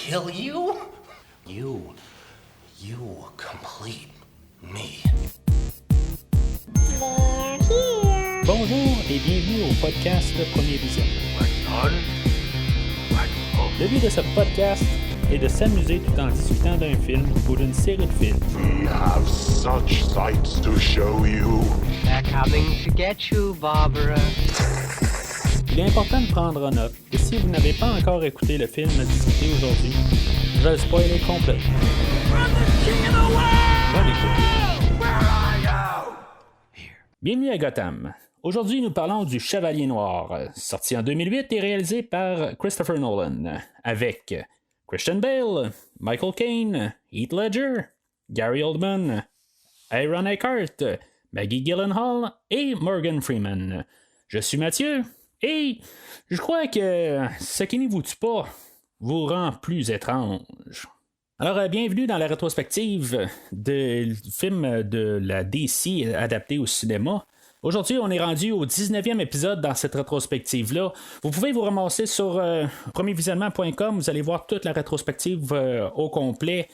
kill you? You complete me. They're here. Bonjour et bienvenue au podcast Premier Vision. Le but de ce podcast est de s'amuser tout en discutant d'un film ou d'une série de films. We have such sights to show you. They're coming to get you, Barbara. Il est important de prendre en note que si vous n'avez pas encore écouté le film à discuter aujourd'hui, je vais le spoiler complet. Bonne écoute. Bienvenue à Gotham. Aujourd'hui, nous parlons du Chevalier Noir, sorti en 2008 et réalisé par Christopher Nolan, avec Christian Bale, Michael Caine, Heath Ledger, Gary Oldman, Aaron Eckhart, Maggie Gyllenhaal et Morgan Freeman. Je suis Mathieu et je crois que ce qui ne vous tue pas vous rend plus étrange. Alors, bienvenue dans la rétrospective du film de la DC adapté au cinéma. Aujourd'hui, on est rendu au 19e épisode dans cette rétrospective-là. Vous pouvez vous ramasser sur premiervisionnement.com. Vous allez voir toute la rétrospective au complet.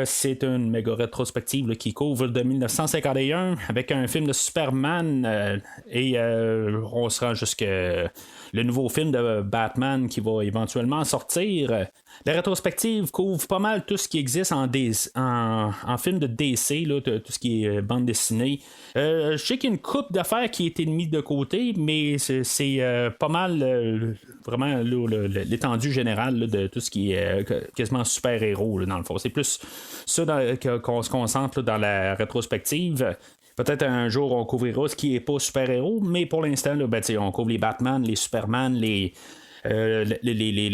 C'est une méga rétrospective là, qui couvre de 1951 avec un film de Superman et on se rend jusqu'à le nouveau film de Batman qui va éventuellement sortir. La rétrospective couvre pas mal tout ce qui existe en film de DC, là, tout ce qui est bande dessinée. Je sais qu'il y a une coupe d'affaires qui a été mise de côté, mais c'est pas mal vraiment l'étendue générale là, de tout ce qui est quasiment super-héros, là, dans le fond. C'est plus ça qu'on se concentre là, dans la rétrospective. Peut-être un jour on couvrira ce qui n'est pas super-héros, mais pour l'instant, là, on couvre les Batman, les Superman, les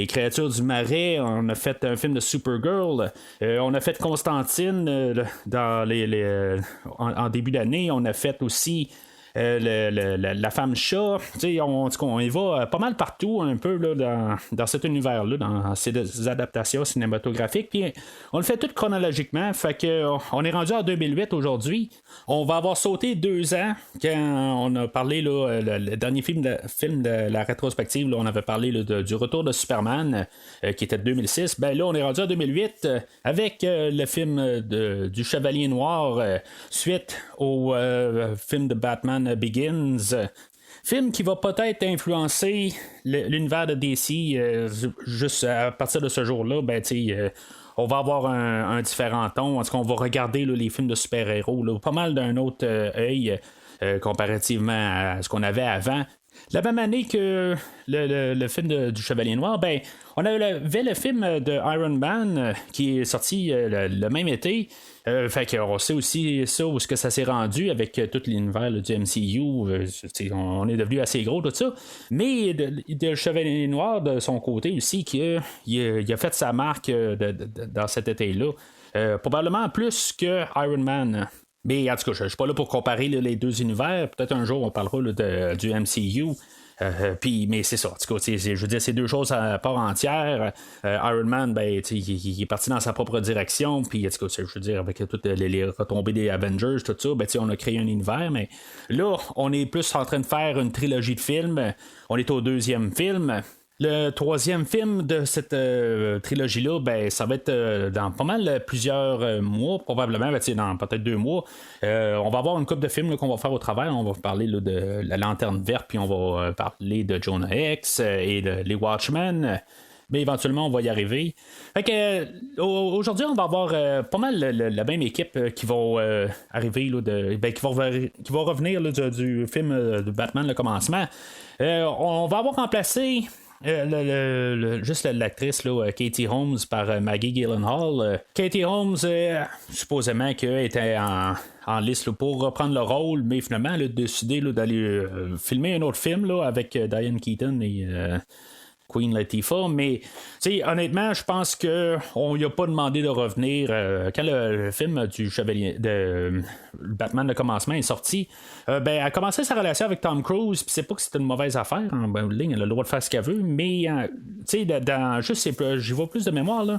créatures du marais. On a fait un film de Supergirl. On a fait Constantine en début d'année. On a fait aussi la femme chat. On y va pas mal partout un peu là, dans cet univers-là, dans ces adaptations cinématographiques. Puis on le fait tout chronologiquement. Fait que on est rendu en 2008 aujourd'hui. On va avoir sauté 2 ans quand on a parlé là, le dernier film de la rétrospective. Là, on avait parlé là, du retour de Superman qui était de 2006. Ben là, on est rendu en 2008 avec le film du Chevalier Noir suite au film de Batman Begins. Film qui va peut-être influencer l'univers de DC juste à partir de ce jour-là. On va avoir un différent ton. Est-ce qu'on va regarder là, les films de super-héros là, pas mal d'un autre œil comparativement à ce qu'on avait avant. La même année que le film du Chevalier Noir, on avait le film de Iron Man qui est sorti le même été. Fait qu'on sait aussi ça où est-ce que ça s'est rendu avec tout l'univers là, du MCU. On est devenu assez gros tout ça. Mais le Chevalier Noir de son côté aussi, il a fait sa marque dans cet été-là. Probablement plus que Iron Man. Mais en tout cas, je ne suis pas là pour comparer là, les deux univers. Peut-être un jour, on parlera là, du MCU. Mais c'est ça. En tout cas, je veux dire, c'est deux choses à part entière. Iron Man, il est parti dans sa propre direction. Puis, en tout cas, je veux dire, avec toutes les retombées des Avengers, tout ça, on a créé un univers. Mais là, on est plus en train de faire une trilogie de films. On est au 2e film. Le 3e film de cette trilogie-là, ça va être dans pas mal plusieurs mois, probablement, dans peut-être 2 mois. On va avoir une couple de films là, qu'on va faire au travers. On va parler là, de La Lanterne Verte, puis on va parler de Jonah Hex et de Les Watchmen. Mais éventuellement, on va y arriver. Fait que aujourd'hui, on va avoir pas mal la même équipe qui va arriver, là, qui va revenir là, du film de Batman, le commencement. On va avoir remplacé juste l'actrice là, Katie Holmes par Maggie Gyllenhaal. Katie Holmes, supposément qu'elle était en liste là, pour reprendre le rôle, mais finalement elle a décidé là, d'aller filmer un autre film là, avec Diane Keaton et Queen Latifah, mais honnêtement, je pense qu'on lui a pas demandé de revenir. Quand le film du Chevalier de Batman le commencement est sorti, elle a commencé sa relation avec Tom Cruise, puis c'est pas que c'était une mauvaise affaire, en ligne, elle a le droit de faire ce qu'elle veut, mais j'y vois plus de mémoire là,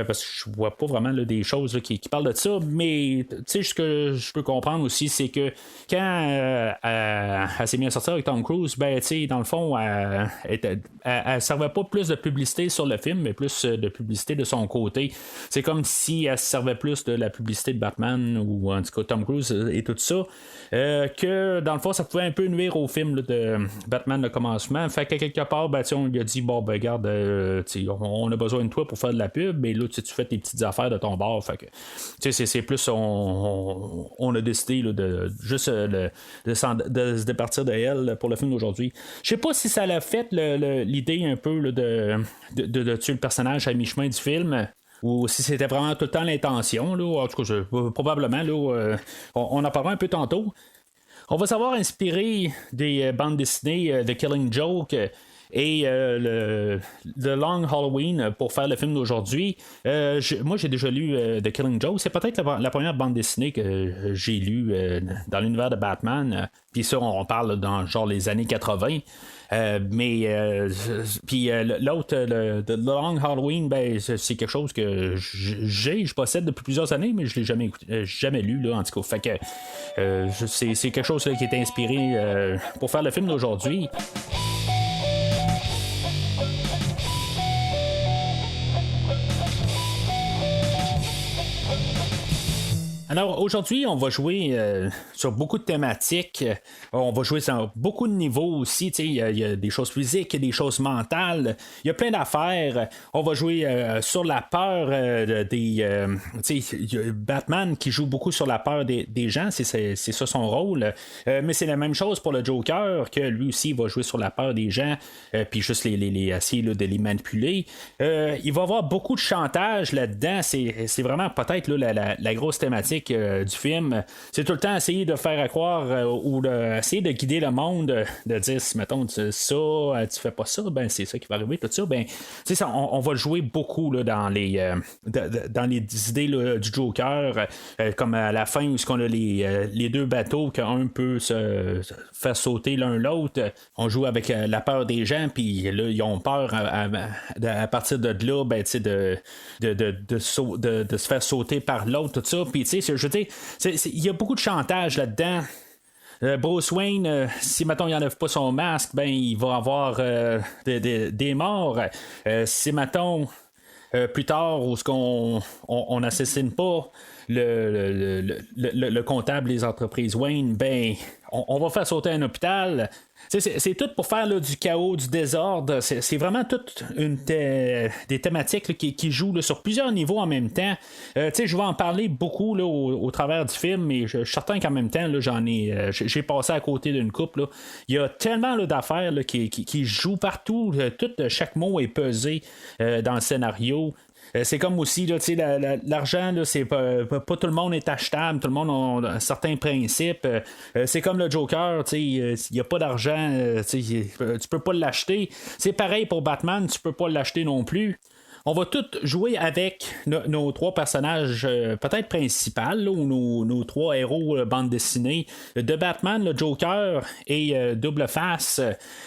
parce que je vois pas vraiment là, des choses là, qui parlent de ça, mais ce que je peux comprendre aussi, c'est que quand elle s'est mise à sortir avec Tom Cruise, dans le fond, elle elle servait pas plus de publicité sur le film, mais plus de publicité de son côté. C'est comme si elle se servait plus de la publicité de Batman, ou en tout cas Tom Cruise et tout ça, que dans le fond, ça pouvait un peu nuire au film là, de Batman le commencement. Fait que quelque part, on lui a dit, bon, ben, regarde, on a besoin de toi pour faire de la pub, mais là, tu fais tes petites affaires de ton bord. Fait que, c'est plus, on a décidé là, de juste de se départir de elle pour le film d'aujourd'hui. Je sais pas si ça l'a fait l'idée un peu là, de tuer le personnage à mi-chemin du film, ou si c'était vraiment tout le temps l'intention. Là, en tout cas, probablement, là, on en parlera un peu tantôt. On va savoir inspiré des bandes dessinées The Killing Joke et The Long Halloween pour faire le film d'aujourd'hui. Moi, j'ai déjà lu The Killing Joke. C'est peut-être la première bande dessinée que j'ai lue dans l'univers de Batman. Puis ça, on parle dans genre les années 80. Puis l'autre, The Long Halloween, ben, c'est quelque chose que je possède depuis plusieurs années, mais je l'ai jamais lu là, en tout cas. Fait que c'est quelque chose là, qui est inspiré pour faire le film d'aujourd'hui. Alors aujourd'hui, on va jouer sur beaucoup de thématiques. On va jouer sur beaucoup de niveaux aussi. Il y a des choses physiques, des choses mentales. Il y a plein d'affaires. On va jouer sur la peur des... Batman qui joue beaucoup sur la peur des gens. C'est ça son rôle. Mais c'est la même chose pour le Joker, que lui aussi va jouer sur la peur des gens, puis juste les essayer là, de les manipuler. Il va y avoir beaucoup de chantage là-dedans. C'est vraiment peut-être là, la grosse thématique du film. C'est tout le temps essayer de faire croire ou essayer de guider le monde, de dire si mettons tu fais pas ça, ben c'est ça qui va arriver, tout ça, ben ça, on va jouer beaucoup là, dans les idées là, du Joker, comme à la fin où on a les deux bateaux qu'un peut se faire sauter l'un l'autre. On joue avec la peur des gens, puis là ils ont peur à partir de là, ben de se faire sauter par l'autre, tout ça. Puis tu sais, je veux dire, il y a beaucoup de chantage là-dedans. Bruce Wayne, si mettons il n'enlève pas son masque, ben il va avoir des morts. Si mettons plus tard où on n'assassine pas le comptable des entreprises Wayne, ben on va faire sauter un hôpital. C'est tout pour faire là, du chaos, du désordre. C'est vraiment toute des thématiques là, qui jouent là, sur plusieurs niveaux en même temps. Je vais en parler beaucoup là, au travers du film, mais je suis certain qu'en même temps, là, j'ai passé à côté d'une couple. Là. Il y a tellement là, d'affaires là, qui jouent partout. Chaque mot est pesé dans le scénario. C'est comme aussi, là, l'argent, là, c'est pas tout le monde est achetable, tout le monde a un certain principe. C'est comme le Joker, il n'y a pas d'argent, tu peux pas l'acheter. C'est pareil pour Batman, tu peux pas l'acheter non plus. On va tout jouer avec nos trois personnages peut-être principaux là, ou nos trois héros bande dessinée de Batman, le Joker et Double Face.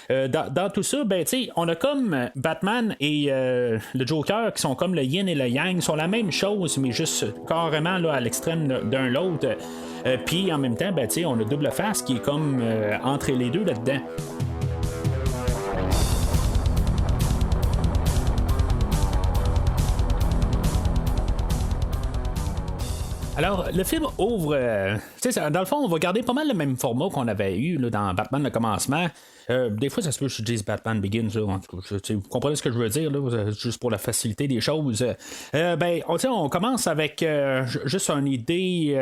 Dans tout ça, ben, on a comme Batman et le Joker qui sont comme le yin et le yang, sont la même chose, mais juste carrément là, à l'extrême d'un l'autre. Puis en même temps, ben, on a Double Face qui est comme entre les deux là-dedans. Alors, le film ouvre... dans le fond, on va garder pas mal le même format qu'on avait eu là, dans Batman le commencement. Des fois, ça se peut que je dise Batman Begins. Là, en tout cas, vous comprenez ce que je veux dire, là, juste pour la facilité des choses. On commence avec juste une idée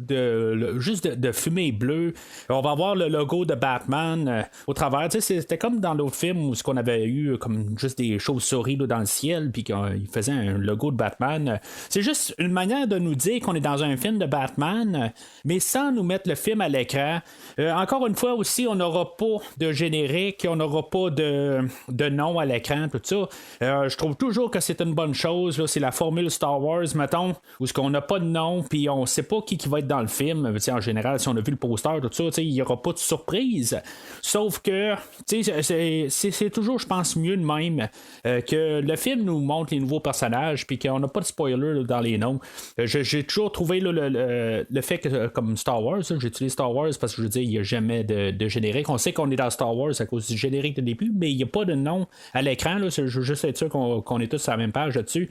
de fumée bleue. On va avoir le logo de Batman au travers. C'était comme dans l'autre film où on avait eu comme juste des chauves-souris là, dans le ciel, puis qu'il faisait un logo de Batman. C'est juste une manière de nous dire qu'on est dans un film de Batman, mais sans nous mettre le film à l'écran. Encore une fois aussi, on n'aura pas de générique, on n'aura pas de nom à l'écran, tout ça. Je trouve toujours que c'est une bonne chose. Là, c'est la formule Star Wars, mettons, où on n'a pas de nom, puis on sait pas qui va être dans le film. En général, si on a vu le poster, tout ça, il n'y aura pas de surprise. Sauf que c'est toujours, je pense, mieux de même que le film nous montre les nouveaux personnages, puis qu'on n'a pas de spoiler là, dans les noms. J'ai toujours trouvé là, le fait que, comme Star Wars, j'utilise Star Wars parce que je veux dire, il n'y a jamais de générique. On sait qu'on est dans Star Wars Wars à cause du générique de début, mais il n'y a pas de nom à l'écran. Là, je veux juste être sûr qu'on est tous sur la même page là-dessus.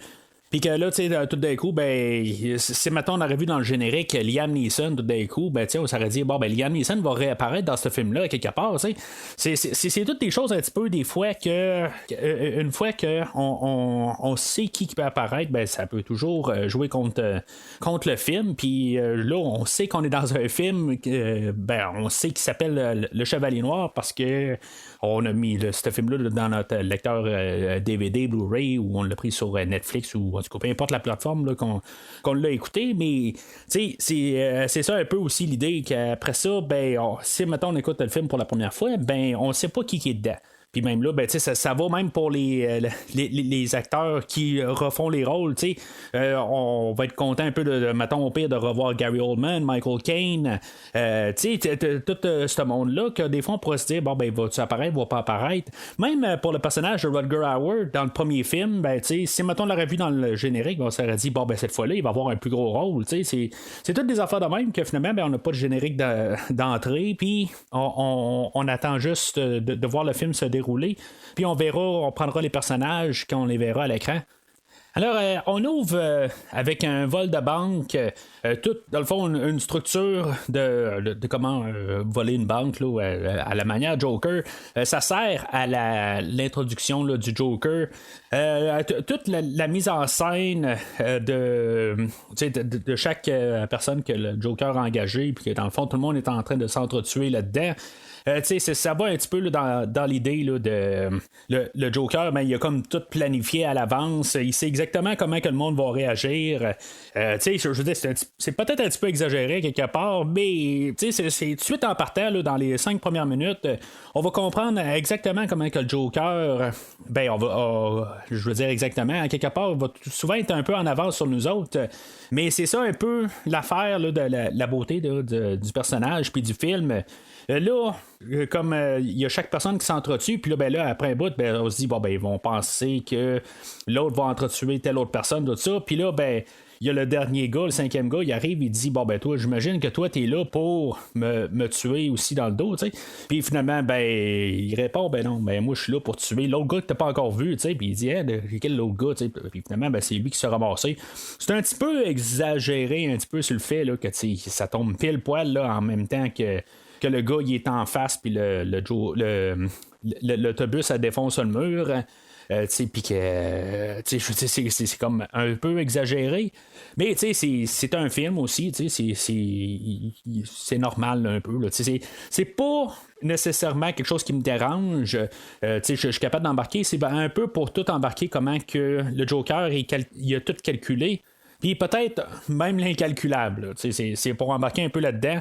Puis que là, tu sais, tout d'un coup, ben, si maintenant on aurait vu dans le générique Liam Neeson, tout d'un coup, ben, tu sais, on s'aurait dit, bon, ben, Liam Neeson va réapparaître dans ce film-là, quelque part, tu sais. C'est toutes des choses un petit peu, des fois, une fois qu'on sait qui peut apparaître, ben, ça peut toujours jouer contre le film. Puis là, on sait qu'on est dans un film, ben, on sait qu'il s'appelle Le Chevalier Noir parce que on a mis ce film-là dans notre lecteur DVD, Blu-ray, ou on l'a pris sur Netflix, ou en tout cas, peu importe la plateforme là, qu'on l'a écouté, mais c'est ça un peu aussi l'idée qu'après ça, ben, si mettons on écoute le film pour la première fois, ben on sait pas qui est dedans. Puis même là, ben, ça va même pour les acteurs qui refont les rôles. On va être content un peu mettons au pire, de revoir Gary Oldman, Michael Caine. Tout ce monde-là, que des fois on pourrait se dire, bon, ben, va-tu apparaître, va pas apparaître. Même pour le personnage de Rutger Hauer dans le premier film, ben, si mettons on l'aurait vu dans le générique, on s'aurait dit, bon, ben, cette fois-là, il va avoir un plus gros rôle. C'est toutes des affaires de même que finalement, ben, on n'a pas de générique d'entrée, puis on attend juste de voir le film se dérouler. Puis on prendra les personnages quand on les verra à l'écran. Alors, on ouvre avec un vol de banque, tout, dans le fond, une structure de comment voler une banque là, à la manière Joker. Ça sert à l'introduction là, du Joker. Toute la mise en scène de chaque personne que le Joker a engagée, puis que dans le fond, tout le monde est en train de s'entretuer là-dedans. Ça va un petit peu là, dans l'idée là, de le Joker, ben, il a comme tout planifié à l'avance. Il sait exactement comment que le monde va réagir. Je veux dire, c'est peut-être un petit peu exagéré quelque part, mais c'est tout de suite en partant là, dans les 5 premières minutes, on va comprendre exactement comment que le Joker, ben, je veux dire exactement, à quelque part, va souvent être un peu en avance sur nous autres. Mais c'est ça un peu l'affaire là, de la beauté là, du personnage puis du film. Là, comme il y a chaque personne qui s'entretue, puis là, ben là, après un bout, ben, on se dit, bon, ben, ils vont penser que l'autre va entretuer telle autre personne, tout ça. Puis là, ben, il y a le dernier gars, le 5e gars, il arrive, il dit, bon, ben, toi, j'imagine que toi, t'es là pour me tuer aussi dans le dos, tu sais. Puis finalement, ben, il répond, ben non, ben, moi, je suis là pour tuer l'autre gars que t'as pas encore vu, tu sais. Puis il dit, quel autre gars, tu sais. Puis finalement, ben, c'est lui qui se ramassé. C'est un petit peu exagéré, un petit peu sur le fait, là, que, tu sais, ça tombe pile poil, là, en même temps que le gars il est en face puis l'autobus ça défonce le mur puis que c'est comme un peu exagéré, mais c'est un film aussi, c'est normal là, un peu là, c'est pas nécessairement quelque chose qui me dérange. Je suis capable d'embarquer, c'est un peu pour tout embarquer comment que le Joker il a tout calculé, puis peut-être même l'incalculable, c'est pour embarquer un peu là-dedans.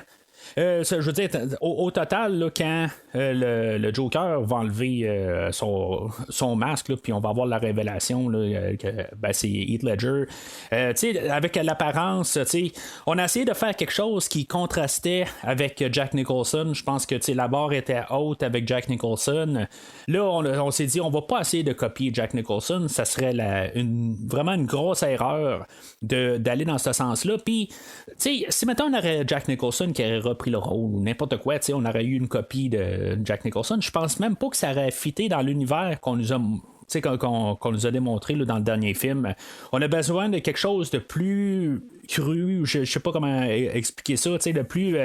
Je veux dire, au total, là, quand le Joker va enlever son masque, puis on va avoir la révélation là, que ben, c'est Heath Ledger. Avec l'apparence, on a essayé de faire quelque chose qui contrastait avec Jack Nicholson. Je pense que la barre était haute avec Jack Nicholson. Là, on s'est dit, on va pas essayer de copier Jack Nicholson. Ça serait vraiment une grosse erreur d'aller dans ce sens-là. Puis, si maintenant on aurait Jack Nicholson qui aurait repris le rôle ou n'importe quoi, on aurait eu une copie de Jack Nicholson, je pense même pas que ça aurait fité dans l'univers qu'on nous a qu'on nous a démontré là, dans le dernier film. On a besoin de quelque chose de plus cru, je sais pas comment expliquer ça, de plus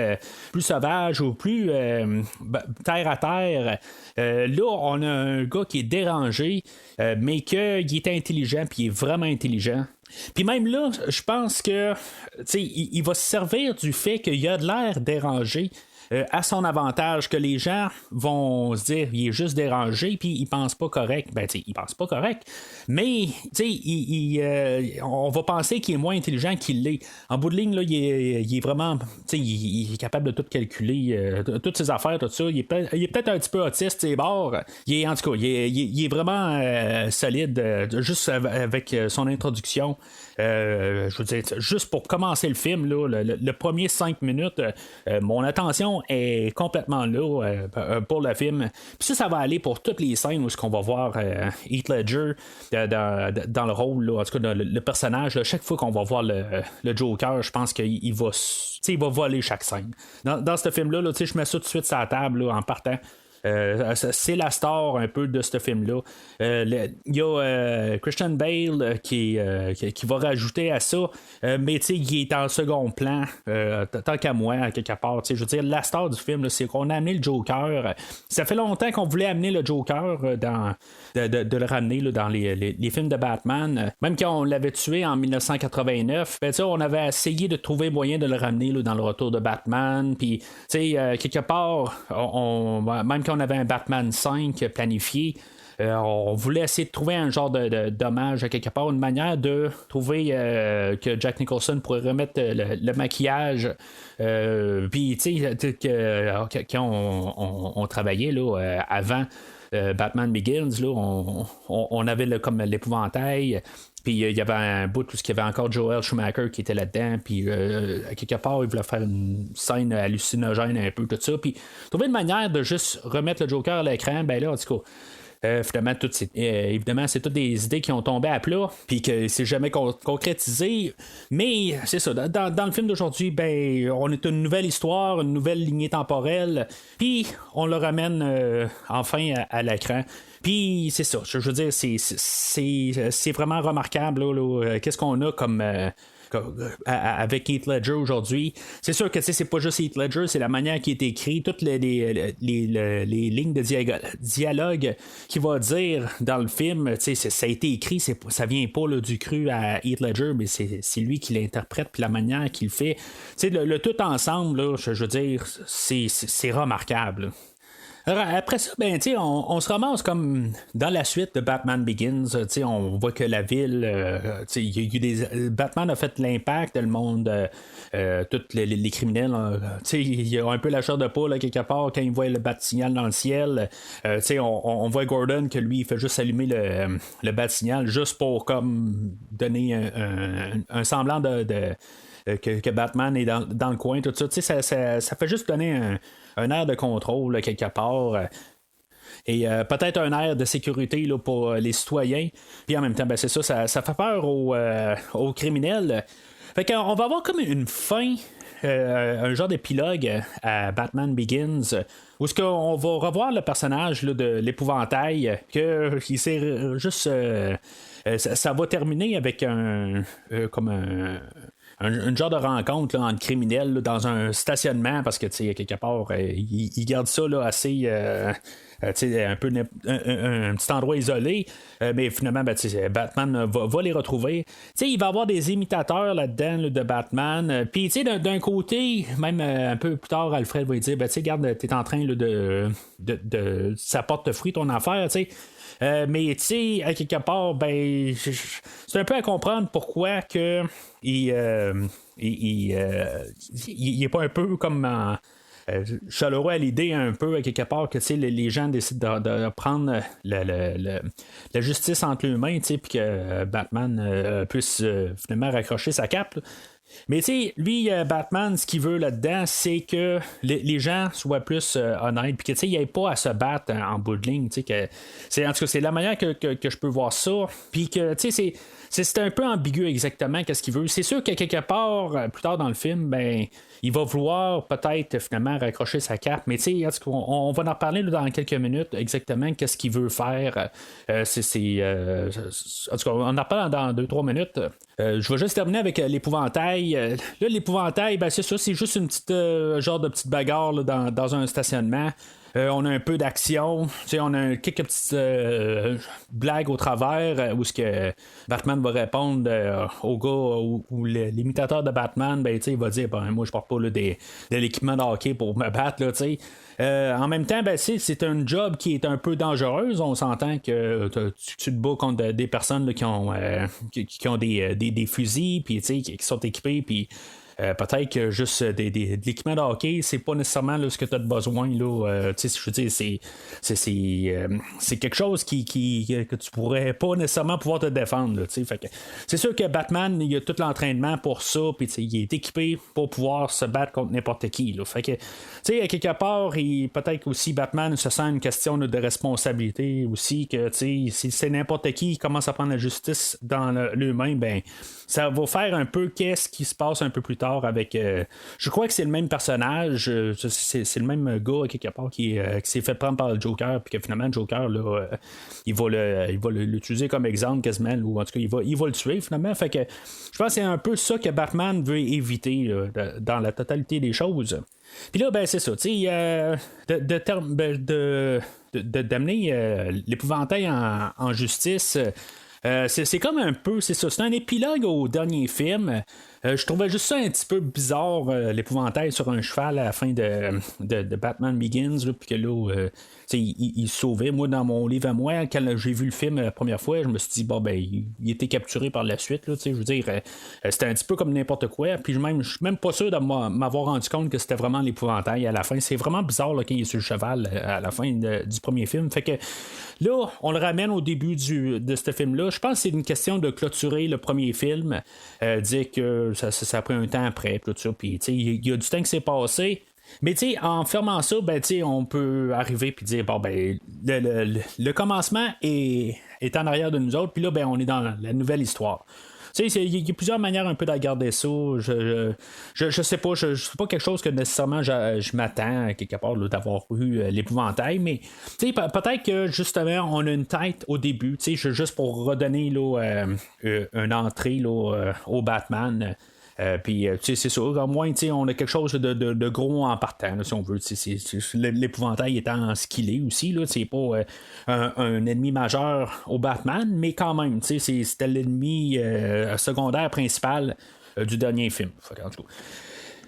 sauvage ou plus terre à terre. Là, on a un gars qui est dérangé, mais qu'il est intelligent, puis il est vraiment intelligent. Puis même là, je pense que il va se servir du fait qu'il a de l'air dérangé à son avantage, que les gens vont se dire il est juste dérangé puis il pense pas correct. Ben il pense pas correct, mais on va penser qu'il est moins intelligent qu'il l'est. En bout de ligne là, il est vraiment, il est capable de tout calculer, toutes ses affaires, tout ça. Il est peut-être un petit peu autiste, c'est bords. En tout cas, il est vraiment solide, juste avec son introduction. Je veux dire, juste pour commencer le film là, le premier 5 minutes, mon attention est complètement là pour le film. Puis ça va aller pour toutes les scènes où on va voir Heath Ledger dans le rôle là, en tout cas dans le personnage là, chaque fois qu'on va voir le Joker, je pense qu'il va voler chaque scène dans ce film là, je mets ça tout de suite sur la table là, en partant. c'est la star un peu de ce film-là. Il y a Christian Bale qui va rajouter à ça, mais il est en second plan, tant qu'à moi, à quelque part. Je veux dire, la star du film, là, c'est qu'on a amené le Joker. Ça fait longtemps qu'on voulait amener le Joker de le ramener là, dans les films de Batman. Même quand on l'avait tué en 1989, on avait essayé de trouver moyen de le ramener là, dans le retour de Batman. Puis, quelque part, même quand on avait un Batman 5 planifié, on voulait essayer de trouver un genre de dommage à quelque part, une manière de trouver que Jack Nicholson pourrait remettre le maquillage. Puis, quand on travaillait là, avant Batman Begins, là, on avait comme l'épouvantail. Puis il y avait un bout où il y avait encore Joel Schumacher qui était là-dedans. Puis à quelque part, il voulait faire une scène hallucinogène un peu, tout ça. Puis trouver une manière de juste remettre le Joker à l'écran, ben là, en tout cas. Finalement, évidemment, c'est toutes des idées qui ont tombé à plat, puis que c'est jamais concrétisé. Mais c'est ça. Dans le film d'aujourd'hui, ben, on est une nouvelle histoire, une nouvelle lignée temporelle, puis on le ramène enfin à l'écran. Puis c'est ça. Je veux dire, c'est vraiment remarquable. Là, qu'est-ce qu'on a comme avec Heath Ledger aujourd'hui. C'est sûr que c'est pas juste Heath Ledger, c'est la manière qui est écrit, toutes les lignes de dialogue qu'il va dire dans le film, ça a été écrit, ça vient pas là, du cru à Heath Ledger, mais c'est lui qui l'interprète, puis la manière qu'il fait. Le tout ensemble, là, je veux dire, c'est remarquable. Alors, après ça, ben, on se ramasse comme dans la suite de Batman Begins. On voit que la ville, Batman a fait l'impact, le monde, tous les criminels, il y a un peu la chair de poule là, quelque part quand il voit le bat-signal dans le ciel. On voit Gordon que lui, il fait juste allumer le bat-signal juste pour comme donner un semblant que Batman est dans le coin, tout ça. Ça fait juste donner un air de contrôle là, quelque part. Et peut-être un air de sécurité là, pour les citoyens. Puis en même temps, ben, c'est ça fait peur aux criminels. Fait qu'on va avoir comme une fin, un genre d'épilogue à Batman Begins, où est-ce qu'on va revoir le personnage là, de l'épouvantail, que il s'est juste... ça va terminer avec un genre de rencontre là, entre criminels là, dans un stationnement, parce que quelque part ils gardent ça là, assez un peu un petit endroit isolé, mais finalement Batman va les retrouver. Il va y avoir des imitateurs là-dedans là, de Batman, puis d'un côté même un peu plus tard Alfred va lui dire regarde, t'es en train là, de ça porte fruit ton affaire, mais à quelque part, ben, c'est un peu à comprendre pourquoi que il est pas un peu comme chaleureux à l'idée un peu à quelque part que les gens décident de prendre la justice entre les mains, puis que Batman puisse finalement raccrocher sa cape. Là. Mais lui, Batman, ce qu'il veut là-dedans, c'est que les gens soient plus honnêtes, puis qu'il n'y ait pas à se battre en bout de ligne. En tout cas, c'est la manière que je peux voir ça. Puis que, c'est un peu ambigu exactement qu'est-ce qu'il veut. C'est sûr que quelque part, plus tard dans le film, ben, il va vouloir peut-être finalement raccrocher sa cape, mais on va en reparler là, dans quelques minutes exactement qu'est-ce qu'il veut faire. En tout cas, on en reparle dans 2-3 minutes. Je vais juste terminer avec l'épouvantail. Là, l'épouvantail, ben, c'est ça, c'est juste une petite genre de petite bagarre là, dans un stationnement. On a un peu d'action, on a quelques petites blagues au travers où ce que Batman va répondre au gars ou l'imitateur de Batman, ben, il va dire moi je porte pas là, de l'équipement de hockey pour me battre là, en même temps, ben, c'est un job qui est un peu dangereuse. On s'entend que tu te bats contre des personnes là, qui ont des fusils, puis qui sont équipés, puis peut-être que juste de l'équipement de hockey, c'est pas nécessairement là, ce que tu as besoin. Là, je veux dire, c'est quelque chose que tu pourrais pas nécessairement pouvoir te défendre. Là, fait que, c'est sûr que Batman, il a tout l'entraînement pour ça, puis il est équipé pour pouvoir se battre contre n'importe qui. Là, fait que, à quelque part, peut-être aussi Batman se sent une question là, de responsabilité aussi, que si c'est n'importe qui commence à prendre la justice dans l'humain, ben ça va faire un peu qu'est-ce qui se passe un peu plus tard tard avec. Je crois que c'est le même personnage, c'est le même gars quelque part qui s'est fait prendre par le Joker, puis que finalement le Joker là, il va l'utiliser comme exemple quasiment, ou en tout cas il va le tuer finalement. Fait que je pense que c'est un peu ça que Batman veut éviter dans la totalité des choses. Puis là, ben c'est ça, tu sais, d'amener l'épouvantail en justice. C'est comme un peu, c'est ça, c'est un épilogue au dernier film. Je trouvais juste ça un petit peu bizarre, l'épouvantail sur un cheval à la fin de Batman Begins, puis que là, il se sauvait. Moi, dans mon livre à moi, quand j'ai vu le film la première fois, je me suis dit, bon, ben, il était capturé par la suite, là, je veux dire, c'était un petit peu comme n'importe quoi, puis je suis même pas sûr de m'avoir rendu compte que c'était vraiment l'épouvantail à la fin. C'est vraiment bizarre là, quand il est sur le cheval à la fin du premier film. Fait que là, on le ramène au début de ce film-là. Je pense que c'est une question de clôturer le premier film, dire que ça a pris un temps après, tout ça, puis il y a du temps qui s'est passé. Mais en fermant ça, ben, on peut arriver et dire bon, ben, le commencement est en arrière de nous autres, puis là, ben, on est dans la nouvelle histoire. Il y a plusieurs manières un peu de regarder ça. Je sais pas, c'est pas quelque chose que nécessairement je m'attends quelque part là, d'avoir eu l'épouvantail, mais peut-être que justement on a une tête au début, juste pour redonner là, une entrée là, au Batman. Puis, c'est ça, au moins, on a quelque chose de gros en partant, là, si on veut. L'épouvantail étant ce qu'il est aussi, là, c'est pas un ennemi majeur au Batman, mais quand même, c'était l'ennemi secondaire principal du dernier film.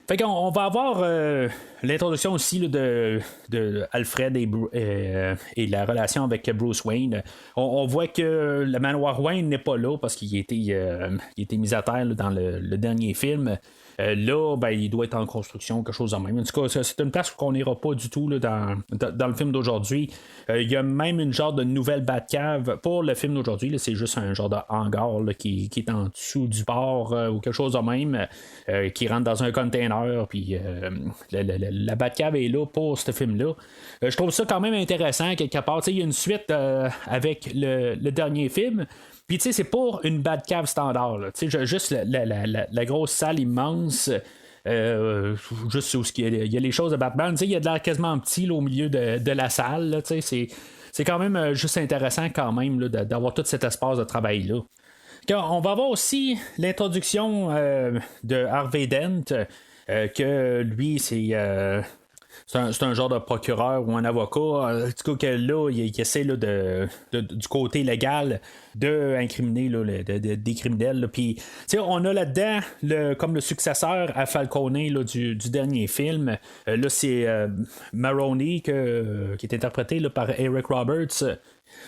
Fait qu'on va avoir l'introduction aussi là, de Alfred et la relation avec Bruce Wayne. On voit que le manoir Wayne n'est pas là parce qu'il était mis à terre là, dans le dernier film. Là, ben, il doit être en construction, quelque chose de même. En tout cas, c'est une place qu'on n'ira pas du tout là, dans le film d'aujourd'hui. Il y a même une genre de nouvelle Batcave pour le film d'aujourd'hui. Là, c'est juste un genre de hangar là, qui est en dessous du port ou quelque chose de même, qui rentre dans un container. Puis la Batcave est là pour ce film-là. Je trouve ça quand même intéressant quelque part. Il y a une suite avec le dernier film. Puis, c'est pas une Batcave standard. Juste la grosse salle immense. Juste où il y a les choses de Batman. Il y a de l'air quasiment petit là, au milieu de la salle. Là, c'est quand même juste intéressant quand même là, d'avoir tout cet espace de travail-là. On va avoir aussi l'introduction de Harvey Dent. Que lui, c'est un genre de procureur ou un avocat. En tout cas, que là, il essaie là, du côté légal d'incriminer des criminels. Puis, on a là-dedans comme le successeur à Falcone là, du dernier film. Là, c'est Maroni qui est interprété là, par Eric Roberts.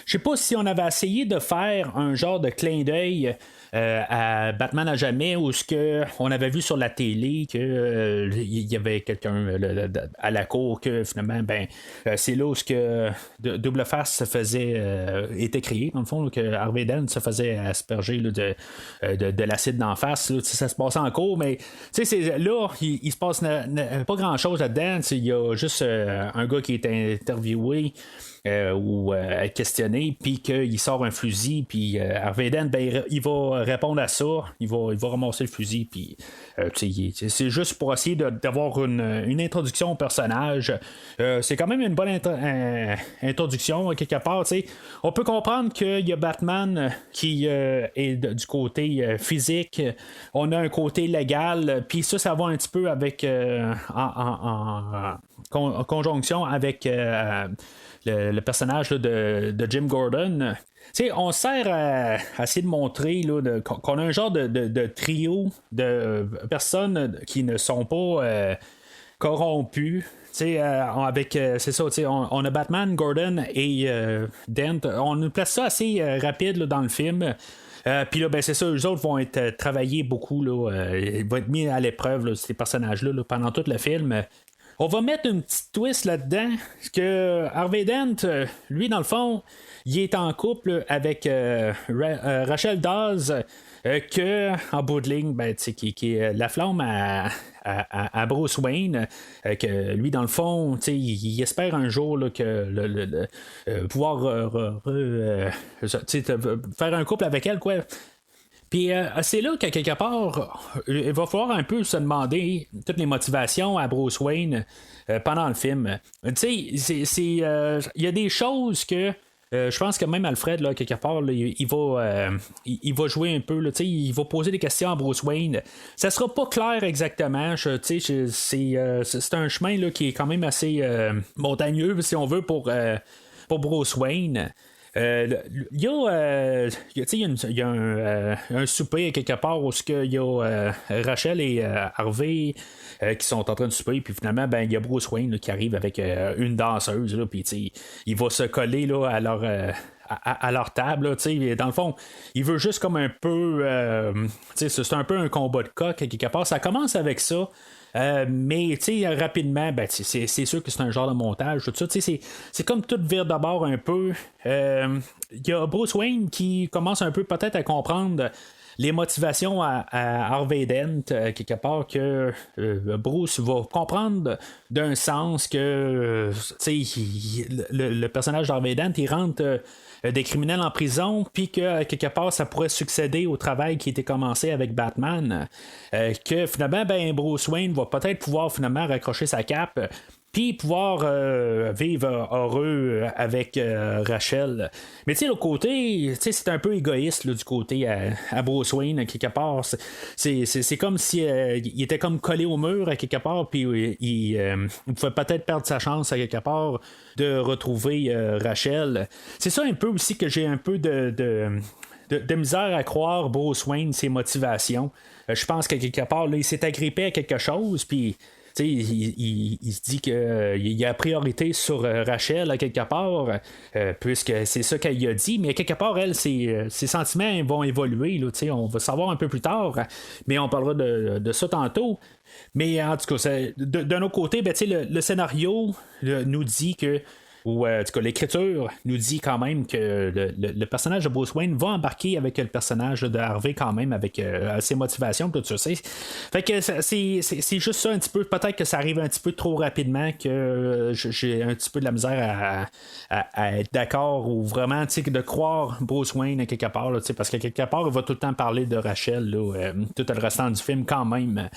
Je sais pas si on avait essayé de faire un genre de clin d'œil à Batman à jamais, ou ce que on avait vu sur la télé que il y avait quelqu'un à la cour que finalement c'est là où ce que Double Face se faisait était créé dans le fond là, que Harvey Dent se faisait asperger là, de l'acide d'en face là, ça se passait en cours, mais c'est là il se passe pas grand chose là-dedans. Il y a juste un gars qui est interviewé ou questionné, puis qu'il sort un fusil, puis Harvey Dent, il va répondre à ça, il va ramasser le fusil, puis c'est juste pour essayer d'avoir une introduction au personnage. C'est quand même une bonne introduction quelque part. On peut comprendre qu'il y a Batman qui est du côté physique, on a un côté légal, puis ça va un petit peu avec en conjonction avec le personnage là, de Jim Gordon. On sert à essayer de montrer là, qu'on a un genre de trio de personnes qui ne sont pas corrompues. Avec c'est ça, on a Batman, Gordon et Dent. On nous place ça assez rapide là, dans le film. Puis là, c'est ça, eux autres vont être travaillés beaucoup. Là, ils vont être mis à l'épreuve, là, ces personnages-là, là, pendant tout le film. On va mettre une petite twist là-dedans, que Harvey Dent, lui, dans le fond, il est en couple avec Rachel Dawes, que, en bout de ligne, qui est la flamme à Bruce Wayne, que lui, dans le fond, il espère un jour là, que pouvoir faire un couple avec elle, quoi. Puis c'est là qu'à quelque part, il va falloir un peu se demander toutes les motivations à Bruce Wayne pendant le film. Tu sais, il y a des choses que je pense que même Alfred, là, quelque part, là, il va jouer un peu, là, il va poser des questions à Bruce Wayne. Ça sera pas clair exactement. C'est un chemin là, qui est quand même assez montagneux, si on veut, pour Bruce Wayne. Il y a un souper quelque part où il y a Rachel et Harvey qui sont en train de souper, puis finalement il y a Bruce Wayne là, qui arrive avec une danseuse, puis il va se coller là, à leur table. Là, dans le fond, il veut juste comme un peu c'est un peu un combat de coq quelque part. Ça commence avec ça. Mais rapidement, c'est sûr que c'est un genre de montage. Tout ça, c'est comme tout vire de bord un peu. Il y a Bruce Wayne qui commence un peu peut-être à comprendre les motivations à Harvey Dent, quelque part, que Bruce va comprendre d'un sens que le personnage d'Harvey Dent, il rentre des criminels en prison, puis que quelque part ça pourrait succéder au travail qui était commencé avec Batman, que finalement Bruce Wayne va peut-être pouvoir finalement raccrocher sa cape puis pouvoir vivre heureux avec Rachel. Mais tu sais, l'autre côté, c'est un peu égoïste là, du côté à Bruce Wayne, quelque part. C'est comme si il était comme collé au mur à quelque part, puis il pouvait peut-être perdre sa chance à quelque part de retrouver Rachel. C'est ça un peu aussi que j'ai un peu de misère à croire Bruce Wayne, ses motivations. Je pense qu'à quelque part, là, il s'est agrippé à quelque chose, puis il se dit qu'il y a priorité sur Rachel à quelque part, puisque c'est ça qu'elle a dit, mais à quelque part, elle, ses sentiments vont évoluer. Là, on va savoir un peu plus tard, mais on parlera de ça tantôt. Mais en tout cas, d'un autre côté, le scénario nous dit que ou en tout cas l'écriture nous dit quand même que le personnage de Bruce Wayne va embarquer avec le personnage de Harvey quand même, avec ses motivations, tout ça. Fait que c'est juste ça un petit peu, peut-être que ça arrive un petit peu trop rapidement, que j'ai un petit peu de la misère à être d'accord, ou vraiment de croire Bruce Wayne à quelque part, là, parce que quelque part il va tout le temps parler de Rachel là, tout le restant du film quand même.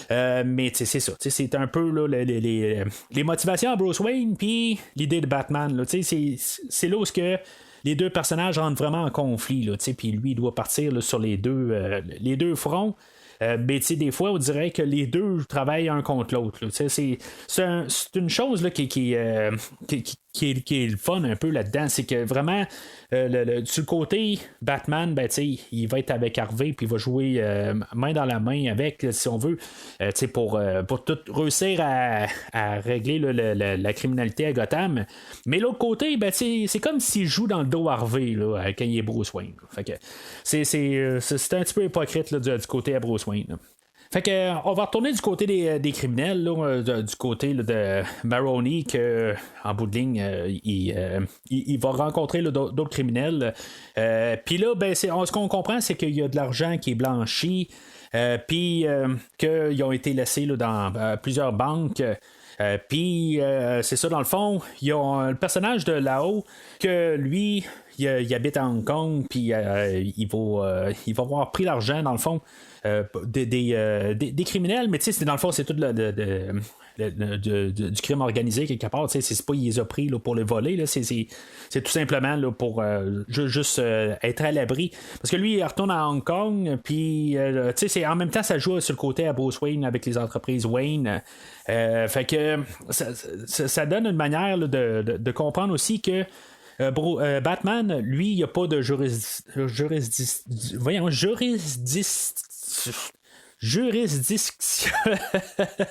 Mais c'est ça, c'est un peu là, les motivations à Bruce Wayne, puis l'idée de Batman, là, c'est là où les deux personnages rentrent vraiment en conflit, puis lui il doit partir là, sur les deux fronts. Mais des fois on dirait que les deux travaillent un contre l'autre. C'est une chose là, qui est le fun un peu là-dedans, c'est que vraiment sur le côté Batman, il va être avec Harvey, puis il va jouer main dans la main avec, si on veut, pour tout réussir à régler la criminalité à Gotham. Mais l'autre côté, c'est comme s'il joue dans le dos Harvey là, quand il est Bruce Wayne. Fait que c'est un petit peu hypocrite là, du côté à Bruce Wayne. Là. Fait que on va retourner du côté des criminels, là, du côté là, de Maroni, que en bout de ligne, il va rencontrer là, d'autres criminels. Puis là, ce qu'on comprend, c'est qu'il y a de l'argent qui est blanchi, puis qu'ils ont été laissés là, dans plusieurs banques. Puis c'est ça, dans le fond, il y a le personnage de Lao, que lui il habite à Hong Kong, puis il va avoir pris l'argent, dans le fond, des criminels, mais tu sais, dans le fond, c'est tout du crime organisé quelque part. C'est pas il les a pris là, pour le voler, là, c'est tout simplement là, pour juste être à l'abri, parce que lui il retourne à Hong Kong, puis en même temps ça joue sur le côté à Bruce Wayne avec les entreprises Wayne. Fait que ça donne une manière là, de comprendre aussi que Batman, lui, il n'y a pas de juridiction.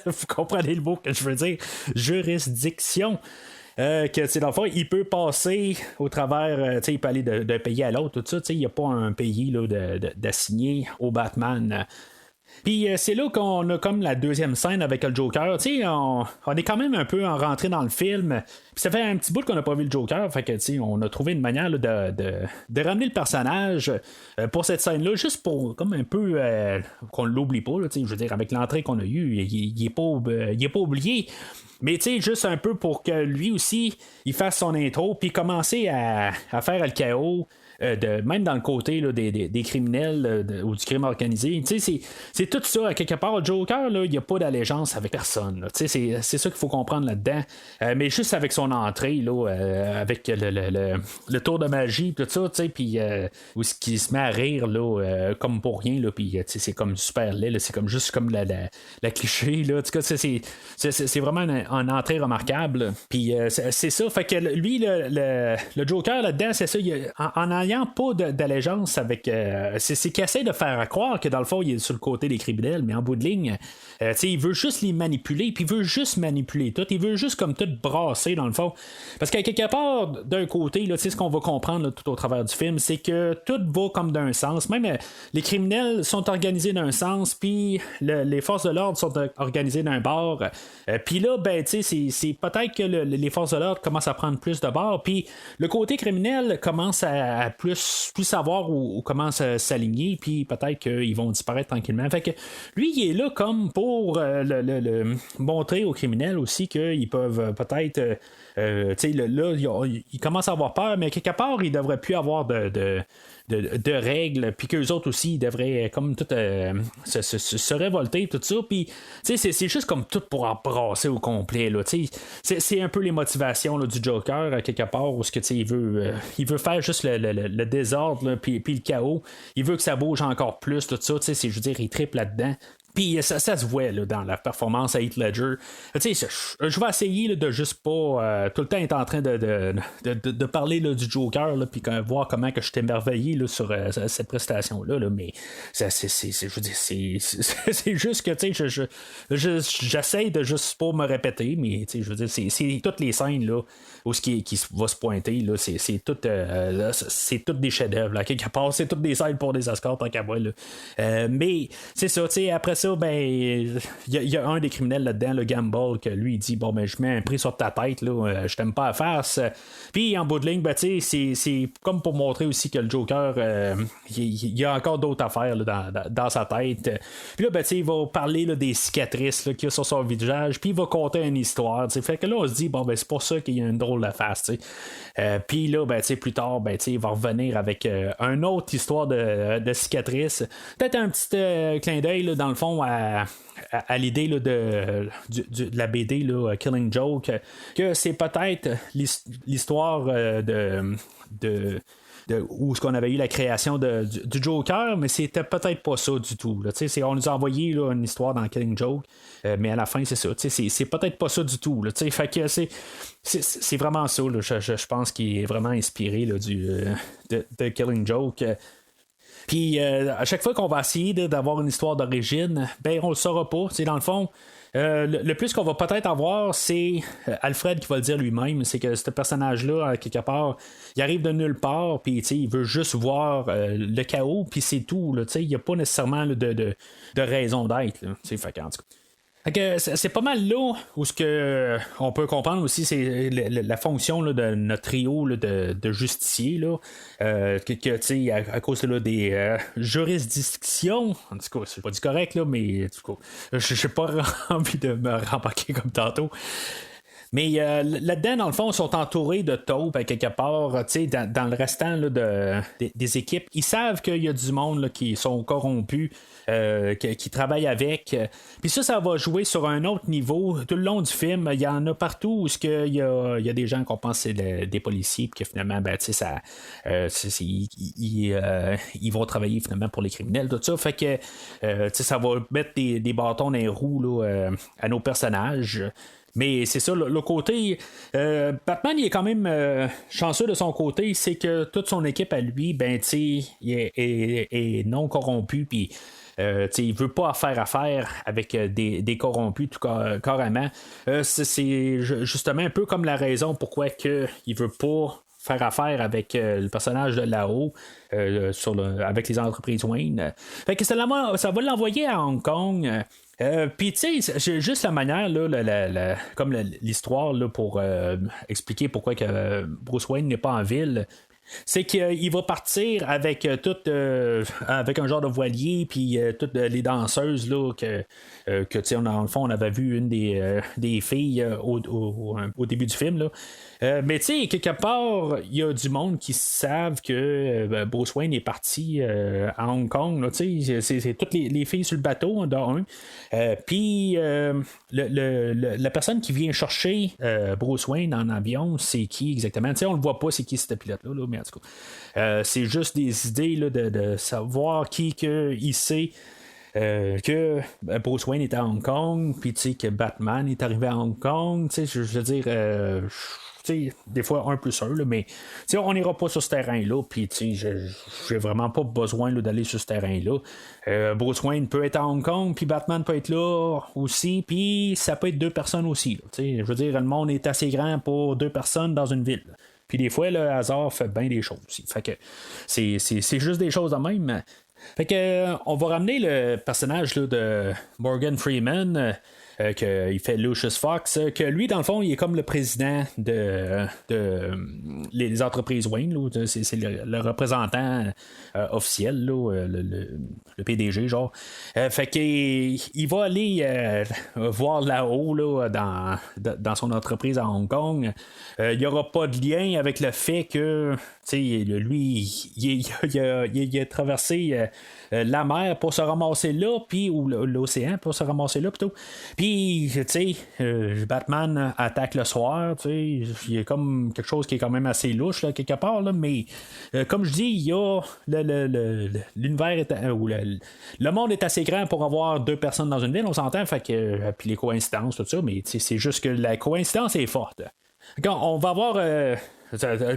Vous comprenez le mot que je veux dire? Juridiction. Que dans le fond, il peut passer au travers, il peut aller d'un pays à l'autre, tout ça. Il n'y a pas un pays là, d'assigné au Batman. Puis c'est là qu'on a comme la deuxième scène avec le Joker. On est quand même un peu rentré dans le film. Puis ça fait un petit bout qu'on n'a pas vu le Joker. Fait que on a trouvé une manière là, de ramener le personnage pour cette scène-là, juste pour comme un peu qu'on ne l'oublie pas. Là, je veux dire, avec l'entrée qu'on a eue, il n'est pas oublié. Mais juste un peu pour que lui aussi il fasse son intro, puis commencer à faire le chaos. même dans le côté là, des criminels ou du crime organisé. C'est tout ça. À quelque part, le Joker, il n'y a pas d'allégeance avec personne. C'est ça qu'il faut comprendre là-dedans. Mais juste avec son entrée, là, avec le tour de magie, tout ça, puis où il se met à rire là, comme pour rien, puis c'est comme super laid. Là, c'est comme juste comme la cliché. Là. En tout cas, c'est vraiment une entrée remarquable. Puis c'est ça. Fait que lui, le Joker là-dedans, c'est ça. En n'ayant pas d'allégeance avec. C'est qu'il essaie de faire croire que dans le fond, il est sur le côté des criminels, mais en bout de ligne, il veut juste les manipuler, puis il veut juste manipuler tout. Il veut juste comme tout brasser dans le fond. Parce qu'à quelque part, d'un côté, là, ce qu'on va comprendre là, tout au travers du film, c'est que tout va comme d'un sens. Même les criminels sont organisés d'un sens, puis les forces de l'ordre sont organisées d'un bord. Puis là, ben, c'est peut-être que les forces de l'ordre commencent à prendre plus de bord, puis le côté criminel commence à plus savoir où commence à s'aligner, puis peut-être qu'ils vont disparaître tranquillement. Fait que lui, il est là comme pour le montrer aux criminels aussi qu'ils peuvent peut-être là, ils commencent à avoir peur, mais quelque part, ils ne devraient plus avoir de règles, puis qu'eux autres aussi, ils devraient comme tout se révolter, tout ça, puis c'est juste comme tout pour embrasser au complet, là, c'est un peu les motivations là, du Joker, à quelque part, où il veut faire juste le désordre, puis le chaos, il veut que ça bouge encore plus, tout ça, je veux dire, il triple là-dedans. Puis ça se voit là, dans la performance à Heath Ledger. Je vais essayer là, de juste pas tout le temps être en train de parler là, du Joker, puis voir comment que je suis émerveillé là, sur cette prestation-là. Là, mais je veux dire, c'est juste que j'essaie de juste pas me répéter, mais je veux dire, c'est toutes les scènes là, où ce qui va se pointer, là, c'est toutes des chefs-d'œuvre. Quelque part, c'est toutes des scènes pour des Oscars, tant qu'à moi. Mais c'est ça, après ça, ben, il y a un des criminels là-dedans, le Gamble, que lui il dit bon ben je mets un prix sur ta tête, là, je t'aime pas à face. Puis en bout de ligne, ben, c'est comme pour montrer aussi que le Joker il y a encore d'autres affaires là, dans sa tête. Puis là, ben, il va parler là, des cicatrices là, qu'il y a sur son visage, puis il va conter une histoire. Fait que là, on se dit bon ben c'est pour ça qu'il y a une drôle de face. Puis là, ben, plus tard, ben, il va revenir avec une autre histoire de cicatrices. Peut-être un petit clin d'œil là, dans le fond à l'idée là, de la BD là, Killing Joke, que c'est peut-être l'histoire où ce qu'on avait eu la création du Joker, mais c'était peut-être pas ça du tout. Là. On nous a envoyé là, une histoire dans Killing Joke, mais à la fin, c'est ça. C'est peut-être pas ça du tout. Là, fait que c'est vraiment ça. Là, je pense qu'il est vraiment inspiré là, de Killing Joke. Puis à chaque fois qu'on va essayer d'avoir une histoire d'origine, ben on le saura pas. Dans le fond, le plus qu'on va peut-être avoir, c'est Alfred qui va le dire lui-même, c'est que ce personnage-là, quelque part, il arrive de nulle part, puis il veut juste voir le chaos, puis c'est tout. Il n'y a pas nécessairement là, de raison d'être. Fait qu'en tout cas. C'est pas mal là où ce que on peut comprendre aussi, c'est la fonction là, de notre trio là, de justiciers là, à cause là, des juridictions, en tout cas c'est pas du correct là, mais en tout cas j'ai pas envie de me rembarquer comme tantôt. Mais là-dedans, dans le fond, ils sont entourés de taupes, quelque part, dans le restant là, des équipes. Ils savent qu'il y a du monde là, qui sont corrompus, qui travaillent avec. Puis ça va jouer sur un autre niveau. Tout le long du film, il y en a partout où il y a des gens qu'on pense que c'est des policiers, puis que finalement, ben, ils vont travailler finalement pour les criminels, tout ça. Fait que ça va mettre des bâtons dans les roues là, à nos personnages. Mais c'est ça, le côté Batman, il est quand même chanceux de son côté, c'est que toute son équipe à lui, ben, il est non corrompu, puis il veut pas faire affaire avec des corrompus tout carrément. C'est justement un peu comme la raison pourquoi il veut pas faire affaire avec le personnage de Lao avec les entreprises Wayne. Fait que ça va l'envoyer à Hong Kong. Puis tu sais, j'ai juste la manière là, comme l'histoire là, pour expliquer pourquoi que Bruce Wayne n'est pas en ville. c'est qu'il va partir avec avec un genre de voilier, puis toutes les danseuses là, que tu sais, dans le fond, on avait vu une des filles au début du film. Là. Mais tu sais, quelque part, il y a du monde qui savent que Bruce Wayne est parti à Hong Kong. Là, c'est toutes les filles sur le bateau, dans un. Puis la personne qui vient chercher Bruce Wayne en avion, c'est qui exactement? T'sais, on le voit pas, c'est qui ce pilote-là, là, mais en tout cas, c'est juste des idées là, de savoir qui il sait. Que Bruce Wayne était à Hong Kong, puis tu sais que Batman est arrivé à Hong Kong, tu sais, je veux dire, des fois 1+1, là, mais on n'ira pas sur ce terrain-là, puis j'ai vraiment pas besoin là, d'aller sur ce terrain-là. Bruce Wayne peut être à Hong Kong, puis Batman peut être là aussi, puis ça peut être 2 personnes aussi. Là, je veux dire, le monde est assez grand pour 2 personnes dans une ville. Puis des fois, le hasard fait bien des choses aussi. Fait que c'est juste des choses de même. Fait que on va ramener le personnage là, de Morgan Freeman. Qu'il fait Lucius Fox, que lui, dans le fond, il est comme le président de les entreprises Wayne. Là, c'est le représentant officiel, là, le PDG, genre. Fait qu'il va aller voir là-haut là, dans son entreprise à Hong Kong. Il n'y aura pas de lien avec le fait que lui, il a traversé la mer pour se ramasser là, puis ou l'océan pour se ramasser là plutôt. Puis, tu sais, Batman attaque le soir, tu sais, il y a comme quelque chose qui est quand même assez louche, là, quelque part, là, mais comme je dis, il y a l'univers, le monde est assez grand pour avoir 2 personnes dans une ville, on s'entend, fait que, puis les coïncidences, tout ça, mais c'est juste que la coïncidence est forte. Quand on va avoir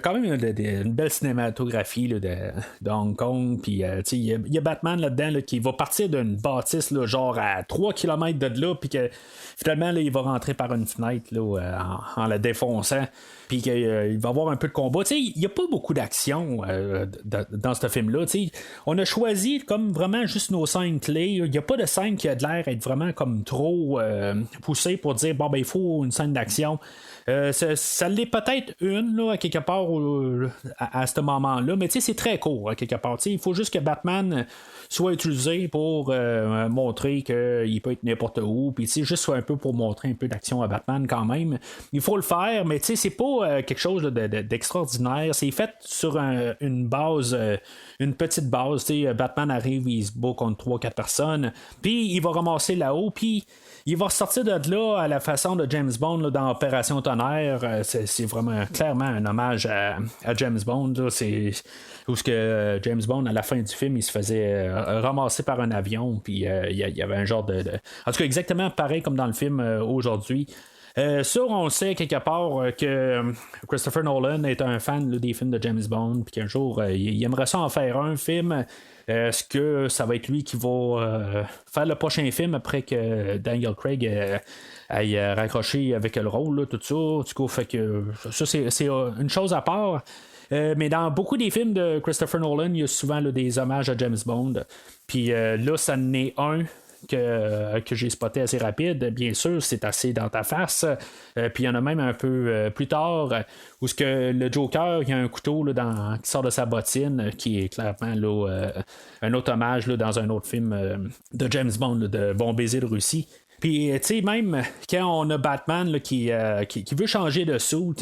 quand même une belle cinématographie là, de Hong Kong. Puis il y a Batman là-dedans là, qui va partir d'une bâtisse là, genre à 3 km de là, puis que finalement là, il va rentrer par une fenêtre là, en la défonçant. Puis qu'il va avoir un peu de combat. Il n'y a pas beaucoup d'action dans ce film-là. On a choisi comme vraiment juste nos scènes clés. Il n'y a pas de scène qui a de l'air être vraiment comme trop poussée pour dire bon ben il faut une scène d'action. Ça l'est peut-être une là, à quelque part à ce moment-là, mais c'est très court à quelque part. Il faut juste que Batman soit utilisé pour montrer qu'il peut être n'importe où, puis juste un peu pour montrer un peu d'action à Batman quand même. Il faut le faire, mais c'est pas quelque chose d'extraordinaire. C'est fait sur une base, une petite base. Batman arrive, il se bat contre 3-4 personnes, puis il va ramasser là-haut, puis il va sortir de là à la façon de James Bond là, dans Opération Tonnerre. C'est vraiment clairement un hommage à James Bond. Là. C'est où ce que James Bond, à la fin du film, il se faisait ramasser par un avion. Puis il y avait un genre de... En tout cas, exactement pareil comme dans le film aujourd'hui. Ça, on sait quelque part que Christopher Nolan est un fan là, des films de James Bond, puis qu'un jour, il aimerait ça en faire un film. Est-ce que ça va être lui qui va faire le prochain film après que Daniel Craig aille raccroché avec le rôle, là, tout ça? Du coup, fait que ça, c'est une chose à part. Mais dans beaucoup des films de Christopher Nolan, il y a souvent là, des hommages à James Bond. Puis là, ça en est un que j'ai spoté assez rapide. Bien sûr, c'est assez dans ta face. Puis il y en a même un peu plus tard où ce que le Joker, il y a un couteau là, qui sort de sa bottine, qui est clairement là, un autre hommage là, dans un autre film de James Bond, là, de Bon baiser de Russie. Puis, tu sais, même quand on a Batman là, qui veut changer de suit,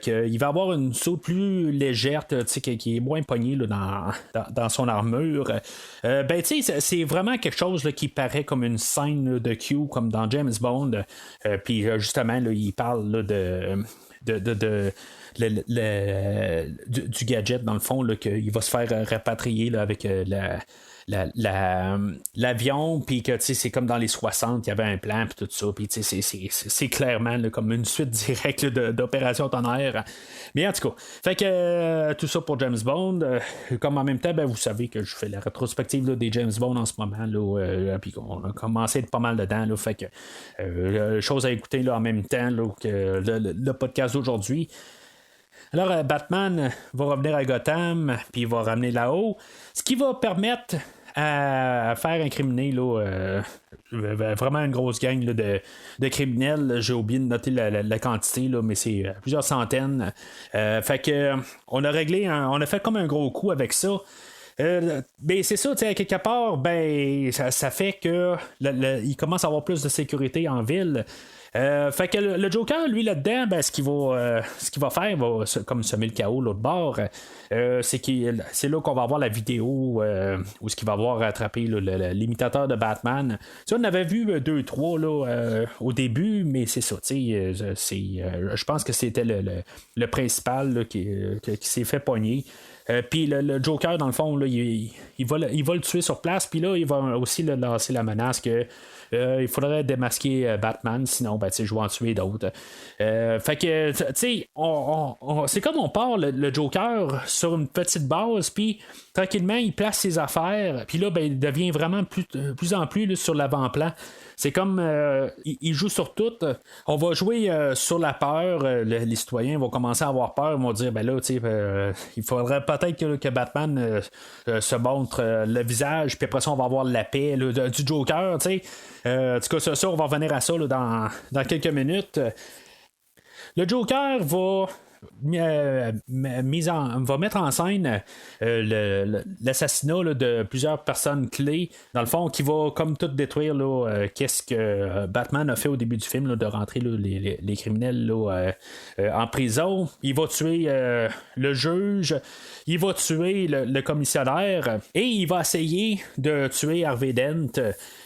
qu'il va avoir une saute plus légère, qui est moins pognée là, dans son armure. Ben, tu sais, c'est vraiment quelque chose là, qui paraît comme une scène là, de Q, comme dans James Bond. Puis, justement, là, il parle là, du gadget, dans le fond, là, qu'il va se faire rapatrier là, avec l'avion, puis que c'est comme dans les 60, il y avait un plan, puis tout ça, puis c'est clairement là, comme une suite directe là, d'Opération Tonnerre. Mais en tout cas, fait que tout ça pour James Bond. Comme en même temps, ben, vous savez que je fais la rétrospective là, des James Bond en ce moment, là, puis qu'on a commencé pas mal dedans, là, fait que chose à écouter là, en même temps là, que le podcast d'aujourd'hui. Alors, Batman va revenir à Gotham, puis il va ramener là-haut, ce qui va permettre à faire incriminer là, vraiment une grosse gang là, de criminels. J'ai oublié de noter la quantité, là, mais c'est plusieurs centaines. Fait que on a fait comme un gros coup avec ça. Ben c'est ça, à quelque part, ben ça fait que il commence à avoir plus de sécurité en ville. Fait que le Joker, lui, là-dedans, ben, ce qu'il va faire, il va comme semer le chaos l'autre bord. C'est là qu'on va avoir la vidéo où ce qu'il va avoir attrapé là, l'imitateur de Batman. On avait vu 2-3 là, au début, mais c'est ça. Je pense que c'était le principal là, qui s'est fait pogner. Puis le Joker, dans le fond, là, il va le tuer sur place. Puis là, il va aussi lancer la menace que il faudrait démasquer Batman, sinon je vais en tuer d'autres. Fait que, tu sais, c'est comme on part le Joker sur une petite base, puis tranquillement, il place ses affaires, puis là, il devient vraiment plus en plus là, sur l'avant-plan. C'est comme il joue sur tout. On va jouer sur la peur. Les citoyens vont commencer à avoir peur. Ils vont dire il faudrait peut-être que Batman se montre le visage, puis après ça, on va avoir la paix là, du Joker. En tout cas, ça, on va revenir à ça là, dans quelques minutes. Le Joker va mettre en scène l'assassinat là, de plusieurs personnes clés, dans le fond, qui va comme tout détruire là, qu'est-ce que Batman a fait au début du film, là, de rentrer là, les criminels là, en prison. Il va tuer le juge, il va tuer le commissionnaire et il va essayer de tuer Harvey Dent,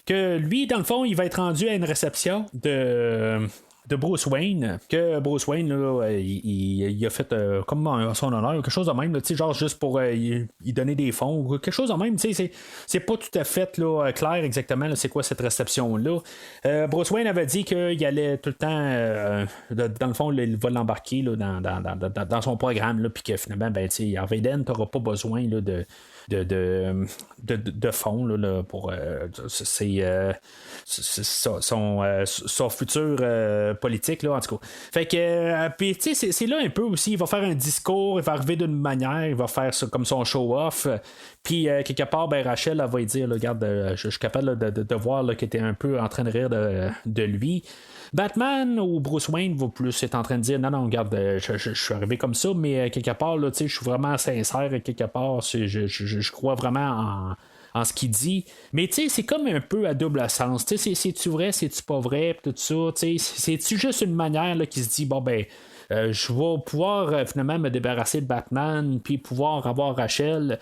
que lui, dans le fond, il va être rendu à une réception de Bruce Wayne, que Bruce Wayne là, il a fait comme en son honneur quelque chose de même, là, genre juste pour y donner des fonds ou quelque chose de même. C'est pas tout à fait là, clair exactement là, c'est quoi cette réception là. Bruce Wayne avait dit qu'il allait tout le temps dans le fond il va l'embarquer là, dans son programme, puis que finalement Harvey Dent n'aura pas besoin là, de fonds là, pour son futur politique là, en tout cas. Fait que puis tu sais c'est là un peu aussi, il va faire un discours, il va arriver d'une manière, il va faire ça comme son show-off, puis quelque part Rachel elle va lui dire là, regarde, je suis capable là, de voir là, que t'es un peu en train de rire de lui. Batman ou Bruce Wayne va plus être en train de dire non, regarde, je suis arrivé comme ça, mais quelque part, là, je suis vraiment sincère, quelque part, je crois vraiment en ce qu'il dit. Mais c'est comme un peu à double sens. C'est-tu vrai, c'est-tu pas vrai, tout ça. C'est-tu juste une manière là, qui se dit, je vais pouvoir finalement me débarrasser de Batman, puis pouvoir avoir Rachel.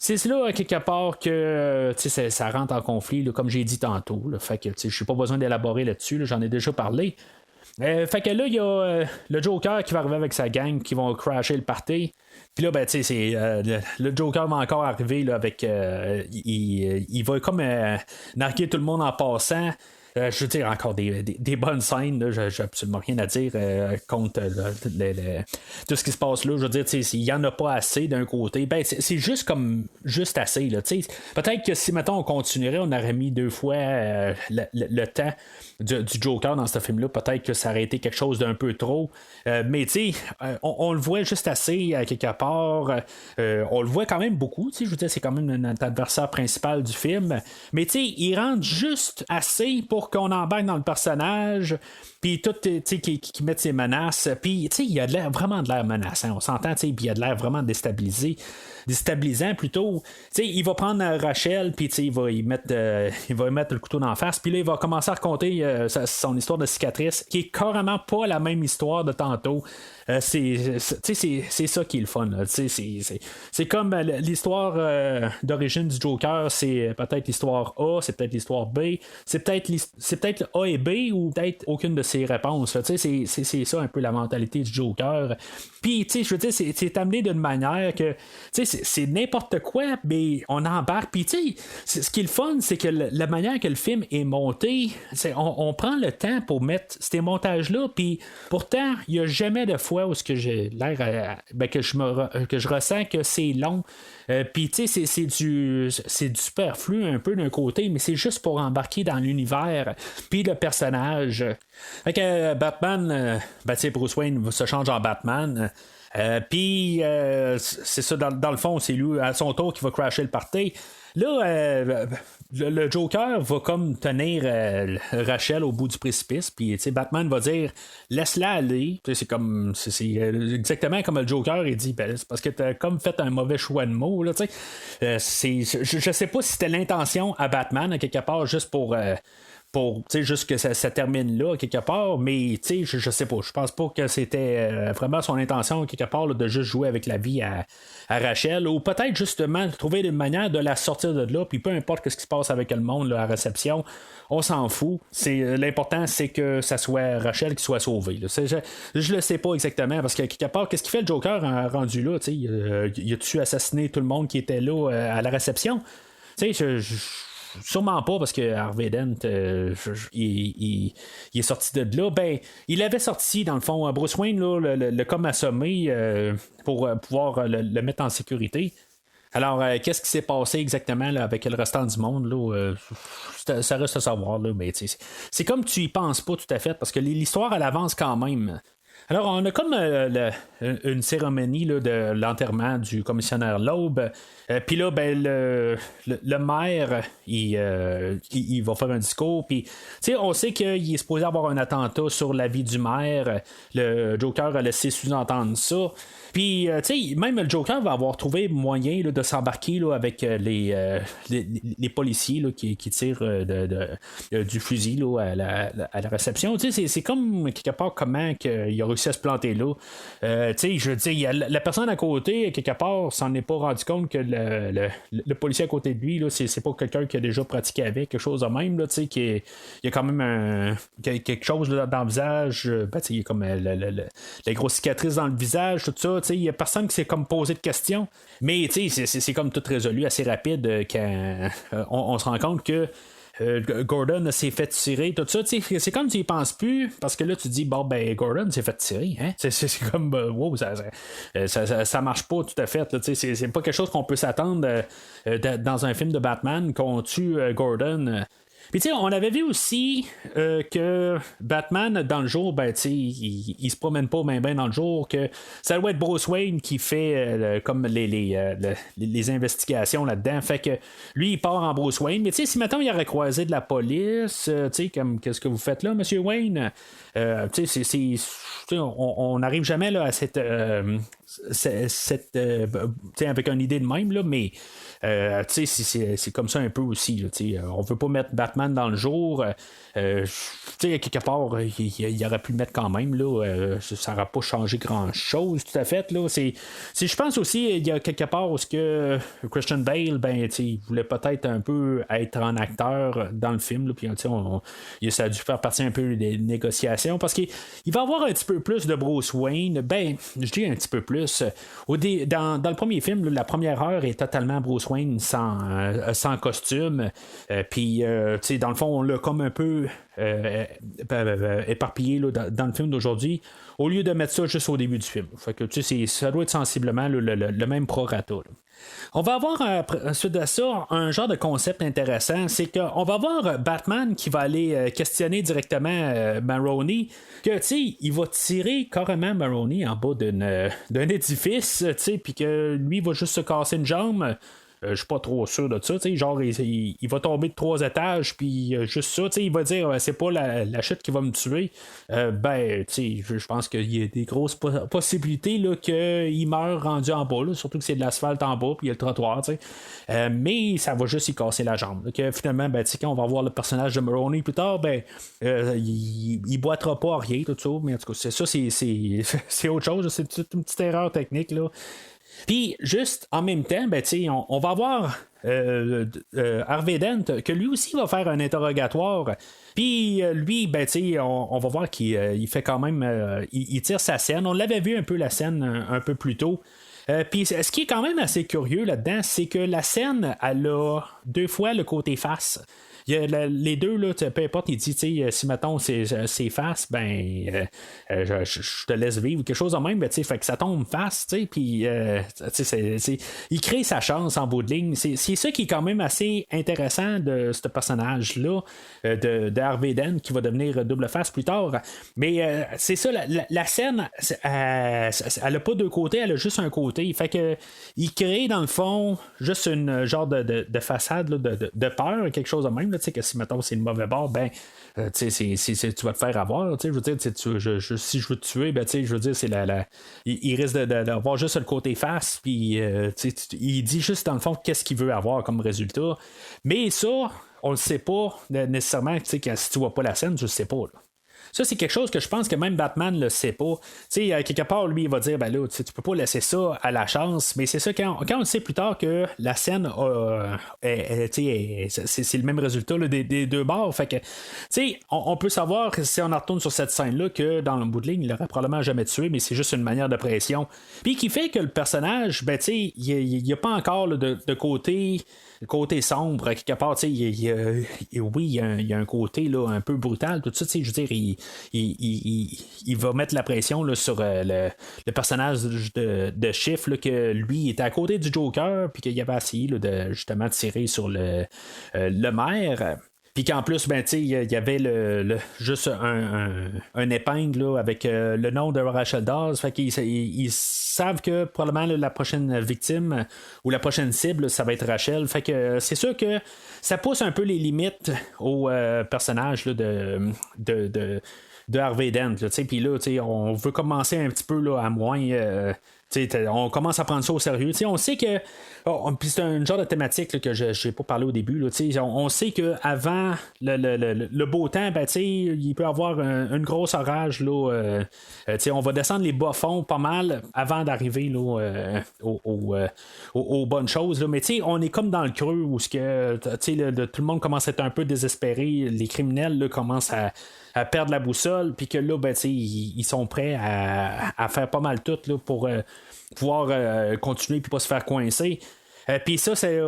C'est là, quelque part, que ça rentre en conflit, là, comme j'ai dit tantôt. Là, fait que je n'ai pas besoin d'élaborer là-dessus, là, j'en ai déjà parlé. Fait que là, il y a le Joker qui va arriver avec sa gang qui vont crasher le party. Puis là, le Joker va encore arriver là, avec. Il va comme narguer tout le monde en passant. Je veux dire, encore des bonnes scènes, là, j'ai absolument rien à dire contre tout ce qui se passe là. Je veux dire, s'il n'y en a pas assez d'un côté, c'est juste assez. Là, peut-être que si, mettons, on continuerait, on aurait mis 2 fois le temps du Joker dans ce film-là. Peut-être que ça aurait été quelque chose d'un peu trop. Mais on le voit juste assez à quelque part. On le voit quand même beaucoup. Je veux dire, c'est quand même notre adversaire principal du film. Mais il rentre juste assez pour qu'on embarque dans le personnage, puis tout, qui met ses menaces, puis il a vraiment de l'air menaçant, on s'entend, puis il a de l'air vraiment déstabilisant plutôt. Il va prendre Rachel, puis il va y mettre le couteau d'en face, puis là il va commencer à raconter son histoire de cicatrice, qui est carrément pas la même histoire de tantôt. C'est ça qui est le fun. C'est comme l'histoire d'origine du Joker, c'est peut-être l'histoire A, c'est peut-être l'histoire B, c'est peut-être le A et B, ou peut-être aucune de ces réponses. C'est ça un peu la mentalité du Joker. Puis, je veux dire, c'est amené d'une manière que c'est n'importe quoi, mais on embarque. Puis, ce qui est le fun, c'est que la manière que le film est monté, on prend le temps pour mettre ces montages-là, puis pourtant, il n'y a jamais de fois où ce que j'ai l'air que je ressens que c'est long. Puis c'est du superflu un peu d'un côté, mais c'est juste pour embarquer dans l'univers puis le personnage. Fait que Batman, Bruce Wayne se change en Batman. Puis, c'est ça, dans le fond, c'est lui, à son tour, qui va crasher le party. Là, le Joker va comme tenir Rachel au bout du précipice, puis Batman va dire laisse-la aller. C'est comme c'est exactement comme le Joker il dit ben, c'est parce que t'as comme fait un mauvais choix de mots là, je sais pas si c'était l'intention à Batman à quelque part juste pour juste que ça termine là quelque part, mais je sais pas, je pense pas que c'était vraiment son intention quelque part là, de juste jouer avec la vie à Rachel, ou peut-être justement trouver une manière de la sortir de là, puis peu importe ce qui se passe avec le monde là, à réception, on s'en fout. L'important c'est que ça soit Rachel qui soit sauvée là. Je le sais pas exactement, parce que quelque part, qu'est-ce qu'il fait le Joker rendu là, il a-tu assassiné tout le monde qui était là à la réception? Sûrement pas, parce que Harvey Dent il est sorti de là. Ben, il avait sorti dans le fond Bruce Wayne là, le comme assommé pour pouvoir le mettre en sécurité. Alors, qu'est-ce qui s'est passé exactement là, avec le restant du monde là, ça reste à savoir là, mais c'est comme tu y penses pas tout à fait, parce que l'histoire elle avance quand même. Alors, on a comme une cérémonie là, de l'enterrement du commissionnaire Loeb. Puis là, ben, le maire, il va faire un discours. Puis, on sait qu'il est supposé avoir un attentat sur la vie du maire. Le Joker a laissé sous-entendre ça. Puis, même le Joker va avoir trouvé moyen là, de s'embarquer là, avec les policiers là, qui tirent du fusil là, à la réception. C'est comme quelque part comment il a réussi à se planter là. Je veux dire, la personne à côté, quelque part, s'en est pas rendu compte que le policier à côté de lui, là, c'est pas quelqu'un qui a déjà pratiqué avec, quelque chose de même, là, il y a quand même quelque chose là, dans le visage, il y a comme les grosses cicatrices dans le visage, tout ça, il y a personne qui s'est comme posé de questions, mais c'est comme tout résolu assez rapide quand on se rend compte que Gordon s'est fait tirer, tout ça, c'est comme tu y penses plus, parce que là tu dis bon ben Gordon s'est fait tirer, hein? C'est comme wow, ça marche pas tout à fait, là, c'est pas quelque chose qu'on peut s'attendre dans un film de Batman qu'on tue Gordon. Puis on avait vu aussi que Batman dans le jour, ben il se promène pas bien dans le jour, que ça doit être Bruce Wayne qui fait comme les investigations là-dedans. Fait que lui il part en Bruce Wayne, mais si maintenant il aurait croisé de la police, comme qu'est-ce que vous faites là, Monsieur Wayne? On n'arrive jamais là, à cette avec une idée de même là, mais c'est comme ça un peu aussi là, on veut pas mettre Batman dans le jour, quelque part il aurait pu le mettre quand même là, ça n'aurait pas changé grand chose tout à fait là. Je pense aussi il y a quelque part où ce que Christian Bale il voulait peut-être un peu être un acteur dans le film là, puis ça a dû faire partie un peu des négociations, parce qu'il va avoir un petit peu plus de Bruce Wayne, je dis un petit peu plus dans le premier film là, la première heure est totalement Bruce Wayne sans costume, puis dans le fond on l'a comme un peu éparpillé là, dans le film d'aujourd'hui, au lieu de mettre ça juste au début du film. Fait que ça doit être sensiblement le même prorata là. On va avoir ensuite de ça un genre de concept intéressant, c'est qu'on va avoir Batman qui va aller questionner directement Maroni, que il va tirer carrément Maroni en bas d'un édifice, puis que lui il va juste se casser une jambe. Je suis pas trop sûr de ça, genre il va tomber de 3 étages, puis juste ça, il va dire c'est pas la chute qui va me tuer. Je pense qu'il y a des grosses possibilités là, qu'il meurt rendu en bas, là, surtout que c'est de l'asphalte en bas, puis il y a le trottoir, mais ça va juste y casser la jambe. Là, que finalement, quand on va voir le personnage de Maroni plus tard, il boitera pas à rien, tout ça, mais en tout cas, c'est ça, c'est autre chose, c'est une petite erreur technique, là. Puis, juste en même temps, on va avoir Harvey Dent, que lui aussi va faire un interrogatoire. Puis, lui, on va voir qu'il fait quand même. Il tire sa scène. On l'avait vu un peu la scène un peu plus tôt. Puis ce qui est quand même assez curieux là-dedans, c'est que la scène, elle a 2 fois le côté face. Il y a les deux, là, peu importe, il dit, si mettons c'est face, ben je te laisse vivre, quelque chose de même, ben, fait que ça tombe face, puis il crée sa chance en bout de ligne. C'est ça qui est quand même assez intéressant de ce personnage-là, de Harvey Dent, qui va devenir double face plus tard. Mais c'est ça, la scène, elle a pas 2 côtés, elle a juste un côté. Fait que il crée, dans le fond, juste une genre de façade là, de peur, quelque chose de même. Là, que si mettons c'est le mauvais bord, ben tu vas te faire avoir. Je veux dire, si je veux te tuer, ben je veux dire, c'est il risque d'avoir juste le côté face, puis il dit juste dans le fond qu'est-ce qu'il veut avoir comme résultat. Mais ça, on le sait pas nécessairement, si tu vois pas la scène, je le sais pas. Là. Ça, c'est quelque chose que je pense que même Batman le sait pas. Quelque part, lui, il va dire, ben là, tu peux pas laisser ça à la chance, mais c'est ça, quand on le sait plus tard que la scène c'est le même résultat là, des 2 bords. Fait que, on peut savoir, si on retourne sur cette scène-là, que dans le bout de ligne, il l'aurait probablement jamais tué, mais c'est juste une manière de pression. Puis qui fait que le personnage, ben, il n'y a pas encore là, de côté. Le côté sombre, quelque part, oui, il y a un côté là, un peu brutal, tout ça, je veux dire, il va mettre la pression là, sur le personnage de Schiff, là, que lui était à côté du Joker, puis qu'il avait essayé là, de justement tirer sur le maire. Puis qu'en plus, ben, il y avait juste un épingle là, avec le nom de Rachel Dawes. Fait qu'ils savent que probablement là, la prochaine victime ou la prochaine cible, ça va être Rachel. Fait que c'est sûr que ça pousse un peu les limites au personnage là, de Harvey Dent. Puis là, on veut commencer un petit peu là, à moins. On commence à prendre ça au sérieux. On sait que. Puis c'est un genre de thématique là, que je n'ai pas parlé au début. Là, on sait qu'avant le beau temps, ben, il peut y avoir une grosse orage. Là, on va descendre les bas-fonds pas mal avant d'arriver là, aux bonnes choses. Là. Mais on est comme dans le creux où tout le monde commence à être un peu désespéré. Les criminels là, commencent à perdre la boussole, puis que là, ben, ils sont prêts à faire pas mal tout là, pour pouvoir continuer puis pas se faire coincer. Puis ça, c'est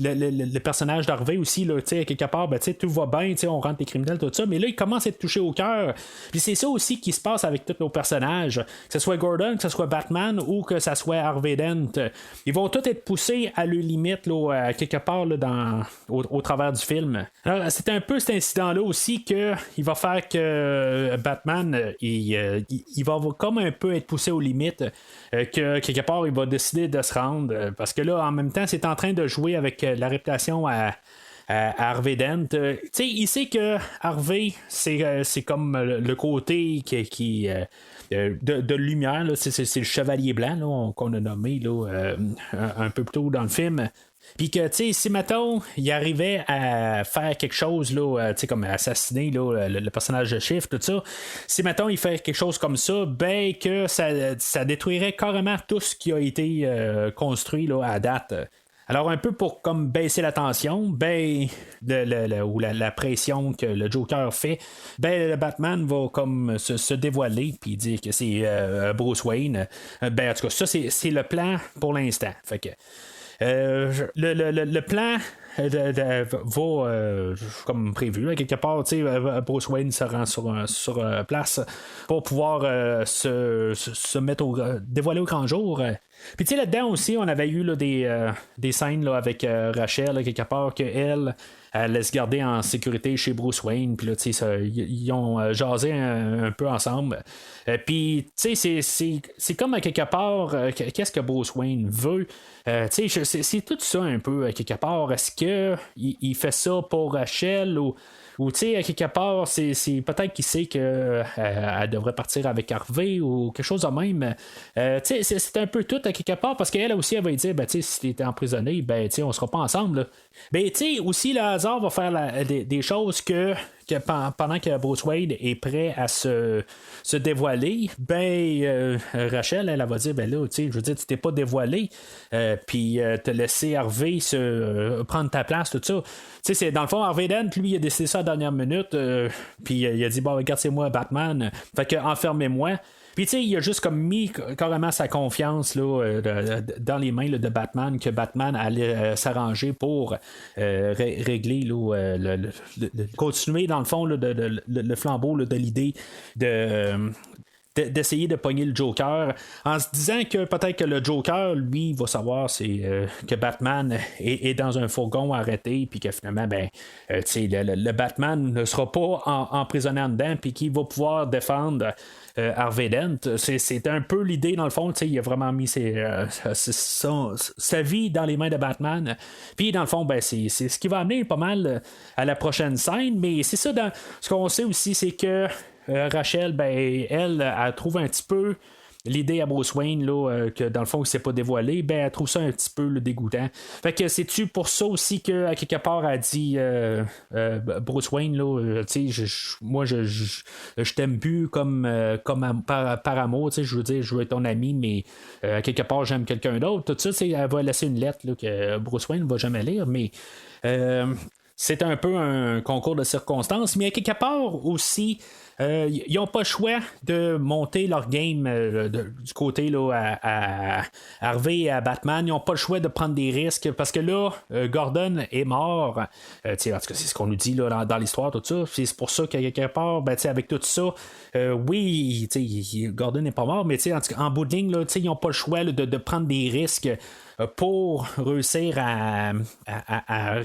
le personnage d'Harvey aussi, là, quelque part, ben, tout va bien, on rentre les criminels, tout ça, mais là, il commence à être touché au cœur. Puis c'est ça aussi qui se passe avec tous nos personnages, que ce soit Gordon, que ce soit Batman ou que ce soit Harvey Dent. Ils vont tous être poussés à leur limite, là, quelque part là, au travers du film. Alors, c'est un peu cet incident-là aussi qu'il va faire que Batman, il va comme un peu être poussé aux limites, que quelque part, il va décider de se rendre. Parce que là, en même temps, c'est en train de jouer avec la réputation à Harvey Dent. Il sait que Harvey, c'est comme le côté qui de lumière. Là, c'est le chevalier blanc là, qu'on a nommé là, un peu plus tôt dans le film. Puis que, si mettons, il arrivait à faire quelque chose, là, comme assassiner là, le personnage de Schiff, tout ça, si mettons, il fait quelque chose comme ça, ben que ça détruirait carrément tout ce qui a été construit là, à date. Alors, un peu pour comme baisser la tension, ben, ou la pression que le Joker fait, ben, le Batman va comme se dévoiler puis dire que c'est Bruce Wayne. Ben, en tout cas, ça, c'est le plan pour l'instant. Fait que. Le plan va comme prévu là, quelque part, Bruce Wayne se rend sur place pour pouvoir se mettre dévoiler au grand jour. Puis là-dedans aussi, on avait eu là, des scènes là, avec Rachel, là, quelque part, qu'elle laisse garder en sécurité chez Bruce Wayne. Puis là, ils ont jasé un peu ensemble. Puis, c'est comme à quelque part, qu'est-ce que Bruce Wayne veut? C'est tout ça un peu à quelque part. Est-ce qu'il fait ça pour Rachel ou tu sais, à quelque part, c'est peut-être qu'il sait qu'elle devrait partir avec Harvey ou quelque chose de même. C'est un peu tout à quelque part parce qu'elle aussi, elle va lui dire, ben, si tu es emprisonné, ben, on sera pas ensemble. Là. Ben, aussi, le hasard va faire des choses que pendant que Bruce Wayne est prêt à se dévoiler, ben Rachel, elle va dire, ben là, je veux dire, tu t'es pas dévoilé, puis te laisser Harvey prendre ta place, tout ça. C'est dans le fond, Harvey Dent, lui, il a décidé ça à la dernière minute, puis il a dit, bon, regarde, c'est moi, Batman, fait que enfermez-moi. Puis tu sais, il a juste comme mis carrément sa confiance là, dans les mains là, de Batman, que Batman allait s'arranger pour régler là, continuer dans le fond là, le flambeau là, de l'idée d'essayer de pogner le Joker en se disant que peut-être que le Joker lui va savoir que Batman est dans un fourgon arrêté puis que finalement le Batman ne sera pas emprisonné en dedans puis qu'il va pouvoir défendre Harvey Dent. C'est un peu l'idée dans le fond, il a vraiment mis sa vie dans les mains de Batman puis dans le fond c'est ce qui va amener pas mal à la prochaine scène, mais c'est ça ce qu'on sait aussi, c'est que Rachel, elle trouve un petit peu l'idée à Bruce Wayne là, que dans le fond il s'est pas dévoilé, elle trouve ça un petit peu dégoûtant. Fait que c'est-tu pour ça aussi que à quelque part elle dit Bruce Wayne là, moi je t'aime plus comme par amour, je veux dire je veux être ton ami, mais à quelque part j'aime quelqu'un d'autre. Tout ça, elle va laisser une lettre là, que Bruce Wayne va jamais lire, mais c'est un peu un concours de circonstances, mais à quelque part aussi, ils n'ont pas le choix de monter leur game du côté là, à Harvey et à Batman. Ils n'ont pas le choix de prendre des risques parce que là, Gordon est mort. En tout cas, c'est ce qu'on nous dit là, dans l'histoire, tout ça. C'est pour ça qu'à quelque part, avec tout ça, oui, Gordon n'est pas mort, mais en bout de ligne, là, ils n'ont pas le choix là, de prendre des risques pour réussir à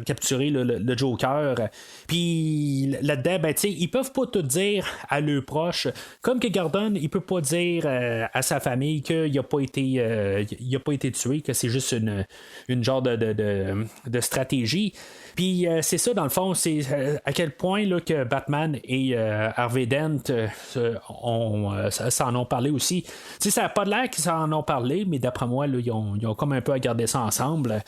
capturer le Joker. Puis là-dedans, ils peuvent pas tout dire à leurs proches. Comme que Gordon, il peut pas dire à sa famille qu'il n'a pas été tué, que c'est juste une genre de stratégie. Puis c'est ça, dans le fond, c'est à quel point là, que Batman et Harvey Dent s'en ont parlé aussi. Ça n'a pas l'air qu'ils s'en ont parlé, mais d'après moi, là, ils ont comme un peu à garder ça ensemble.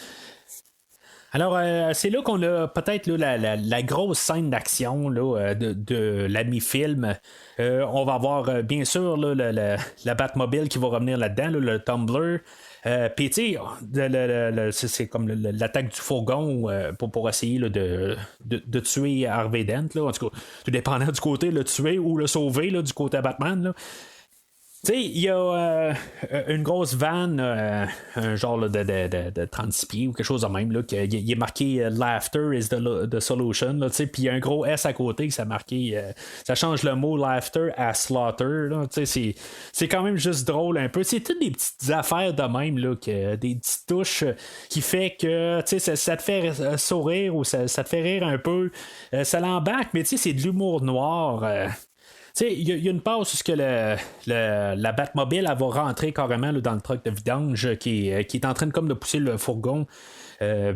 Alors, c'est là qu'on a peut-être là, la grosse scène d'action là, de la mi-film. On va avoir bien sûr là, la Batmobile qui va revenir là-dedans, là, le Tumbler. Puis, tu sais, c'est comme l'attaque du fourgon pour essayer là, de tuer Harvey Dent. Là. En tout cas, tout dépendant du côté, le tuer ou le sauver là, du côté à Batman. Là. Tu sais, il y a une grosse vanne, un genre là, de 36 pieds ou quelque chose de même, là, il est marqué Laughter is the solution, puis il y a un gros S à côté, ça marqué, ça change le mot Laughter à Slaughter, là, c'est quand même juste drôle un peu. C'est toutes des petites affaires de même, là, des petites touches qui fait que ça te fait sourire ou ça te fait rire un peu, ça l'embarque, mais c'est de l'humour noir. Il y a une passe où la Batmobile elle va rentrer carrément là, dans le truck de vidange qui est en train de pousser le fourgon.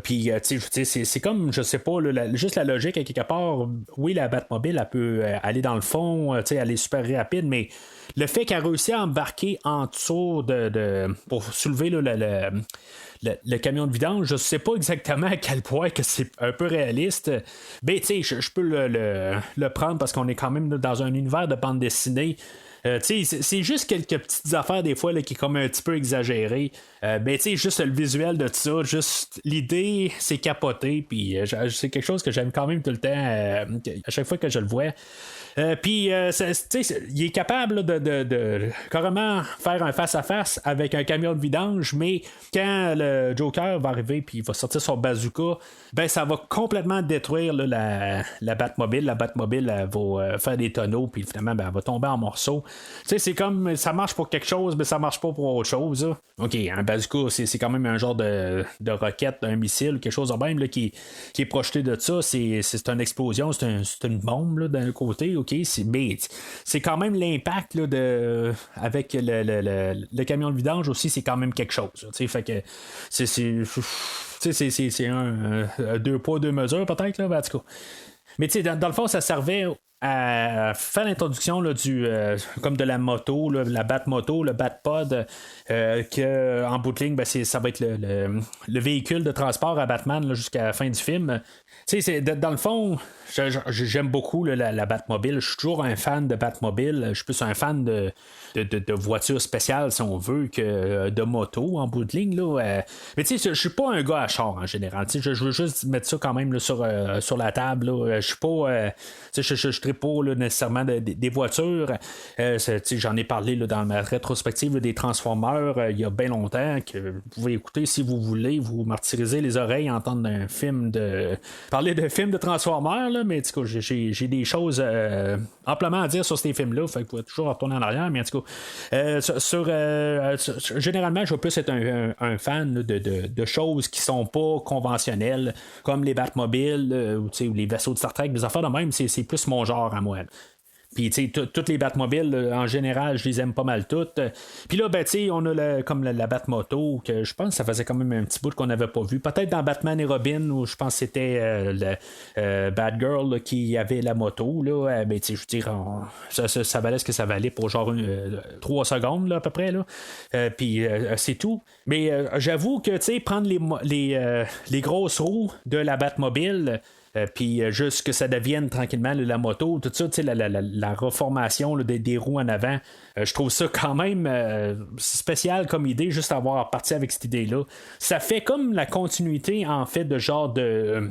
Puis c'est comme, je sais pas, là, juste la logique à quelque part. Oui, la Batmobile elle peut aller dans le fond, elle est super rapide, mais le fait qu'elle réussit à embarquer en dessous pour soulever là, le camion de vidange, je sais pas exactement à quel point que c'est un peu réaliste, mais je peux le prendre parce qu'on est quand même dans un univers de bande dessinée. C'est juste quelques petites affaires des fois là, qui est comme un petit peu exagéré. Juste le visuel de ça, juste l'idée, c'est capoté. Puis c'est quelque chose que j'aime quand même tout le temps à chaque fois que je le vois. Puis il est capable là, de carrément faire un face-à-face avec un camion de vidange, mais quand le Joker va arriver puis il va sortir son bazooka, ça va complètement détruire là, la Batmobile. La Batmobile elle va faire des tonneaux puis finalement elle va tomber en morceaux. C'est comme ça marche pour quelque chose, mais ça marche pas pour autre chose. Là. OK, un bazooka, c'est quand même un genre de roquette, un missile, quelque chose de même là, qui est projeté de ça. C'est une explosion, c'est une bombe là, d'un côté. OK, mais c'est quand même l'impact là, avec le camion de vidange aussi, c'est quand même quelque chose. Fait que c'est un deux poids, deux mesures peut-être, là, en tout cas. Mais dans le fond, ça servait à faire l'introduction là, comme de la moto, là, la Batmoto, le Batpod, que en bout de ligne, ça va être le véhicule de transport à Batman là, jusqu'à la fin du film. Dans le fond, j'aime beaucoup là, la Batmobile. Je suis toujours un fan de Batmobile. Je suis plus un fan de voitures spéciales, si on veut, que de moto en bout de ligne. Là. Mais je suis pas un gars à char en général. Je veux juste mettre ça quand même là, sur la table. Là. Je suis pas. Je trippe pas là, nécessairement des voitures. J'en ai parlé là, dans ma rétrospective là, des Transformers il y a bien longtemps, que vous pouvez écouter si vous voulez, vous martyriser les oreilles, entendre un film parler de films de Transformers, là, mais en tout cas, j'ai des choses amplement à dire sur ces films-là, fait que vous pouvez toujours retourner en arrière, mais en tout cas, généralement, je vais plus être un fan là, de choses qui sont pas conventionnelles, comme les Batmobiles, ou les vaisseaux de Star Trek, des affaires de même, c'est plus mon genre à moi. Puis, tu sais, toutes les Batmobiles, en général, je les aime pas mal toutes. Puis là, ben, tu sais, on a comme la Batmoto, que je pense que ça faisait quand même un petit bout qu'on n'avait pas vu. Peut-être dans Batman et Robin, où je pense que c'était Batgirl là, qui avait la moto, là. Ben, tu sais, je veux dire, ça valait ce que ça valait pour genre 3 secondes, là, à peu près, là. Puis, c'est tout. Mais j'avoue que, tu sais, prendre les grosses roues de la Batmobile... puis juste que ça devienne tranquillement la moto, tout ça, la reformation là, des roues en avant, je trouve ça quand même spécial comme idée, juste avoir parti avec cette idée-là. Ça fait comme la continuité en fait de genre de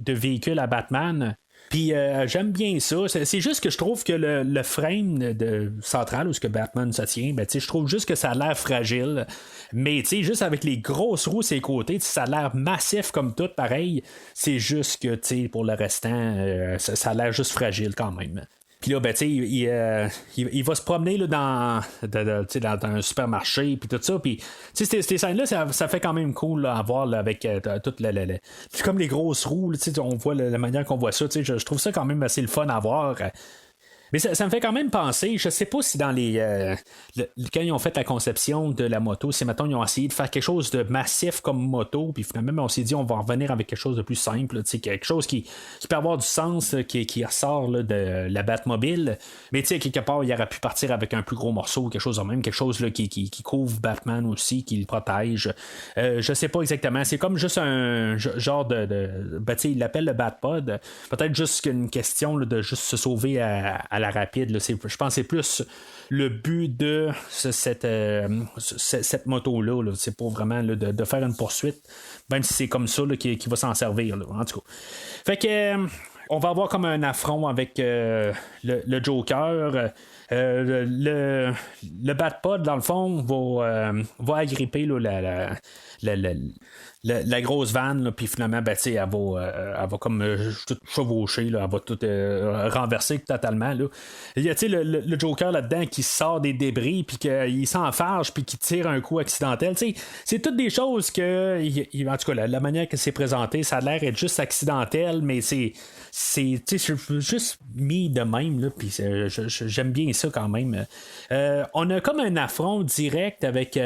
véhicule à Batman. Puis j'aime bien ça. C'est juste que je trouve que le frame central où ce que Batman se tient, ben, je trouve juste que ça a l'air fragile. Mais juste avec les grosses roues sur les côtés, ça a l'air massif comme tout, pareil. C'est juste que pour le restant, ça a l'air juste fragile quand même. Puis là, ben, il va se promener là, dans un supermarché, puis tout ça. Puis, ces scènes-là, ça fait quand même cool là, à voir là, avec toute c'est comme les grosses roues. Là, on voit la manière qu'on voit ça. Je trouve ça quand même assez le fun à voir. Mais ça me fait quand même penser, je sais pas si dans quand ils ont fait la conception de la moto, si maintenant ils ont essayé de faire quelque chose de massif comme moto, puis finalement on s'est dit on va revenir avec quelque chose de plus simple, quelque chose qui peut avoir du sens, qui ressort là, de la Batmobile, mais quelque part il aurait pu partir avec un plus gros morceau, quelque chose de même, quelque chose là, qui couvre Batman aussi, qui le protège. Je sais pas exactement, c'est comme juste un genre de il l'appelle le Batpod, peut-être juste une question là, de juste se sauver à la rapide. Là. Je pense que c'est plus le but de cette moto-là. Là. C'est pour vraiment là, de faire une poursuite, même si c'est comme ça là, qui va s'en servir. Là, en tout cas. Fait que on va avoir comme un affront avec le Joker. Le Batpod, dans le fond, va agripper là, la grosse vanne, puis finalement, ben, elle va comme tout chevaucher, là, elle va tout renverser totalement. Là. Il y a le Joker là-dedans qui sort des débris, puis qu'il s'enfarge, puis qui tire un coup accidentel. C'est toutes des choses que, en tout cas, la manière que c'est présenté, ça a l'air d'être juste accidentel, mais c'est juste mis de même, là, puis j'aime bien ça quand même. On a comme un affront direct avec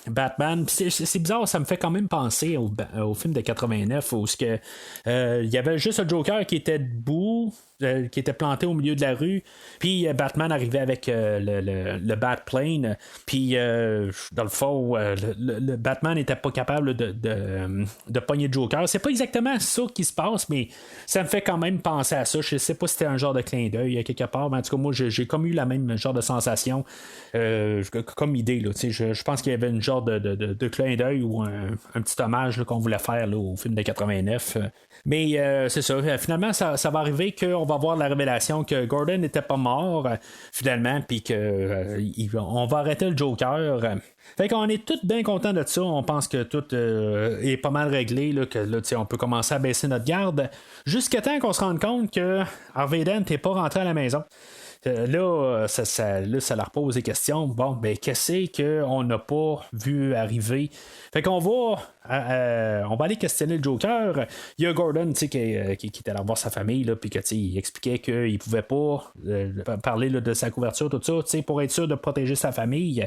Batman, puis c'est bizarre, ça me fait quand même penser au film de 89 où il y avait juste un Joker qui était debout, qui était planté au milieu de la rue, puis Batman arrivait avec le Batplane, puis dans le fond le Batman n'était pas capable de pogner le Joker. C'est pas exactement ça qui se passe, mais ça me fait quand même penser à ça. Je sais pas si c'était un genre de clin d'œil quelque part, mais en tout cas moi j'ai comme eu la même genre de sensation comme idée là. Je pense qu'il y avait une genre de clin d'œil ou un petit hommage là, qu'on voulait faire là, au film de 89, mais c'est ça, finalement ça va arriver qu'on va voir la révélation que Gordon n'était pas mort finalement, puis qu'on va arrêter le Joker. Fait qu'on est tous bien contents de ça. On pense que tout est pas mal réglé, là, que là, on peut commencer à baisser notre garde jusqu'à temps qu'on se rende compte que Harvey Dent n'est pas rentré à la maison. Là, ça leur pose des questions. Bon, ben, qu'est-ce qu'on n'a pas vu arriver? Fait qu'on va aller questionner le Joker. Il y a Gordon qui est allé voir sa famille, puis il expliquait qu'il pouvait pas parler là, de sa couverture, tout ça, pour être sûr de protéger sa famille.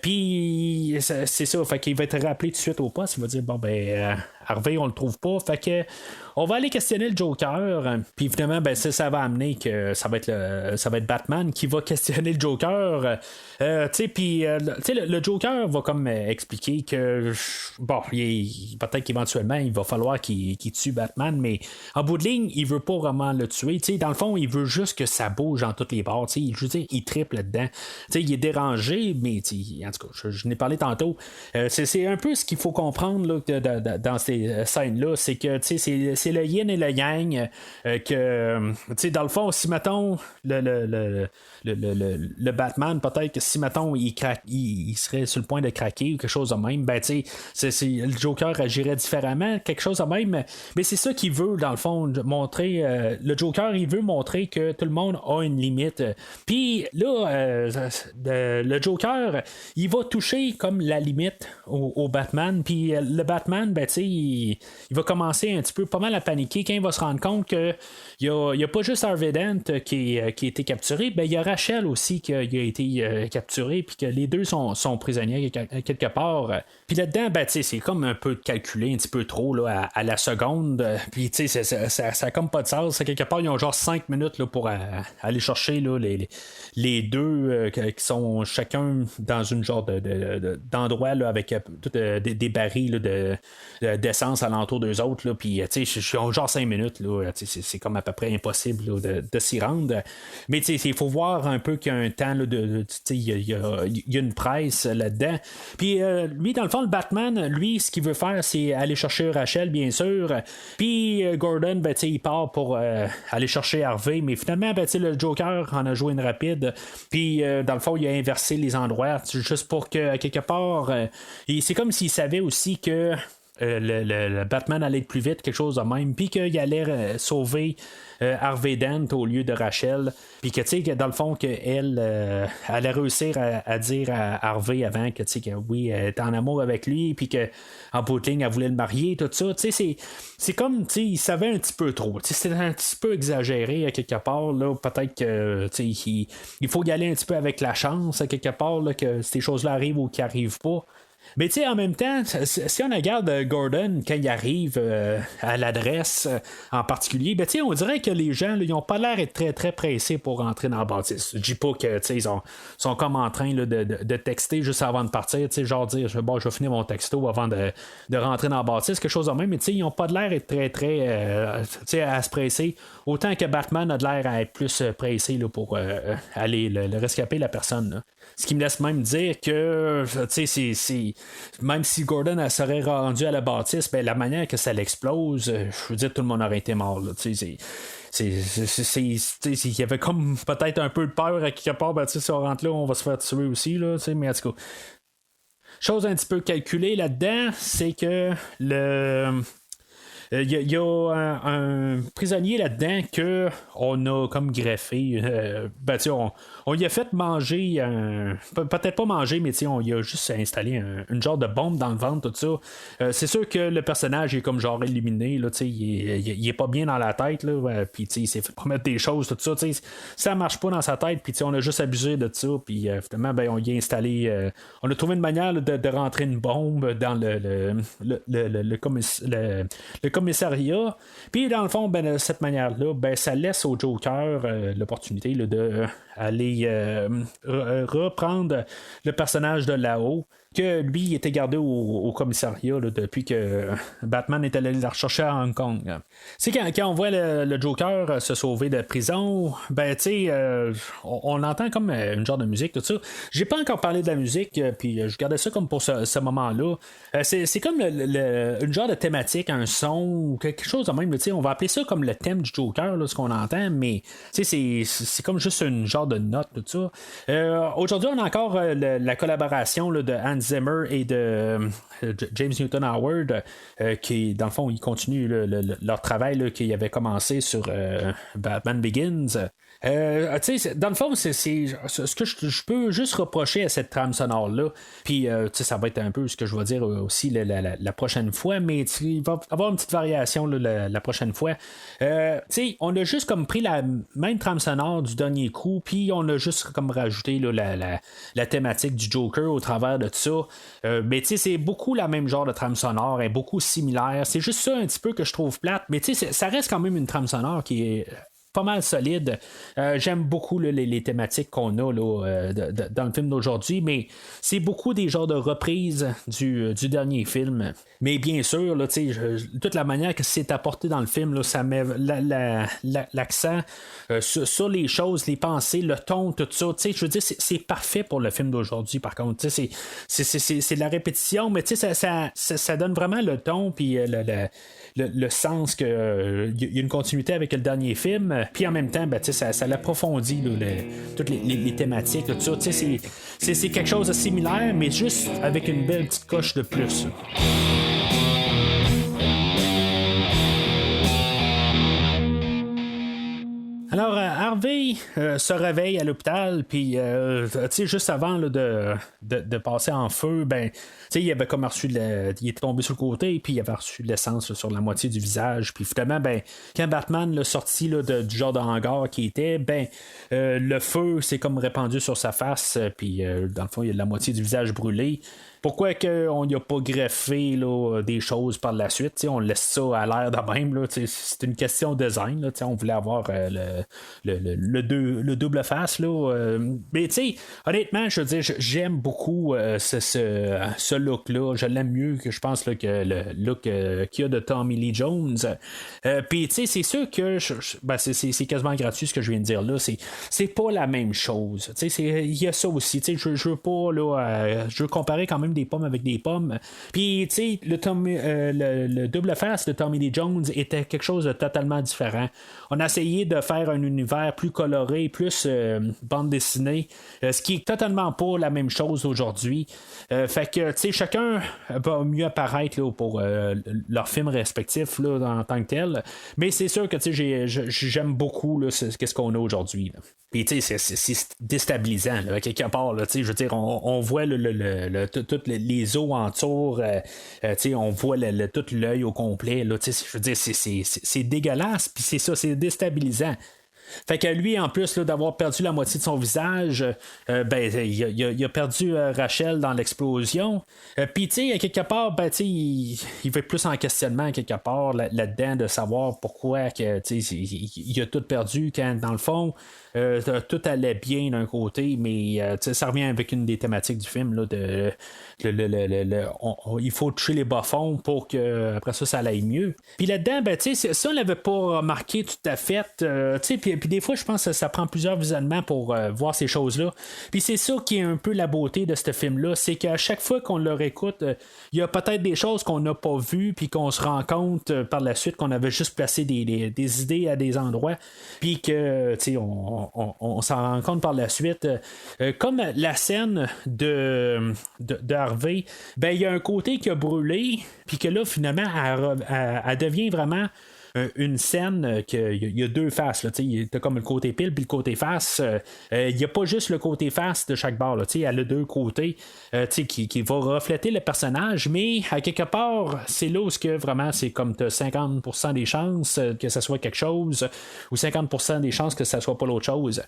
Puis c'est ça, fait qu'il va être rappelé tout de suite au poste. Il va dire bon ben Harvey, on le trouve pas. Fait que on va aller questionner le Joker. Puis finalement, ben ça va amener que ça va être Batman qui va questionner le Joker. Puis le Joker va comme expliquer que bon, peut-être qu'éventuellement, il va falloir qu'il tue Batman, mais en bout de ligne, il veut pas vraiment le tuer. T'sais, dans le fond, il veut juste que ça bouge en toutes les bords. Je veux dire, il triple là-dedans. T'sais, il est dérangé, mais en tout cas, je n'ai parlé tantôt. C'est un peu ce qu'il faut comprendre là, dans ces scènes-là. C'est que c'est le yin et le yang. Dans le fond, si mettons le Batman, peut-être que si mettons il serait sur le point de craquer ou quelque chose de même, ben le Joker agirait différemment, quelque chose de même, mais c'est ça qu'il veut dans le fond montrer. Le Joker, il veut montrer que tout le monde a une limite, puis là le Joker, il va toucher comme la limite au Batman, puis le Batman, il va commencer un petit peu pas mal à paniquer quand il va se rendre compte que il y a pas juste Harvey Dent qui a été capturé, ben il y a Rachel aussi qui a été capturée, puis que les deux sont prisonniers quelque part. Puis là-dedans, c'est comme un peu calculé, un petit peu trop là, à la seconde. Puis ça a comme pas de sens. Quelque part, ils ont genre 5 minutes là, pour aller chercher là, les deux qui sont chacun dans une genre d'endroit là, avec des barils là, d'essence alentour d'eux autres. Puis ils ont genre 5 minutes. Là, c'est comme à peu près impossible là, de s'y rendre. Mais il faut voir un peu qu'il y a un temps là, il y a une presse là-dedans. Puis lui, dans le fond, le Batman, lui, ce qu'il veut faire, c'est aller chercher Rachel, bien sûr. Puis Gordon, il part pour aller chercher Harvey. Mais finalement, le Joker en a joué une rapide. Puis dans le fond, il a inversé les endroits juste pour que, quelque part, c'est comme s'il savait aussi que le Batman allait plus vite, quelque chose de même, puis qu'il allait sauver Harvey Dent au lieu de Rachel, puis que dans le fond qu'elle allait réussir à dire à Harvey avant que oui, elle était en amour avec lui, puis qu'en bout de ligne elle voulait le marier, tout ça. C'est comme il savait un petit peu trop, c'était un petit peu exagéré à quelque part là, peut-être que il faut y aller un petit peu avec la chance à quelque part là, que ces choses-là arrivent ou qu'ils arrivent pas. Mais en même temps, si on regarde Gordon quand il arrive à l'adresse en particulier, on dirait que les gens, là, ils n'ont pas l'air d'être très très pressés pour rentrer dans la bâtisse. Je dis pas que ils sont comme en train là, de texter juste avant de partir, genre dire je vais finir mon texto avant de rentrer dans la bâtisse, quelque chose de même, mais ils n'ont pas de l'air d'être très très à se presser. Autant que Batman a de l'air à être plus pressé là, pour aller le rescaper la personne. Là. Ce qui me laisse même dire que même si Gordon elle serait rendu à la bâtisse, la manière que ça l'explose, je veux dire, tout le monde aurait été mort. Là, il y avait comme peut-être un peu de peur à quelque part, si on rentre là, on va se faire tuer aussi. Là, mais en tout cas, chose un petit peu calculée là-dedans, c'est que il y a un prisonnier là-dedans qu'on a comme greffé. On lui a fait manger, peut-être pas manger, mais on lui a juste installé une genre de bombe dans le ventre, tout ça. C'est sûr que le personnage est comme genre éliminé, là, il est pas bien dans la tête, là, puis il s'est fait promettre des choses, tout ça. Ça marche pas dans sa tête, puis on a juste abusé de ça, puis finalement, on y a installé. On a trouvé une manière là, de rentrer une bombe dans le commissariat. Puis dans le fond, de cette manière-là, ça laisse au Joker l'opportunité là, de aller reprendre le personnage de là-haut, que lui était gardé au commissariat là, depuis que Batman est allé le rechercher à Hong Kong. C'est quand on voit le Joker se sauver de prison, on entend comme une genre de musique, tout ça. J'ai pas encore parlé de la musique, puis je gardais ça comme pour ce moment-là. C'est comme une genre de thématique, un son, ou quelque chose de même. On va appeler ça comme le thème du Joker, là, ce qu'on entend, mais c'est comme juste une genre de note, tout ça. Aujourd'hui, on a encore la collaboration là, de Hans Zimmer et de James Newton Howard, qui, dans le fond, ils continuent leur travail là, qu'ils avaient commencé sur Batman Begins. Dans le fond, c'est ce que je peux juste reprocher à cette trame sonore-là. Puis, ça va être un peu ce que je vais dire aussi la prochaine fois, mais il va y avoir une petite variation là, la prochaine fois. On a juste comme pris la même trame sonore du dernier coup, puis on a juste comme rajouté là, la thématique du Joker au travers de tout ça. Mais c'est beaucoup la même genre de trame sonore, elle est beaucoup similaire. C'est juste ça un petit peu que je trouve plate, mais ça reste quand même une trame sonore qui est pas mal solide. J'aime beaucoup là, les thématiques qu'on a là, dans le film d'aujourd'hui, mais c'est beaucoup des genres de reprises du dernier film. Mais bien sûr, là, toute la manière que c'est apporté dans le film, là, ça met l'accent sur les choses, les pensées, le ton, tout ça. Je veux dire, c'est parfait pour le film d'aujourd'hui, par contre. C'est de la répétition, mais ça donne vraiment le ton, puis le sens qu'il y a une continuité avec le dernier film, puis en même temps, ça l'approfondit, là, toutes les thématiques, tout ça. C'est quelque chose de similaire, mais juste avec une belle petite coche de plus. Alors, Harvey se réveille à l'hôpital, puis, juste avant là, de passer en feu, il avait comme reçu il était tombé sur le côté, puis il avait reçu de l'essence là, sur la moitié du visage, puis finalement, quand Batman l'a sorti là, du genre de hangar qui était, le feu s'est comme répandu sur sa face, puis dans le fond, il y a la moitié du visage brûlé. Pourquoi on n'y a pas greffé là, des choses par la suite? On laisse ça à l'air de même. Là, c'est une question de design. Là, on voulait avoir le double face. Là, mais honnêtement, je veux dire, j'aime beaucoup ce look-là. Je l'aime mieux que je pense là, que le look qu'il y a de Tommy Lee Jones. Puis c'est sûr que c'est quasiment gratuit ce que je viens de dire là. C'est pas la même chose. Il y a ça aussi. Je veux pas là, je veux comparer quand même des pommes avec des pommes. Puis, tu sais, le double face de Tommy Lee Jones était quelque chose de totalement différent. On a essayé de faire un univers plus coloré, plus bande dessinée, ce qui est totalement pas la même chose aujourd'hui. Fait que, tu sais, chacun va mieux apparaître là, pour leurs films respectifs là, en tant que tel. Mais c'est sûr que, tu sais, j'aime beaucoup là, qu'est-ce qu'on a aujourd'hui. Là. Puis, tu sais, c'est déstabilisant, là, quelque part. Là, je veux dire, on voit toutes les os entour, on voit tout l'œil au complet. Là, je veux dire, c'est dégueulasse, puis c'est ça, c'est déstabilisant. Fait que lui, en plus là, d'avoir perdu la moitié de son visage, il a perdu Rachel dans l'explosion. Puis, tu sais, quelque part, il va être plus en questionnement, quelque part, là-dedans, de savoir pourquoi que, il a tout perdu quand, dans le fond, tout allait bien d'un côté, mais ça revient avec une des thématiques du film, là, il faut toucher les bas-fonds pour que après ça aille mieux. Puis là-dedans, ça, on l'avait pas remarqué tout à fait. Puis des fois, je pense que ça prend plusieurs visionnements pour voir ces choses-là. Puis c'est ça qui est un peu la beauté de ce film-là, c'est qu'à chaque fois qu'on le réécoute, il y a peut-être des choses qu'on n'a pas vues, puis qu'on se rend compte par la suite qu'on avait juste placé des idées à des endroits, puis que, on s'en rend compte par la suite. Comme la scène de Harvey, il y a un côté qui a brûlé, puis que là, finalement, elle devient vraiment une scène qu'il y a deux faces. Tu as comme le côté pile puis le côté face. Il n'y a pas juste le côté face de chaque bord. Elle a deux côtés qui va refléter le personnage, mais à quelque part, c'est là où vraiment c'est comme tu as 50% des chances que ça soit quelque chose ou 50% des chances que ça soit pas l'autre chose.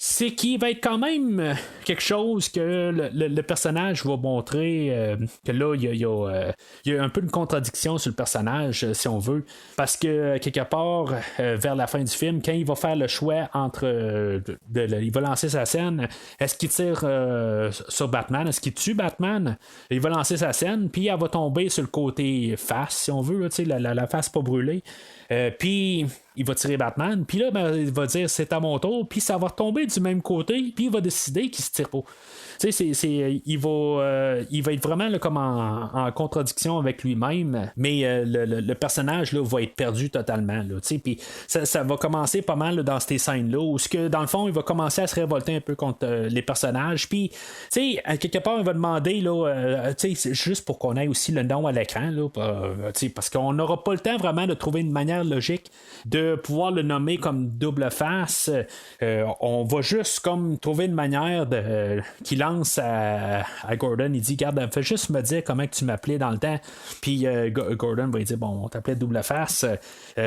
C'est qu'il va être quand même quelque chose que le personnage va montrer que là, il y a un peu une contradiction sur le personnage, si on veut, parce que quelque part, vers la fin du film, quand il va faire le choix entre il va lancer sa scène, est-ce qu'il tire sur Batman, est-ce qu'il tue Batman, il va lancer sa scène, puis elle va tomber sur le côté face, si on veut, la face pas brûlée. Puis il va tirer Batman, puis là il va dire c'est à mon tour, puis ça va retomber du même côté, puis il va décider qu'il se tire pas. Il va être vraiment là, comme en contradiction avec lui-même, mais le personnage là, va être perdu totalement. Puis ça va commencer pas mal là, dans ces scènes-là, où dans le fond, il va commencer à se révolter un peu contre les personnages. Puis, à quelque part, il va demander, là, juste pour qu'on ait aussi le nom à l'écran, là, parce qu'on n'aura pas le temps vraiment de trouver une manière logique de pouvoir le nommer comme double face. On va juste comme trouver une manière qui lance à Gordon, il dit garde, fais juste me dire comment que tu m'appelais dans le temps, puis Gordon va dire bon, on t'appelait double face,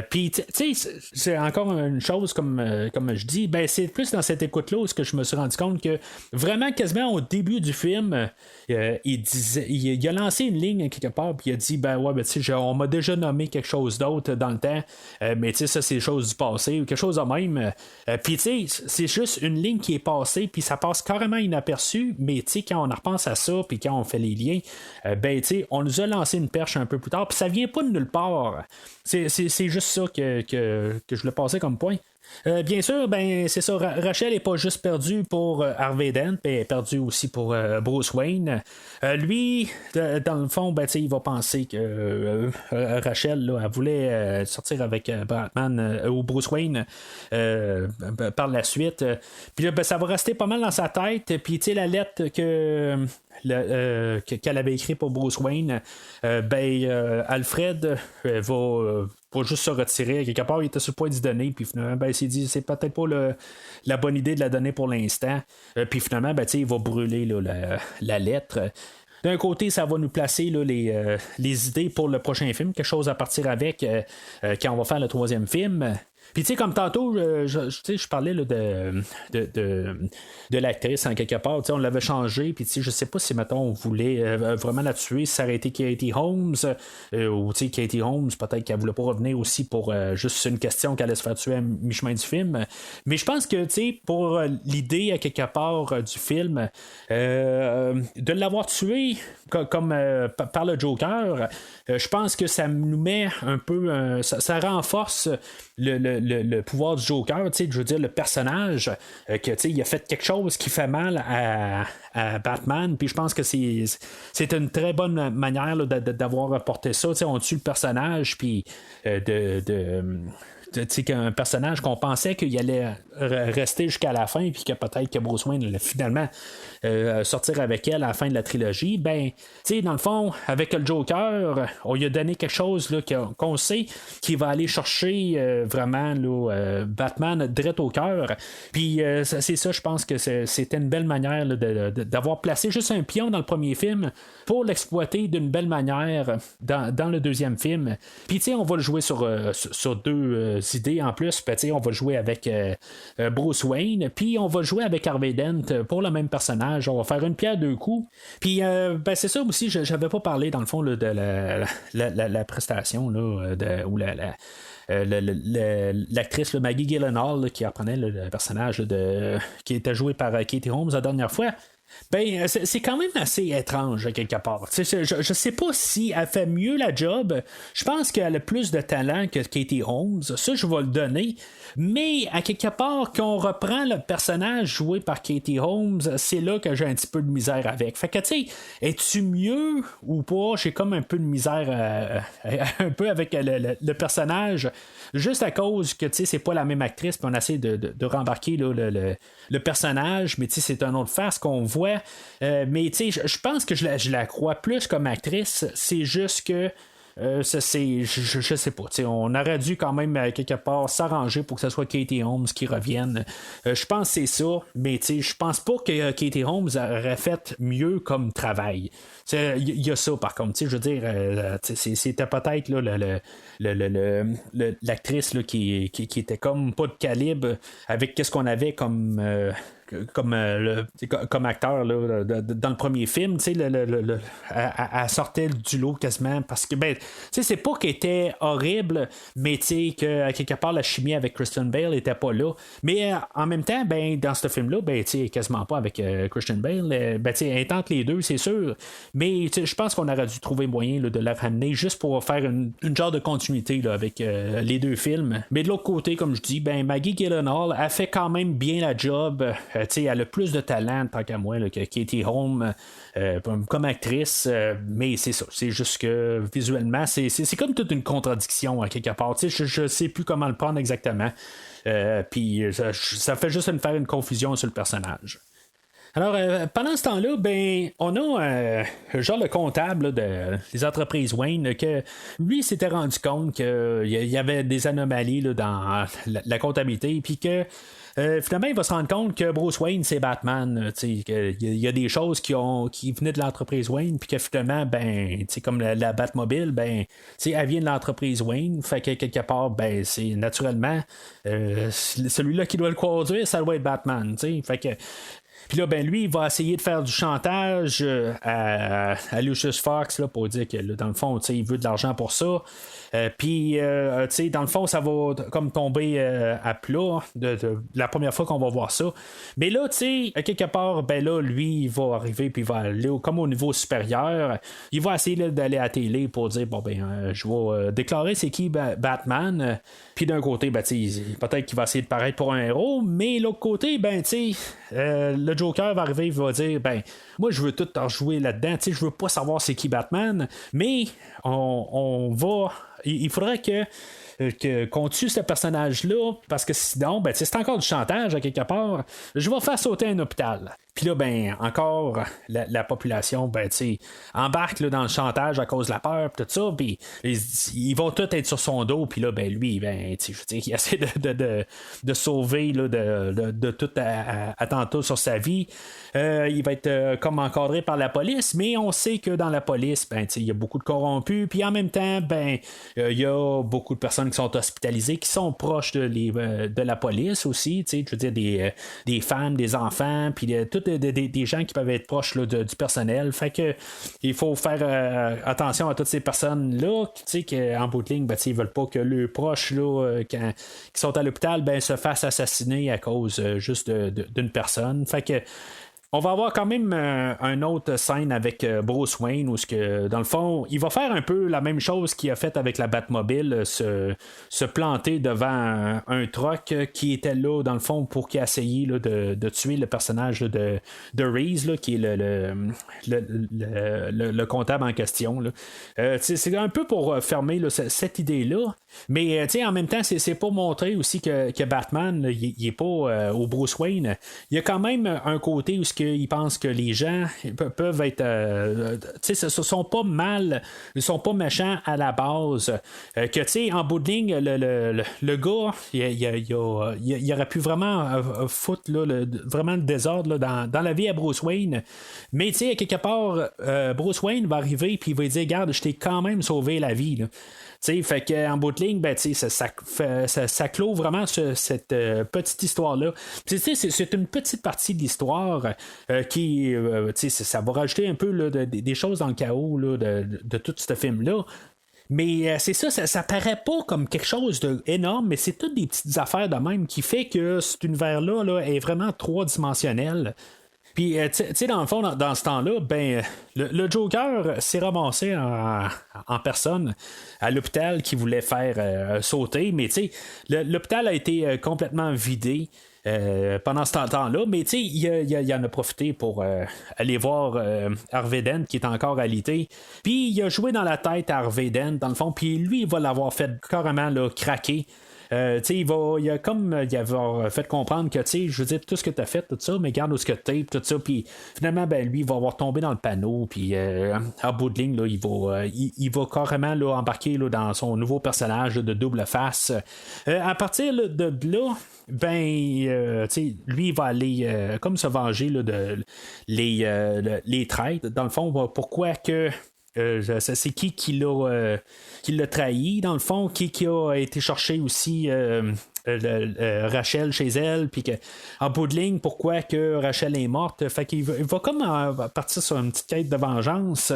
puis tu sais, c'est encore une chose comme je dis, c'est plus dans cette écoute là où je me suis rendu compte que vraiment quasiment au début du film, il a lancé une ligne quelque part, puis il a dit on m'a déjà nommé quelque chose d'autre dans le temps, mais tu sais, c'est des choses du passé ou quelque chose de même. Puis tu sais, c'est juste une ligne qui est passée, puis ça passe carrément inaperçu, mais tu sais, quand on repense à ça, puis quand on fait les liens, ben tu sais, on nous a lancé une perche un peu plus tard, puis ça vient pas de nulle part. C'est juste ça que je voulais passer comme point. Bien sûr, ben c'est ça. Rachel n'est pas juste perdue pour Harvey Dent, mais elle est perdue aussi pour Bruce Wayne. Lui, dans le fond, ben, il va penser que Rachel, là, elle voulait sortir avec Batman ou Bruce Wayne par la suite. Puis là, ben, ça va rester pas mal dans sa tête. Puis la lettre qu'elle avait écrite pour Bruce Wayne, Alfred va juste se retirer. Quelque part, il était sur le point d'y donner, puis finalement, il s'est dit, c'est peut-être pas la bonne idée de la donner pour l'instant. Puis finalement, il va brûler là, la lettre. D'un côté, ça va nous placer là, les idées pour le prochain film, quelque chose à partir avec quand on va faire le 3e film. Puis tu sais, comme tantôt, je parlais là, de l'actrice en quelque part, on l'avait changé, puis tu sais, je sais pas si mettons on voulait vraiment la tuer, si ça aurait été Katie Holmes, ou tu sais, Katie Holmes, peut-être qu'elle voulait pas revenir aussi pour juste une question qu'elle allait se faire tuer à mi-chemin du film. Mais je pense que tu sais, pour l'idée à quelque part du film, de l'avoir tué comme par le Joker, je pense que ça nous met un peu, ça renforce le pouvoir du Joker, je veux dire le personnage, que il a fait quelque chose qui fait mal à Batman, puis je pense que c'est une très bonne manière là, d'avoir apporté ça. On tue le personnage, puis qu'un personnage qu'on pensait qu'il allait rester jusqu'à la fin, puis que peut-être que Bruce Wayne allait finalement sortir avec elle à la fin de la trilogie, dans le fond, avec le Joker, on lui a donné quelque chose là, qu'on sait qui va aller chercher vraiment là, Batman direct au cœur. Puis c'est ça, je pense que c'était une belle manière là, d'avoir placé juste un pion dans le premier film pour l'exploiter d'une belle manière dans le deuxième film. Puis on va le jouer sur deux idées en plus. On va jouer avec Bruce Wayne, puis on va jouer avec Harvey Dent pour le même personnage. On va faire une pierre deux coups. Puis c'est ça aussi, j'avais pas parlé dans le fond là, de la prestation là, ou l'actrice Maggie Gyllenhaal là, qui apprenait le personnage là, qui était joué par Katie Holmes la dernière fois. C'est quand même assez étrange quelque part. Je sais pas si elle fait mieux la job. Je pense qu'elle a plus de talent que Katie Holmes. Ça, je vais le donner. Mais à quelque part, quand on reprend le personnage joué par Katie Holmes, c'est là que j'ai un petit peu de misère avec. Fait que, tu sais, es-tu mieux ou pas? J'ai comme un peu de misère un peu avec le personnage. Juste à cause que, tu sais, c'est pas la même actrice, puis on essaie de rembarquer là, le personnage, mais tu sais, c'est un autre face qu'on voit. Mais tu sais, je pense que je la crois plus comme actrice. C'est juste que je sais pas. On aurait dû quand même quelque part s'arranger pour que ce soit Katie Holmes qui revienne. Je pense que c'est ça, mais je pense pas que Katie Holmes aurait fait mieux comme travail. Il y a ça par contre. Je veux dire, c'était peut-être là, l'actrice là, qui était comme pas de calibre avec ce qu'on avait comme acteur là, dans le premier film, elle sortait du lot quasiment parce que c'est pas qu'elle était horrible, mais que quelque part la chimie avec Christian Bale était pas là, mais en même temps dans ce film là quasiment pas avec Christian Bale, elle est entre les deux, c'est sûr, mais je pense qu'on aurait dû trouver moyen là, de la ramener juste pour faire une genre de continuité là, avec les deux films. Mais de l'autre côté, comme je dis, Maggie Gyllenhaal a fait quand même bien la job. Elle a plus de talent tant qu'à moi là, que Katie Holmes comme actrice, mais c'est ça, c'est juste que visuellement c'est comme toute une contradiction à quelque part. Je sais plus comment le prendre exactement, puis ça fait juste me faire une confusion sur le personnage. Alors, pendant ce temps-là, on a genre le comptable là, des entreprises Wayne, que lui s'était rendu compte qu'il y avait des anomalies là, dans la comptabilité, puis que finalement, il va se rendre compte que Bruce Wayne, c'est Batman. Il y a des choses qui venaient de l'entreprise Wayne, puis que finalement, comme la Batmobile, elle vient de l'entreprise Wayne. Fait que quelque part, c'est naturellement celui-là qui doit le conduire, ça doit être Batman. Fait que Puis là, ben lui, il va essayer de faire du chantage à Lucius Fox là, pour dire que là, dans le fond, il veut de l'argent pour ça. Puis, dans le fond, ça va comme tomber à plat de la première fois qu'on va voir ça. Mais là, quelque part, ben là, lui, il va arriver puis il va aller comme au niveau supérieur. Il va essayer là, d'aller à la télé pour dire, bon, ben, je vais déclarer c'est qui Batman. Puis d'un côté, ben, peut-être qu'il va essayer de paraître pour un héros, mais l'autre côté, ben, le Joker va arriver, il va dire, ben, moi, je veux tout rejouer là-dedans. Je veux pas savoir c'est qui Batman, mais on va... Il faudrait qu'on tue ce personnage-là, parce que sinon, ben, c'est encore du chantage à quelque part. Je vais faire sauter un hôpital. Puis là, ben, encore, la population, ben, embarque là, dans le chantage à cause de la peur, pis tout ça, puis ils vont tous être sur son dos, puis là, ben, lui, ben, je veux dire, il essaie de sauver là, de tout attentat sur sa vie. Il va être comme encadré par la police, mais on sait que dans la police, ben, il y a beaucoup de corrompus, puis en même temps, ben, il y a beaucoup de personnes qui sont hospitalisées, qui sont proches de la police aussi, je veux dire, des femmes, des enfants, puis des gens qui peuvent être proches là, du personnel. Fait que il faut faire attention à toutes ces personnes-là, qu'en bout de ligne, ben, ils veulent pas que leurs proches là, qui sont à l'hôpital ben, se fassent assassiner à cause juste d'une personne. Fait que on va avoir quand même une autre scène avec Bruce Wayne où, dans le fond, il va faire un peu la même chose qu'il a fait avec la Batmobile, se planter devant un truck qui était là, dans le fond, pour qu'il essaye là, de tuer le personnage de Reese, là, qui est le comptable en question. Là. C'est un peu pour fermer là, cette idée-là. Mais en même temps, c'est pour montrer aussi que Batman, il n'est pas au Bruce Wayne. Il y a quand même un côté où il pense que les gens peuvent être sont pas mal, ils sont pas méchants à la base, que en bout de ligne le gars il aurait pu vraiment foutre là, vraiment le désordre là, dans la vie à Bruce Wayne, mais quelque part Bruce Wayne va arriver puis il va dire regarde, je t'ai quand même sauvé la vie là. Fait qu'en bout de ligne, ben, ça clôt vraiment cette petite histoire-là. C'est une petite partie de l'histoire qui, ça va rajouter un peu là, des choses dans le chaos là, de tout ce film-là. Mais c'est ça paraît pas comme quelque chose d'énorme, mais c'est toutes des petites affaires de même qui fait que cet univers-là là, est vraiment trois-dimensionnel. Puis, dans le fond, dans ce temps-là, ben, le Joker s'est ramassé en personne à l'hôpital qui voulait faire sauter, mais l'hôpital a été complètement vidé. Pendant ce temps-là, mais il en a profité pour aller voir Harvey Dent qui est encore alité. Puis il a joué dans la tête à Harvey Dent, dans le fond, puis lui, il va l'avoir fait carrément là, craquer. Il avait fait comprendre que, je veux dire, tout ce que tu as fait, tout ça, mais garde où ce que tu tout ça, puis finalement, ben, lui, il va avoir tombé dans le panneau, puis à bout de ligne, là, il va carrément là, embarquer là, dans son nouveau personnage là, de double face. À partir là, de là, ben, lui, il va aller comme se venger là, de les traîtres. Dans le fond, pourquoi que c'est qui l'a trahi dans le fond, qui a été chercher aussi Rachel chez elle, puis en bout de ligne, pourquoi que Rachel est morte. Fait qu'il va comme partir sur une petite quête de vengeance.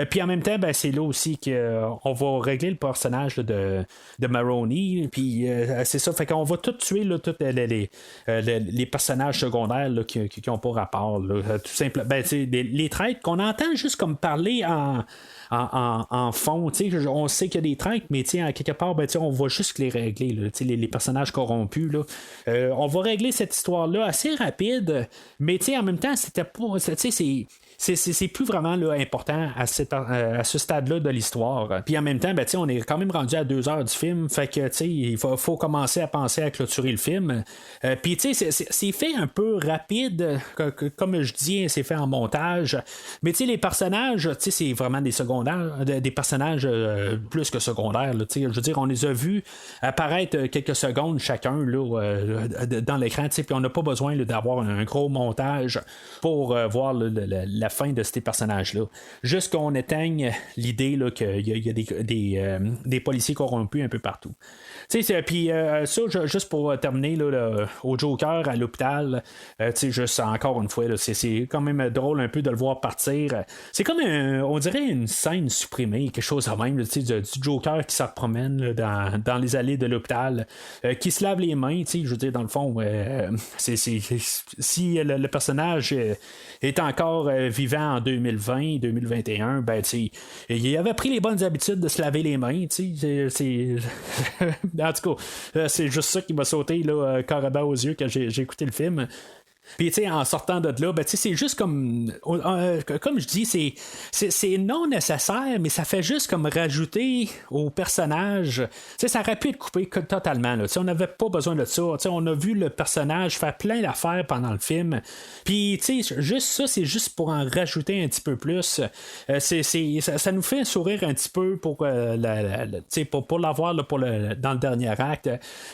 Puis en même temps, ben, c'est là aussi qu'on va régler le personnage là, de Maroni. Puis c'est ça, fait qu'on va tout tuer là, tous les personnages secondaires là, qui n'ont pas rapport. Là, tout simplement. Ben, les traîtres qu'on entend juste comme parler en fond, on sait qu'il y a des traîtres, mais à quelque part, ben, on va juste les régler, là, les personnages corrompus. Là. On va régler cette histoire-là assez rapide, mais en même temps, c'était pas. C'est plus vraiment là, important à ce stade-là de l'histoire. Puis en même temps, ben, on est quand même rendu à 2 heures du film, fait que il faut commencer à penser à clôturer le film. Puis c'est fait un peu rapide, comme je dis, c'est fait en montage. Mais les personnages, c'est vraiment des secondaires, des personnages plus que secondaires. Là, je veux dire, on les a vus apparaître quelques secondes secondes chacun là, dans l'écran, puis on n'a pas besoin là, d'avoir un gros montage pour voir là, la fin de ces personnages-là. Juste qu'on éteigne l'idée là, qu'il y a des policiers corrompus un peu partout. Puis ça, juste pour terminer là, au Joker à l'hôpital, juste encore une fois, là, c'est quand même drôle un peu de le voir partir. C'est comme on dirait une scène supprimée, quelque chose de même, du Joker qui se promène là, dans les allées de l'hôpital, qui se lave les mains, je veux dire, dans le fond, si le personnage est encore vivant en 2020, 2021, ben il avait pris les bonnes habitudes de se laver les mains, en tout cas, c'est juste ça qui m'a sauté là, carrément aux yeux quand j'ai écouté le film. Puis, en sortant de là, c'est juste comme je dis, c'est non nécessaire, mais ça fait juste comme rajouter au personnage. Ça aurait pu être coupé totalement. Là. On n'avait pas besoin de ça. On a vu le personnage faire plein d'affaires pendant le film. Puis, juste ça, c'est juste pour en rajouter un petit peu plus. Ça nous fait sourire un petit peu pour l'avoir là, dans le dernier acte.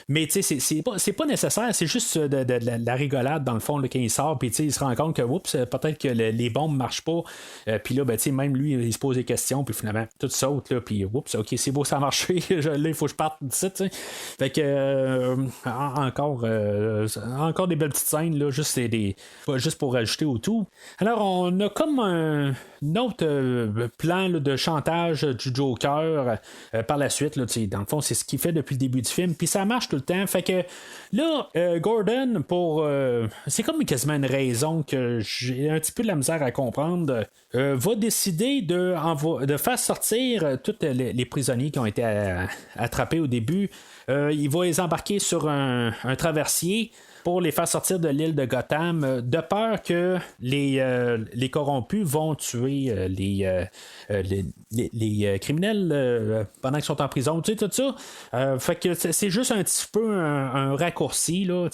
Mais, c'est pas nécessaire. C'est juste de la rigolade, dans le fond. Là, quand il sort, puis il se rend compte que peut-être que les bombes marchent pas, puis là, même lui, il se pose des questions, puis finalement, tout saute, là, puis ok, c'est beau, ça a marché, là, il faut que je parte d'ici, fait que encore des belles petites scènes, là, juste pour rajouter au tout. Alors, on a comme un autre plan là, de chantage du Joker par la suite, là, dans le fond, c'est ce qu'il fait depuis le début du film, puis ça marche tout le temps, fait que là, Gordon, c'est comme quasiment une raison que j'ai un petit peu de la misère à comprendre, va décider de faire sortir tous les prisonniers qui ont été attrapés au début. Il va les embarquer sur un traversier pour les faire sortir de l'île de Gotham, de peur que les corrompus vont tuer les criminels pendant qu'ils sont en prison, tout ça. Fait que c'est juste un petit peu un raccourci, là.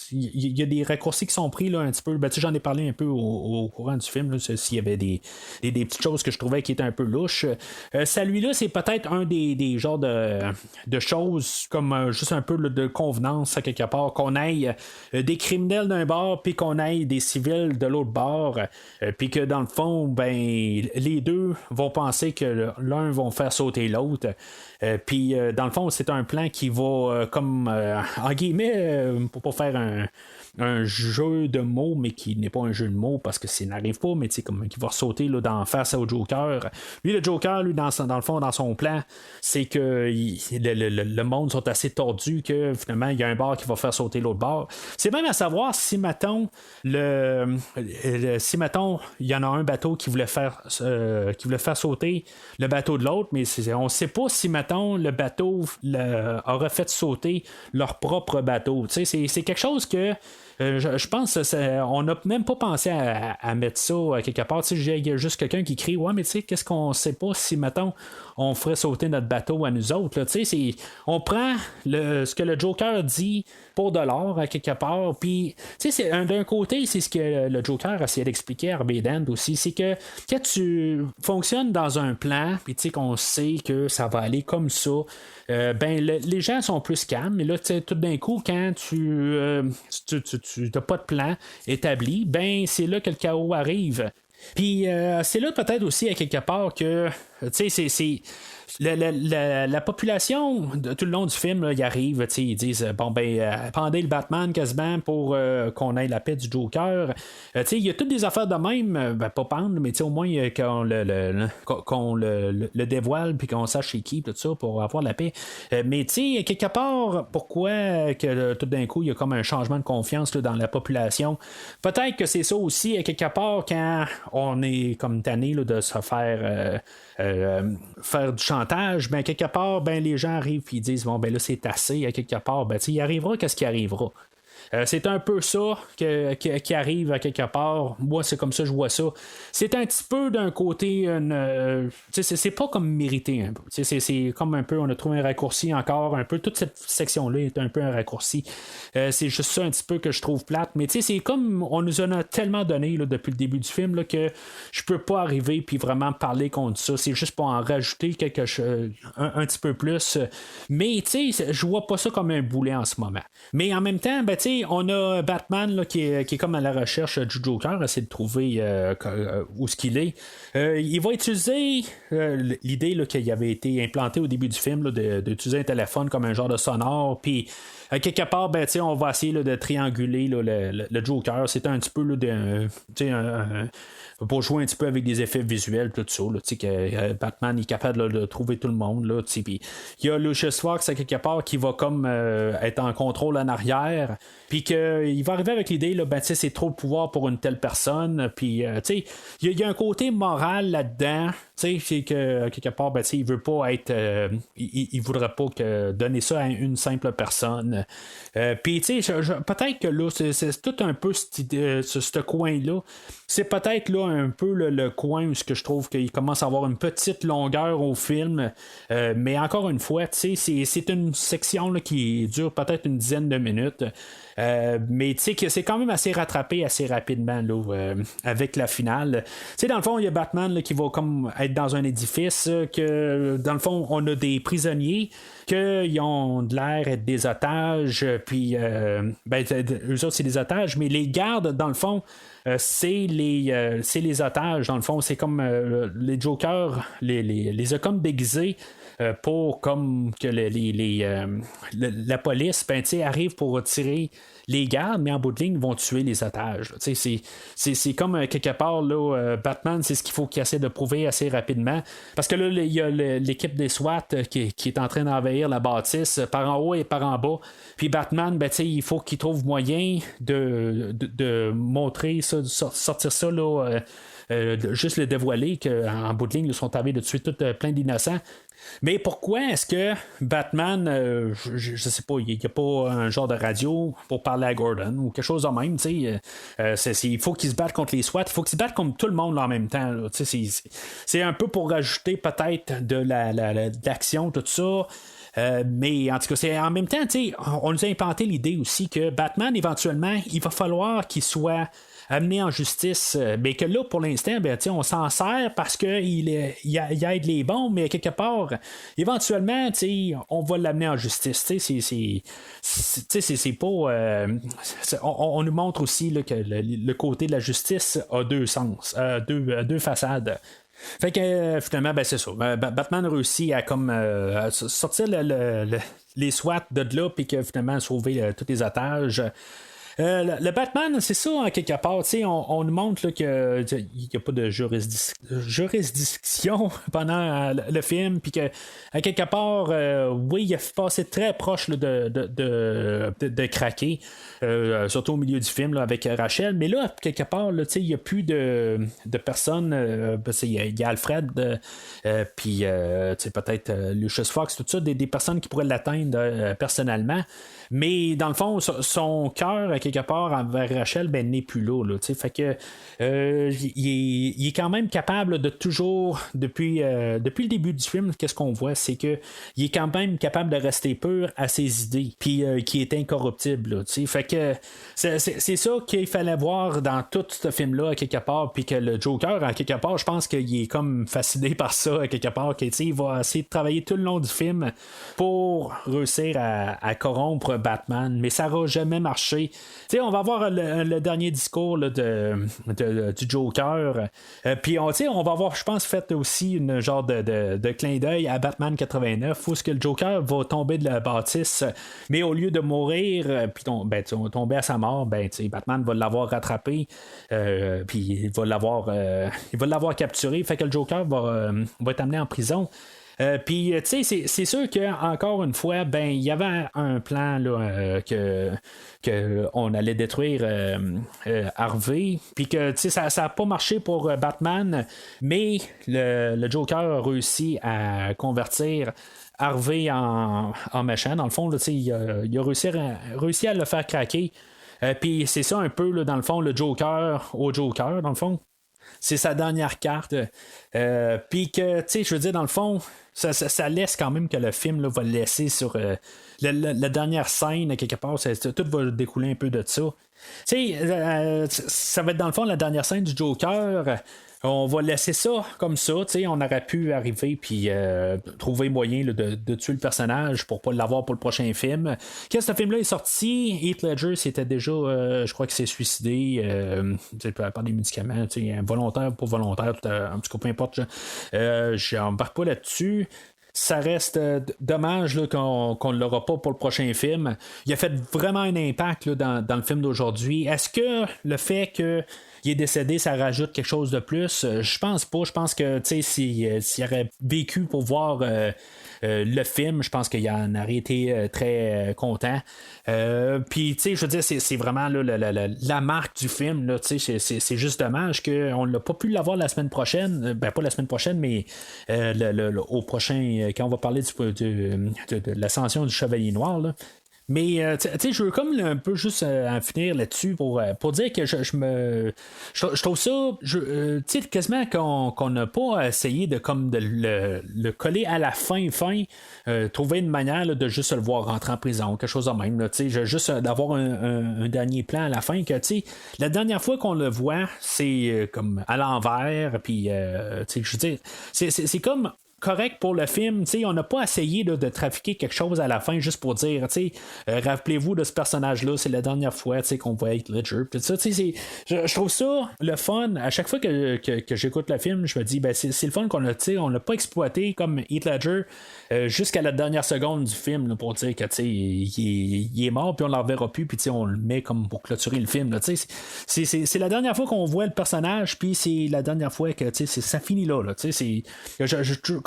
Il y a des raccourcis qui sont pris là, un petit peu. J'en ai parlé un peu au courant du film, là, s'il y avait des petites choses que je trouvais qui étaient un peu louches. Celui-là, c'est peut-être un des genres de choses comme juste un peu là, de convenance à quelque part, qu'on aille des criminels d'un bord puis qu'on aille des civils de l'autre bord, puis que dans le fond, les deux vont penser que l'un va faire sauter l'autre. Puis dans le fond, c'est un plan qui va comme en guillemets, pour pas faire un jeu de mots, mais qui n'est pas un jeu de mots parce que ça n'arrive pas, mais comme qui va sauter là, d'en face au Joker. Lui, le Joker, lui, dans le fond, dans son plan, c'est que le monde sont assez tordus que finalement, il y a un bord qui va faire sauter l'autre bord. C'est même à savoir si, mettons, il y en a un bateau qui voulait faire sauter le bateau de l'autre, mais on ne sait pas si, mettons, le bateau aurait fait sauter leur propre bateau. C'est quelque chose que je pense on n'a même pas pensé à mettre ça quelque part. Il y a juste quelqu'un qui crie ouais, mais tu sais, qu'est-ce qu'on sait pas si, mettons, on ferait sauter notre bateau à nous autres. Là, on prend ce que le Joker dit pour de l'or à quelque part. Puis, d'un côté, c'est ce que le Joker a essayé d'expliquer à Harvey Dent aussi. C'est que quand tu fonctionnes dans un plan, puis qu'on sait que ça va aller comme ça, les gens sont plus calmes. Mais là, tout d'un coup, quand tu n'as pas de plan établi, c'est là que le chaos arrive. Puis c'est là peut-être aussi à quelque part que c'est la population tout le long du film là, ils arrivent, ils disent pendez le Batman quasiment pour qu'on ait la paix du Joker. Il y a toutes des affaires de même, pas pendre, mais au moins qu'on le dévoile puis qu'on sache chez qui, tout ça, pour avoir la paix. Mais quelque part, pourquoi que tout d'un coup il y a comme un changement de confiance là, dans la population? Peut-être que c'est ça aussi, à quelque part, quand on est comme tanné là, de se faire du chantage, quelque part, les gens arrivent et disent là, c'est assez, à quelque part, il arrivera qu'est-ce qui arrivera. C'est un peu ça qui arrive à quelque part. Moi, c'est comme ça que je vois ça. C'est un petit peu d'un côté, c'est pas comme mérité un peu. C'est comme un peu, on a trouvé un raccourci encore un peu. Toute cette section-là est un peu un raccourci. C'est juste ça un petit peu que je trouve plate. Mais c'est comme on nous en a tellement donné là, depuis le début du film là, que je peux pas arriver puis vraiment parler contre ça. C'est juste pour en rajouter quelque chose, un petit peu plus. Mais je vois pas ça comme un boulet en ce moment. Mais en même temps, on a Batman là, qui est comme à la recherche du Joker, essayer de trouver où ce qu'il est. Il va utiliser l'idée là, qui avait été implantée au début du film là, d'utiliser un téléphone comme un genre de sonore. Puis quelque part, on va essayer là, de trianguler là, le Joker. C'est un petit peu là, pour jouer un petit peu avec des effets visuels, tout ça, là, que Batman est capable là, de trouver tout le monde. Là, puis il y a Lucius Fox à quelque part qui va comme être en contrôle en arrière, puis qu'il va arriver avec l'idée, là, c'est trop de pouvoir pour une telle personne, puis il y a un côté moral là-dedans, c'est que quelque part, il veut pas être, il voudrait pas donner ça à une simple personne. Puis peut-être que là, c'est tout un peu ce coin-là. C'est peut-être là un peu le coin où je trouve qu'il commence à avoir une petite longueur au film. Mais encore une fois, c'est une section là, qui dure peut-être une dizaine de minutes. Mais tu sais que c'est quand même assez rattrapé assez rapidement là, avec la finale. Dans le fond, il y a Batman là, qui va comme être dans un édifice que dans le fond, on a des prisonniers qu'ils ont de l'air être des otages, puis eux autres c'est des otages, mais les gardes dans le fond c'est les otages dans le fond, c'est comme les Jokers les a comme déguisés pour comme que la police arrive pour tirer les gardes, mais en bout de ligne, ils vont tuer les otages. C'est comme quelque part, là, Batman, c'est ce qu'il faut qu'il essaie de prouver assez rapidement. Parce que là, il y a l'équipe des SWAT qui est en train d'envahir la bâtisse par en haut et par en bas. Puis Batman, il faut qu'il trouve moyen de montrer ça, de sortir ça, là, juste le dévoiler qu'en bout de ligne, ils sont arrivés de tuer tout plein d'innocents. Mais pourquoi est-ce que Batman, je sais pas, il n'y a pas un genre de radio pour parler à Gordon ou quelque chose de même, il faut qu'il se batte contre les SWAT, il faut qu'il se batte contre tout le monde là, en même temps. Là, c'est un peu pour rajouter peut-être de l'action, tout ça. Mais en tout cas, c'est en même temps, on nous a implanté l'idée aussi que Batman, éventuellement, il va falloir qu'il soit amené en justice, mais que là, pour l'instant, on s'en sert parce qu'il aide les bons, mais quelque part, éventuellement, on va l'amener en justice. C'est pas. On nous montre aussi là, que le côté de la justice a deux sens, deux façades. Fait que finalement, c'est ça. Batman réussit à comme sortir les SWAT de là, puis que finalement sauver tous les otages. Le Batman, c'est ça, en quelque part. On nous montre qu'il n'y a pas de juridiction pendant le film, puis que, à quelque part, oui, il a passé très proche là, de craquer, surtout au milieu du film là, avec Rachel. Mais là, quelque part, il n'y a plus de personnes. Il y a Alfred, puis peut-être Lucius Fox, tout ça, des personnes qui pourraient l'atteindre personnellement. Mais dans le fond, son cœur, à quelque part, envers Rachel, n'est plus là. Fait que il est quand même capable de toujours, depuis le début du film, qu'est-ce qu'on voit, c'est que il est quand même capable de rester pur à ses idées, puis qui est incorruptible. Fait que c'est ça qu'il fallait voir dans tout ce film-là, à quelque part, puis que le Joker, à quelque part, je pense qu'il est comme fasciné par ça, à quelque part, qu'il va essayer de travailler tout le long du film pour réussir à corrompre Batman, mais ça n'aura jamais marché. On va avoir le dernier discours là, du Joker, puis on va avoir, je pense, fait aussi une genre de clin d'œil à Batman 89 où ce que le Joker va tomber de la bâtisse, mais au lieu de mourir puis tomber à sa mort, Batman va l'avoir rattrapé, puis il va l'avoir capturé, fait que le Joker va être amené en prison. Puis, tu sais, c'est sûr qu'encore une fois, il y avait un plan là, que on allait détruire Harvey, puis que ça n'a pas marché pour Batman, mais le Joker a réussi à convertir Harvey en méchant. Dans le fond, là, il a réussi à le faire craquer. Puis c'est ça un peu, là, dans le fond, le Joker au Joker, dans le fond. C'est sa dernière carte. Puis que, tu sais, je veux dire, dans le fond, ça laisse quand même que le film là, va le laisser sur la dernière scène, quelque part. Tout va découler un peu de ça. Tu sais, ça va être dans le fond la dernière scène du Joker. On va laisser ça comme ça, on aurait pu arriver puis trouver moyen là, de tuer le personnage pour pas l'avoir pour le prochain film. Quand ce film-là est sorti, Heath Ledger c'était déjà, je crois qu'il s'est suicidé par des médicaments, volontaire ou pas volontaire, en tout cas peu importe. J'embarque pas là-dessus. Ça reste dommage là, qu'on ne l'aura pas pour le prochain film. Il a fait vraiment un impact là, dans le film d'aujourd'hui. Est-ce que le fait qu'il est décédé, ça rajoute quelque chose de plus? Je pense pas. Je pense que s'il aurait vécu pour voir le film, je pense qu'il en aurait été très content. Puis, tu sais, je veux dire, c'est vraiment là, la marque du film. Là, c'est juste dommage qu'on ne l'a pas pu l'avoir la semaine prochaine. Ben, pas la semaine prochaine, mais au prochain, quand on va parler de l'ascension du Chevalier Noir. Là. Mais tu sais, je veux comme un peu juste en finir là-dessus pour dire que je trouve ça tu sais, quasiment qu'on n'a pas essayé de comme de le coller à la fin, trouver une manière là, de juste le voir rentrer en prison, quelque chose de même, tu sais, juste d'avoir un dernier plan à la fin, que tu sais, la dernière fois qu'on le voit, c'est comme à l'envers, puis tu sais, je veux dire, c'est comme correct pour le film, t'sais, on n'a pas essayé là, de trafiquer quelque chose à la fin juste pour dire, rappelez-vous de ce personnage-là, c'est la dernière fois qu'on voit Heath Ledger. Je trouve ça le fun. À chaque fois que j'écoute le film, je me dis, ben, c'est le fun qu'on l'a pas exploité comme Heath Ledger jusqu'à la dernière seconde du film là, pour dire que il est mort, puis on ne le reverra plus, puis on le met comme pour clôturer le film. Là, c'est la dernière fois qu'on voit le personnage, puis c'est la dernière fois que ça finit là.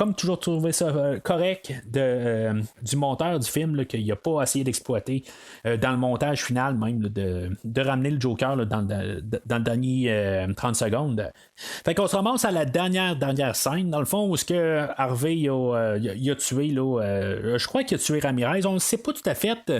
Comme toujours trouvé ça correct du monteur du film là, qu'il n'a pas essayé d'exploiter dans le montage final même là, de ramener le Joker là, dans le dernier 30 secondes. Fait qu'on se ramasse à la dernière scène dans le fond où ce que Harvey il a tué là, je crois qu'il a tué Ramirez, on ne sait pas tout à fait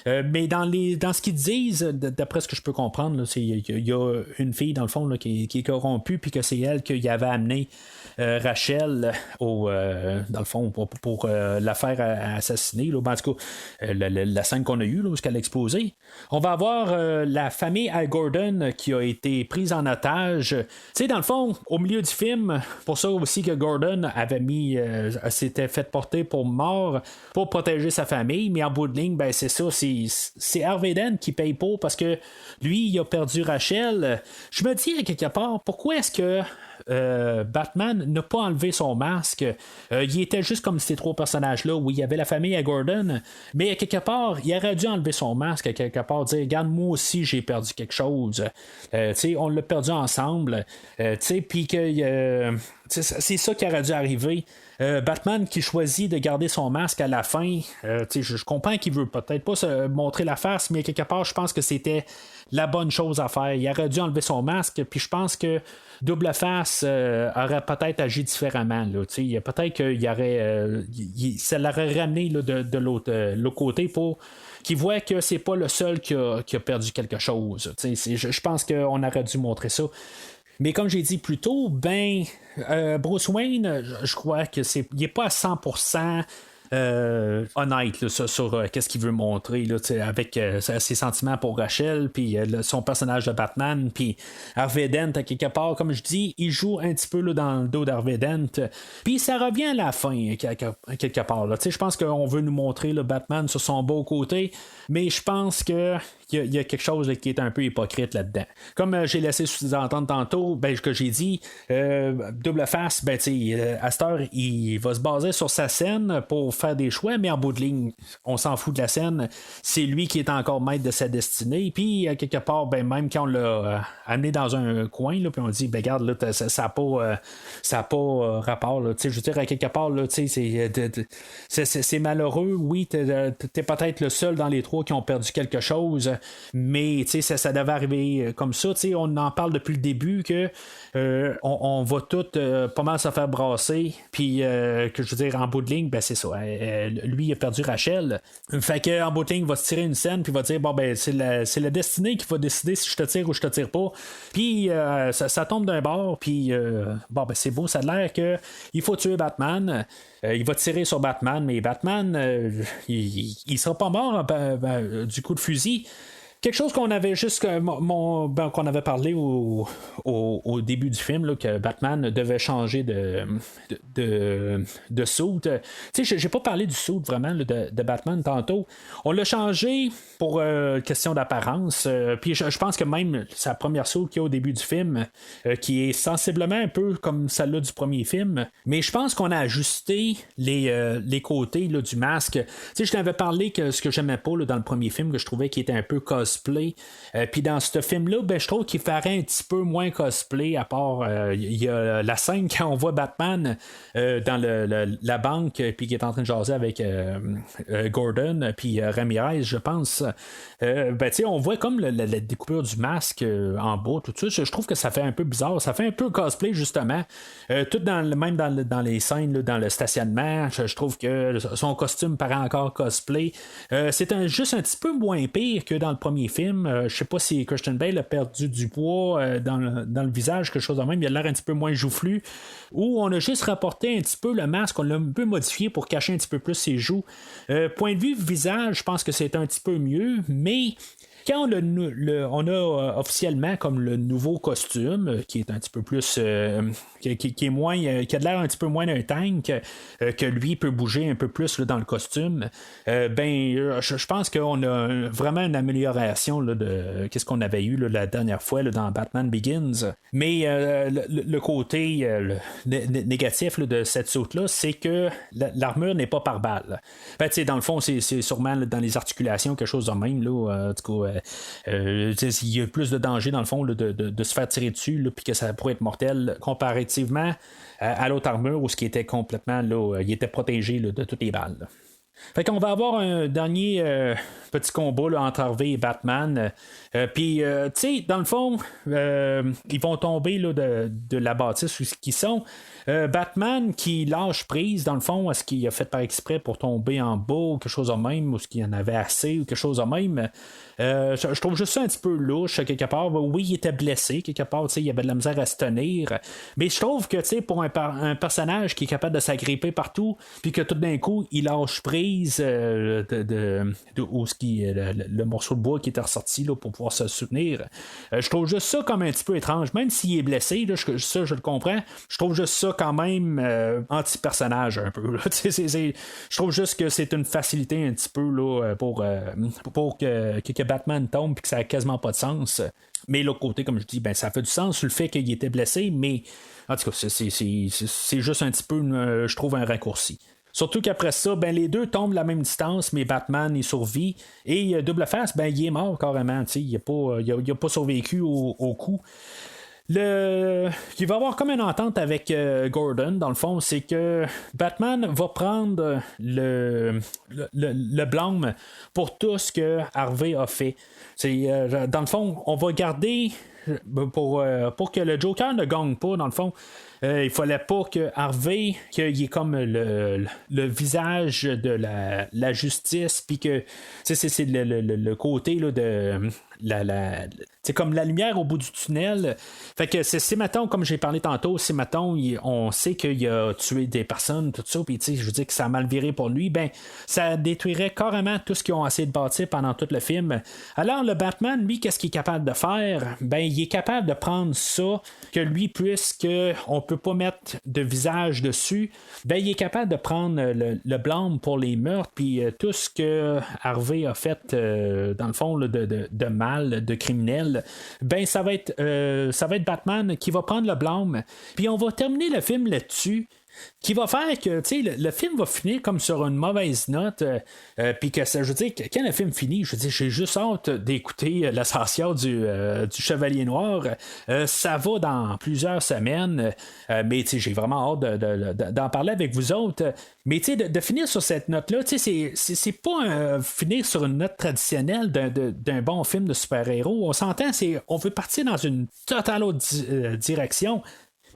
mais dans ce qu'ils disent d'après ce que je peux comprendre là, il y a une fille dans le fond là, qui est corrompue puis que c'est elle qui avait amené Rachel dans le fond pour la faire assassiner là. En tout cas la scène qu'on a eue là, où elle a explosé, on va avoir la famille Al Gordon qui a été prise en otage. Tu sais, dans le fond au milieu du film, pour ça aussi que Gordon avait s'était fait porter pour mort pour protéger sa famille, mais en bout de ligne, ben c'est ça, c'est Harvey Dent qui paye pour parce que lui il a perdu Rachel. Je me dis à quelque part, pourquoi est-ce que Batman n'a pas enlevé son masque? Il était juste comme ces trois personnages-là où il y avait la famille à Gordon, mais à quelque part, il aurait dû enlever son masque, à quelque part dire, regarde, moi aussi j'ai perdu quelque chose. On l'a perdu ensemble. Puis que c'est ça qui aurait dû arriver. Batman qui choisit de garder son masque à la fin, je comprends qu'il veut peut-être pas se montrer la face, mais quelque part, je pense que c'était la bonne chose à faire. Il aurait dû enlever son masque, puis je pense que Double Face aurait peut-être agi différemment. Peut-être qu'il aurait ça l'aurait ramené là, de l'autre côté pour qu'il voit que c'est pas le seul qui a perdu quelque chose. Je pense qu'on aurait dû montrer ça. Mais comme j'ai dit plus tôt, Bruce Wayne, je crois que il n'est pas à 100% honnête là, sur qu'est-ce qu'il veut montrer là, avec ses sentiments pour Rachel puis son personnage de Batman puis Harvey Dent à quelque part, comme je dis, il joue un petit peu là, dans le dos d'Harvey Dent puis ça revient à la fin quelque part là. Je pense qu'on veut nous montrer le Batman sur son beau côté, mais je pense que il y a quelque chose là, qui est un peu hypocrite là-dedans. Comme j'ai laissé sous-entendre tantôt, que j'ai dit, Double Face, à cette heure, il va se baser sur sa scène pour faire des choix, mais en bout de ligne, on s'en fout de la scène. C'est lui qui est encore maître de sa destinée. Puis, à quelque part, même quand on l'a amené dans un coin, là, puis on dit, regarde, là, ça n'a pas rapport. Là, je veux dire, à quelque part, là, c'est malheureux. Oui, t'es peut-être le seul dans les trois qui ont perdu quelque chose. mais ça devait arriver comme ça. On en parle depuis le début que on va tout pas mal se faire brasser, puis que je veux dire, en bout de ligne, ben c'est ça. Lui, il a perdu Rachel. Fait que en bout de ligne, il va se tirer une scène, puis il va dire bon, ben c'est la destinée qui va décider si je te tire ou je te tire pas. Puis ça tombe d'un bord, puis bon, ben c'est beau, ça a l'air que il faut tuer Batman. Il va tirer sur Batman, mais Batman, il sera pas mort du coup de fusil. Quelque chose qu'on avait juste qu'on avait parlé au début du film, là, que Batman devait changer de suit. Tu sais, j'ai pas parlé du suit vraiment là, de Batman tantôt. On l'a changé pour question d'apparence. Puis je pense que même sa première suit qu'il y a au début du film, qui est sensiblement un peu comme celle-là du premier film. Mais je pense qu'on a ajusté les côtés là, du masque. Tu sais, je t'avais parlé que ce que j'aimais pas là, dans le premier film, que je trouvais qu'il était un peu cosplay. Puis dans ce film-là, ben, je trouve qu'il ferait un petit peu moins cosplay, à part il y a la scène quand on voit Batman dans la banque, puis qui est en train de jaser avec Gordon, puis Ramirez, je pense. Ben, on voit comme la découpure du masque en bas, tout ça. Je trouve que ça fait un peu bizarre. Ça fait un peu cosplay, justement. Tout même dans les scènes, là, dans le stationnement, je trouve que son costume paraît encore cosplay. C'est juste un petit peu moins pire que dans le premier film. Je sais pas si Christian Bale a perdu du poids dans le visage, quelque chose de même. Il a l'air un petit peu moins joufflu. Ou on a juste rapporté un petit peu le masque, on l'a un peu modifié pour cacher un petit peu plus ses joues. Point de vue visage, je pense que c'est un petit peu mieux, mais quand on a officiellement comme le nouveau costume, qui est un petit peu plus qui est moins qui a de l'air un petit peu moins d'un tank, que lui peut bouger un peu plus là, dans le costume, je pense qu'on a vraiment une amélioration là, de qu'est-ce qu'on avait eu là, la dernière fois là, dans Batman Begins. Mais le côté négatif là, de cette saute-là, c'est que l'armure n'est pas par balle. Dans le fond, c'est sûrement là, dans les articulations, quelque chose de même là, du coup, il y a plus de danger dans le fond là, de se faire tirer dessus, puis que ça pourrait être mortel comparativement à l'autre armure où ce qui était complètement là, il était protégé là, de toutes les balles. Là. Fait qu'on va avoir un dernier petit combat là, entre Harvey et Batman. Puis, tu sais, dans le fond, ils vont tomber là, de la bâtisse où ils sont. Batman qui lâche prise, dans le fond, est-ce qu'il a fait par exprès pour tomber en bas ou quelque chose de même, ou est-ce qu'il y en avait assez ou quelque chose de même. Je trouve juste ça un petit peu louche quelque part. Oui, il était blessé quelque part, il y avait de la misère à se tenir, mais je trouve que pour un personnage qui est capable de s'agripper partout, puis que tout d'un coup il lâche prise où le morceau de bois qui était ressorti là, pour pouvoir se soutenir, je trouve juste ça comme un petit peu étrange, même s'il est blessé là, ça je le comprends, je trouve juste ça quand même anti-personnage un peu là. Je trouve juste que c'est une facilité un petit peu là, pour que Batman tombe et que ça n'a quasiment pas de sens. Mais l'autre côté, comme je dis, ça fait du sens sur le fait qu'il était blessé, mais en tout cas, c'est juste un petit peu, je trouve, un raccourci. Surtout qu'après ça, les deux tombent à la même distance, mais Batman, il survit. Et Double Face, il est mort carrément. Il n'a pas survécu au coup. Il va y avoir comme une entente avec Gordon, dans le fond, c'est que Batman va prendre le blâme pour tout ce que Harvey a fait. Dans le fond, on va garder pour que le Joker ne gagne pas, dans le fond. Il fallait pas que Harvey, qu'il ait comme le visage de la justice, puis que c'est le côté là, de c'est comme la lumière au bout du tunnel. Fait que c'est mettons, comme j'ai parlé tantôt, c'est mettons, on sait qu'il a tué des personnes, tout ça, puis je veux dire que ça a mal viré pour lui, ça détruirait carrément tout ce qu'ils ont essayé de bâtir pendant tout le film. Alors le Batman, lui, qu'est-ce qu'il est capable de faire? Il est capable de prendre ça, que lui, puisque on peut pas mettre de visage dessus, il est capable de prendre le blâme pour les meurtres, puis tout ce que Harvey a fait dans le fond là, de mal, de criminel, ça va être Batman qui va prendre le blâme, puis on va terminer le film là-dessus. qui va faire que le film va finir comme sur une mauvaise note, puis que ça, je veux dire, quand le film finit, je veux dire, j'ai juste hâte d'écouter l'ascension du Chevalier Noir. Ça va dans plusieurs semaines, mais j'ai vraiment hâte d'en parler avec vous autres. Mais de finir sur cette note-là, c'est pas finir sur une note traditionnelle d'un bon film de super-héros. On s'entend, on veut partir dans une totale autre direction.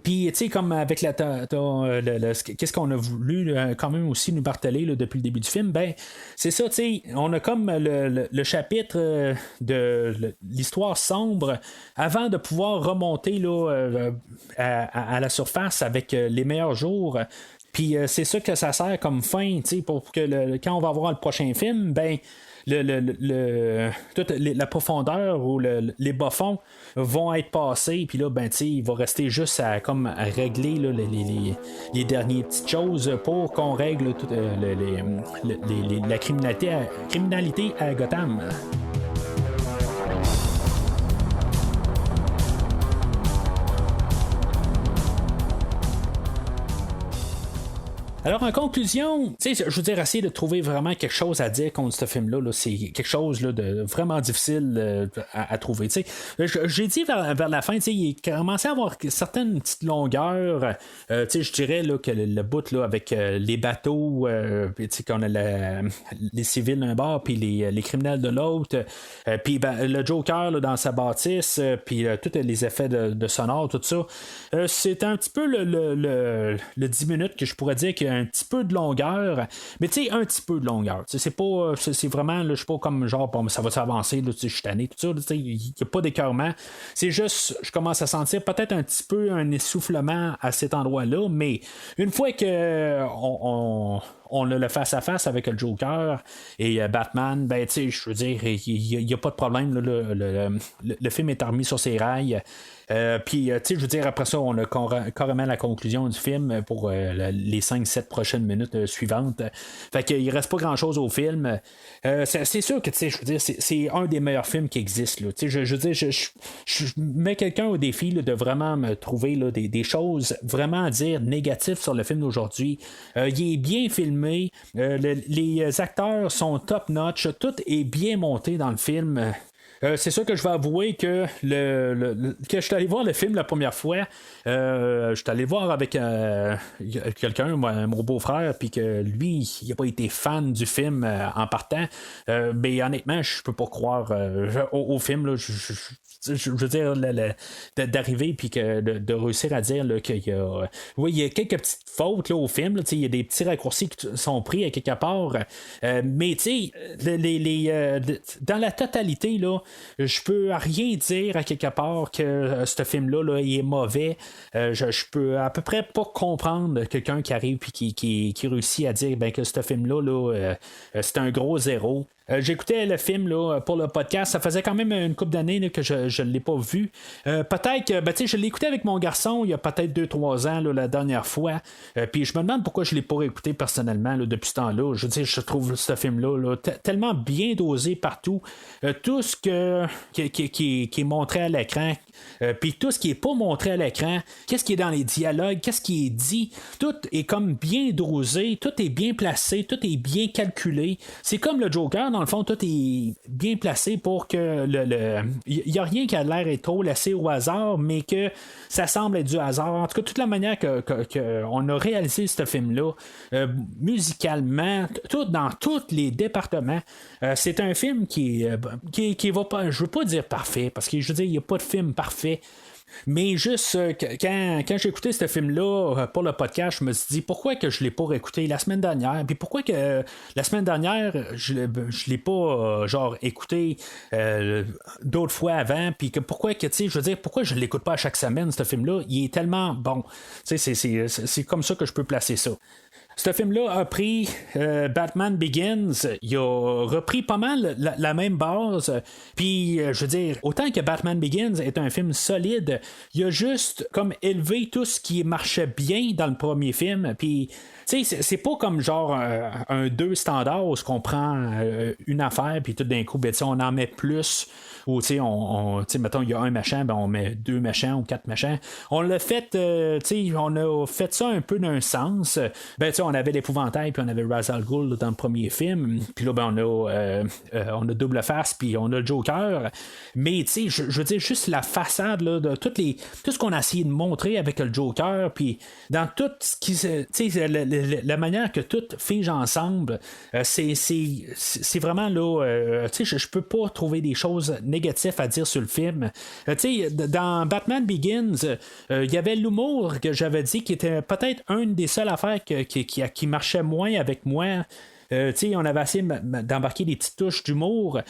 Puis, comme avec qu'est-ce qu'on a voulu quand même aussi nous marteler depuis le début du film, ben, c'est ça, on a comme le chapitre de l'histoire sombre avant de pouvoir remonter là, à la surface avec les meilleurs jours. Puis, c'est ça que ça sert comme fin, pour que quand on va voir le prochain film, ben, toute la profondeur ou les bas-fonds vont être passés, puis là, ben, il va rester juste à régler là, les dernières petites choses pour qu'on règle toute la criminalité à Gotham. Alors, en conclusion, je veux dire, essayer de trouver vraiment quelque chose à dire contre ce film-là, c'est quelque chose là, de vraiment difficile à trouver. J'ai dit vers la fin, il commençait à avoir certaines petites longueurs. Je dirais là, que le bout là, avec les bateaux, qu'on a les civils d'un bord, puis les criminels de l'autre, puis le Joker là, dans sa bâtisse, puis tous les effets de sonore, tout ça. C'est un petit peu le 10 minutes que je pourrais dire qu'il y a un petit peu de longueur, mais un petit peu de longueur. C'est pas, c'est vraiment, je suis pas comme genre, bon, ça va s'avancer, je suis tanné, tout ça, il n'y a pas d'écœurement. C'est juste, je commence à sentir peut-être un petit peu un essoufflement à cet endroit-là, mais une fois que on a le face-à-face avec le Joker et Batman, ben, je veux dire, il n'y a pas de problème, là, le film est remis sur ses rails. Puis, je veux dire, après ça, on a carrément la conclusion du film pour les 5-7 prochaines minutes suivantes. Fait qu'il reste pas grand-chose au film. C'est sûr que, je veux dire, c'est un des meilleurs films qui existent. Là. Je veux dire, je mets quelqu'un au défi là, de vraiment me trouver là, des choses vraiment à dire négatives sur le film d'aujourd'hui. Il est bien filmé. Les acteurs sont top-notch. Tout est bien monté dans le film. C'est sûr que je vais avouer que que je suis allé voir le film la première fois. Je suis allé voir avec quelqu'un, mon beau-frère, puis que lui, il n'a pas été fan du film en partant. Mais honnêtement, je peux pas croire au film. Là, je veux dire, d'arriver puis de réussir à dire là, qu'il y a. Oui, il y a quelques petites fautes là, au film. Là, il y a des petits raccourcis qui sont pris à quelque part. Mais tu sais, dans la totalité, là, je peux rien dire à quelque part que ce film-là là, il est mauvais. Je peux à peu près pas comprendre quelqu'un qui arrive et qui réussit à dire que ce film-là, là, c'est un gros zéro. J'écoutais le film là, pour le podcast. Ça faisait quand même une couple d'années là, que je ne l'ai pas vu. Peut-être que je l'ai écouté avec mon garçon il y a peut-être 2-3 ans là, la dernière fois. Puis je me demande pourquoi je ne l'ai pas écouté personnellement là, depuis ce temps-là. Je veux dire, je trouve ce film-là là, tellement bien dosé partout. Tout ce qui est montré à l'écran, puis tout ce qui n'est pas montré à l'écran, qu'est-ce qui est dans les dialogues, qu'est-ce qui est dit, tout est comme bien dosé, tout est bien placé, tout est bien calculé. C'est comme le Joker, dans le fond, tout est bien placé pour que il n'y a rien qui a l'air être trop laissé au hasard, mais que ça semble être du hasard. En tout cas, toute la manière qu'on a réalisé ce film-là, musicalement, dans tous les départements, c'est un film qui va pas, je veux pas dire parfait, parce que je veux dire, il n'y a pas de film parfait. Mais juste quand j'ai écouté ce film-là pour le podcast, je me suis dit pourquoi que je l'ai pas réécouté la semaine dernière, puis pourquoi que la semaine dernière je l'ai pas genre écouté d'autres fois avant, puis que pourquoi que je veux dire pourquoi je l'écoute pas à chaque semaine ce film-là, il est tellement bon. C'est comme ça que je peux placer ça. ce film-là a pris Batman Begins, il a repris pas mal la même base, puis je veux dire, autant que Batman Begins est un film solide, il a juste comme élevé tout ce qui marchait bien dans le premier film, puis tu sais, c'est pas comme genre un 2 standard où on prend une affaire puis tout d'un coup ben, on en met plus ou tu sais mettons il y a un machin ben on met 2 machins ou 4 machins. On l'a fait tu sais on a fait ça un peu d'un sens. Ben tu sais on avait l'épouvantail puis on avait Ra's al Ghul là, dans le premier film puis là ben on a Double Face puis on a le Joker. Mais tu sais je veux dire juste la façade là, de tout ce qu'on a essayé de montrer avec le Joker puis dans tout ce qui tu sais la manière que tout fige ensemble, c'est vraiment là, tu sais, je peux pas trouver des choses négatives à dire sur le film. Tu sais, dans Batman Begins, il y avait l'humour que j'avais dit qui était peut-être une des seules affaires qui marchait moins avec moi. On avait essayé d'embarquer des petites touches d'humour,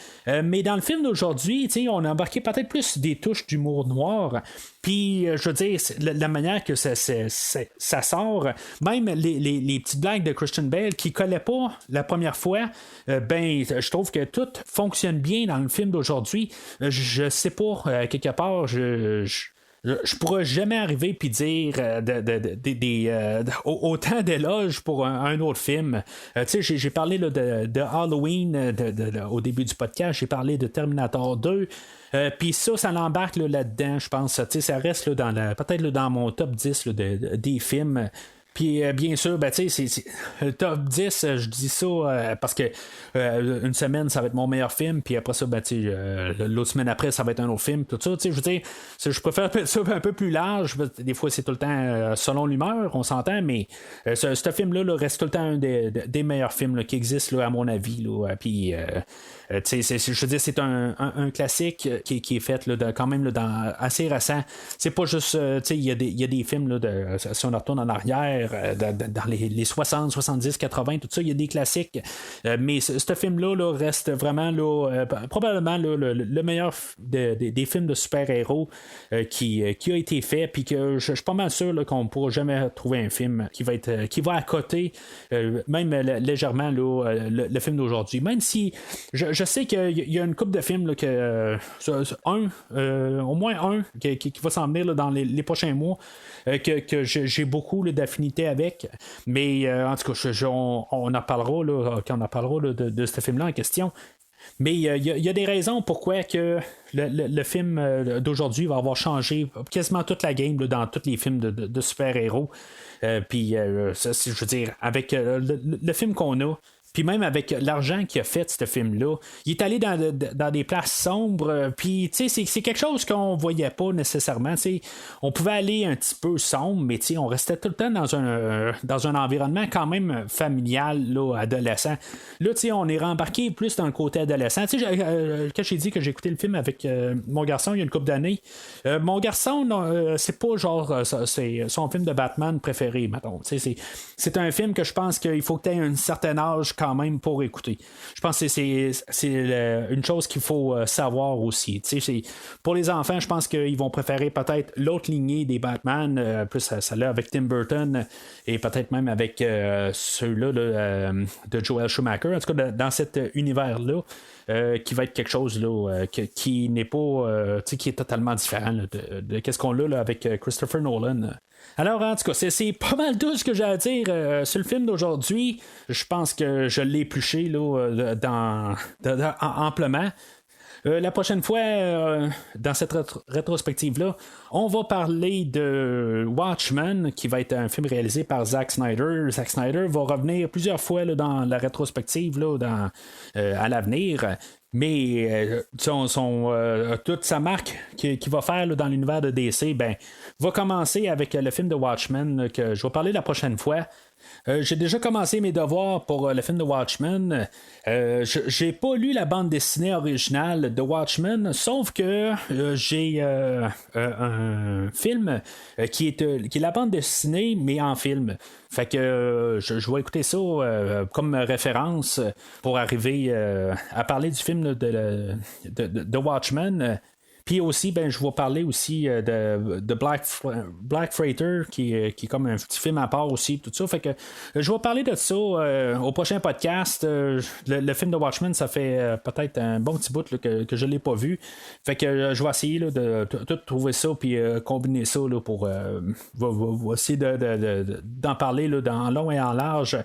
mais dans le film d'aujourd'hui, on a embarqué peut-être plus des touches d'humour noir. Puis, je veux dire, la manière que ça sort, même les petites blagues de Christian Bale qui collaient pas la première fois, ben, je trouve que tout fonctionne bien dans le film d'aujourd'hui. Je sais pas, quelque part, je pourrais jamais arriver puis dire autant d'éloges pour un autre film. Tu sais, j'ai parlé là, de Halloween au début du podcast, j'ai parlé de Terminator 2. Puis ça l'embarque là-dedans, je pense. Tu sais, ça reste là, peut-être là, dans mon top 10 là, des films. Puis bien sûr, ben, tu sais, c'est le top 10, je dis ça parce que une semaine, ça va être mon meilleur film, puis après ça, ben, tu sais, l'autre semaine après, ça va être un autre film, tout ça, tu sais, je veux dire, je préfère ça un peu plus large, des fois, c'est tout le temps selon l'humeur, on s'entend, mais ce film-là là, reste tout le temps un des meilleurs films là, qui existent, là, à mon avis, là, puis... je veux dire, c'est un classique qui est fait là, quand même là, assez récent. C'est pas juste, il y a des films, là, si on retourne en arrière, dans les 60, 70, 80, tout ça, il y a des classiques. Mais ce film-là là, reste vraiment là, probablement là, le meilleur des films de super-héros qui a été fait, puis que je suis pas mal sûr là, qu'on ne pourra jamais trouver un film qui va à côté, même légèrement là, le film d'aujourd'hui. Même si je sais qu'il y a une couple de films là, au moins un qui va s'en venir là, dans les prochains mois que j'ai beaucoup là, d'affinité avec, mais en tout cas on en parlera là, quand on en parlera là, de ce film là en question. Mais il y a des raisons pourquoi que le film d'aujourd'hui va avoir changé quasiment toute la game là, dans tous les films de super-héros. Puis je veux dire, avec le film qu'on a, puis même avec l'argent qu'il a fait, ce film-là, il est allé dans des places sombres. Puis, tu sais, c'est quelque chose qu'on voyait pas nécessairement. T'sais. On pouvait aller un petit peu sombre, mais on restait tout le temps dans un environnement quand même familial, là, adolescent. Là, tu sais, on est rembarqué plus dans le côté adolescent. Tu sais, quand j'ai dit que j'ai écouté le film avec mon garçon il y a une couple d'années, mon garçon, c'est pas genre c'est son film de Batman préféré, mettons. C'est un film que je pense qu'il faut que tu aies un certain âge quand même pour écouter. Je pense que c'est une chose qu'il faut savoir aussi. Pour les enfants, je pense qu'ils vont préférer peut-être l'autre lignée des Batman, plus celle-là avec Tim Burton et peut-être même avec ceux-là de Joel Schumacher. En tout cas, dans cet univers-là, qui va être quelque chose là, qui n'est pas qui est totalement différent là, de qu'est-ce qu'on a là, avec Christopher Nolan. Alors, en tout cas, c'est pas mal tout ce que j'ai à dire sur le film d'aujourd'hui. Je pense que je l'ai épluché là, amplement. La prochaine fois, dans cette rétrospective-là, on va parler de Watchmen, qui va être un film réalisé par Zack Snyder. Zack Snyder va revenir plusieurs fois là, dans la rétrospective là, à l'avenir. Mais toute sa marque qu'il va faire là, dans l'univers de DC, ben, va commencer avec le film de Watchmen que je vais parler la prochaine fois. J'ai déjà commencé mes devoirs pour le film de Watchmen. J'ai pas lu la bande dessinée originale de Watchmen, sauf que j'ai un film qui est la bande dessinée, mais en film. Fait que je vais écouter ça comme référence pour arriver à parler du film de Watchmen. Puis aussi, ben, je vais parler aussi de Black Freighter, qui est comme un petit film à part aussi, tout ça. Fait que je vais parler de ça au prochain podcast. Le film de Watchmen, ça fait peut-être un bon petit bout là, que je ne l'ai pas vu. Fait que je vais essayer là, de tout trouver ça puis combiner ça là, pour essayer d'en parler là, en long et en large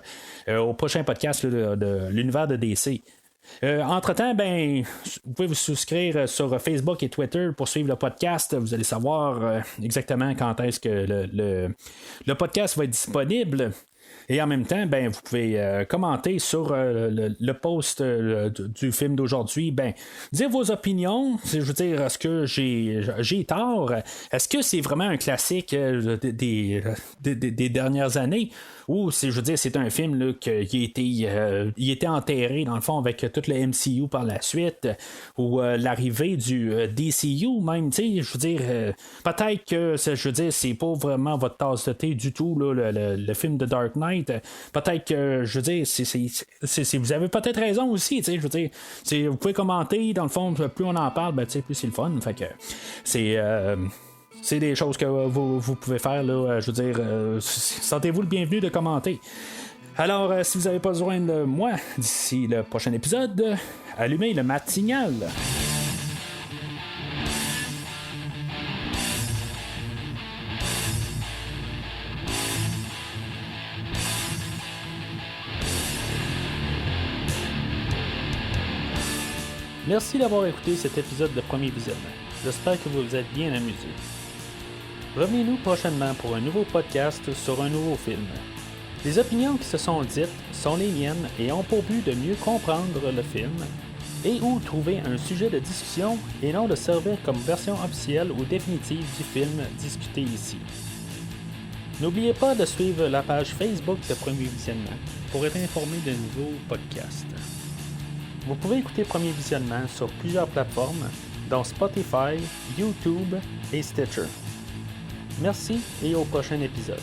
au prochain podcast là, de l'univers de DC. Entre-temps, ben, vous pouvez vous souscrire sur Facebook et Twitter pour suivre le podcast. Vous allez savoir exactement quand est-ce que le podcast va être disponible. Et en même temps, ben, vous pouvez commenter sur le post du film d'aujourd'hui. Ben, dire vos opinions. Je veux dire, est-ce que j'ai tort? Est-ce que c'est vraiment un classique des dernières années? Ou, je veux dire, c'est un film là, il était enterré, dans le fond, avec tout le MCU par la suite, ou l'arrivée du DCU, même, tu sais, je veux dire, peut-être que, je veux dire, c'est pas vraiment votre tasse de thé du tout, là, le film de Dark Knight. Peut-être que, je veux dire, vous avez peut-être raison aussi, tu sais, je veux dire, vous pouvez commenter, dans le fond, plus on en parle, ben, tu sais, plus c'est le fun, fait que c'est des choses que vous pouvez faire, là, je veux dire, sentez-vous le bienvenu de commenter. Alors, si vous n'avez pas besoin de moi d'ici le prochain épisode, allumez le matinal. Merci d'avoir écouté cet épisode de Premier Visionnement. J'espère que vous vous êtes bien amusés. Revenez-nous prochainement pour un nouveau podcast sur un nouveau film. Les opinions qui se sont dites sont les miennes et ont pour but de mieux comprendre le film et ou trouver un sujet de discussion et non de servir comme version officielle ou définitive du film discuté ici. N'oubliez pas de suivre la page Facebook de Premier Visionnement pour être informé de nouveaux podcasts. Vous pouvez écouter Premier Visionnement sur plusieurs plateformes, dont Spotify, YouTube et Stitcher. Merci et au prochain épisode.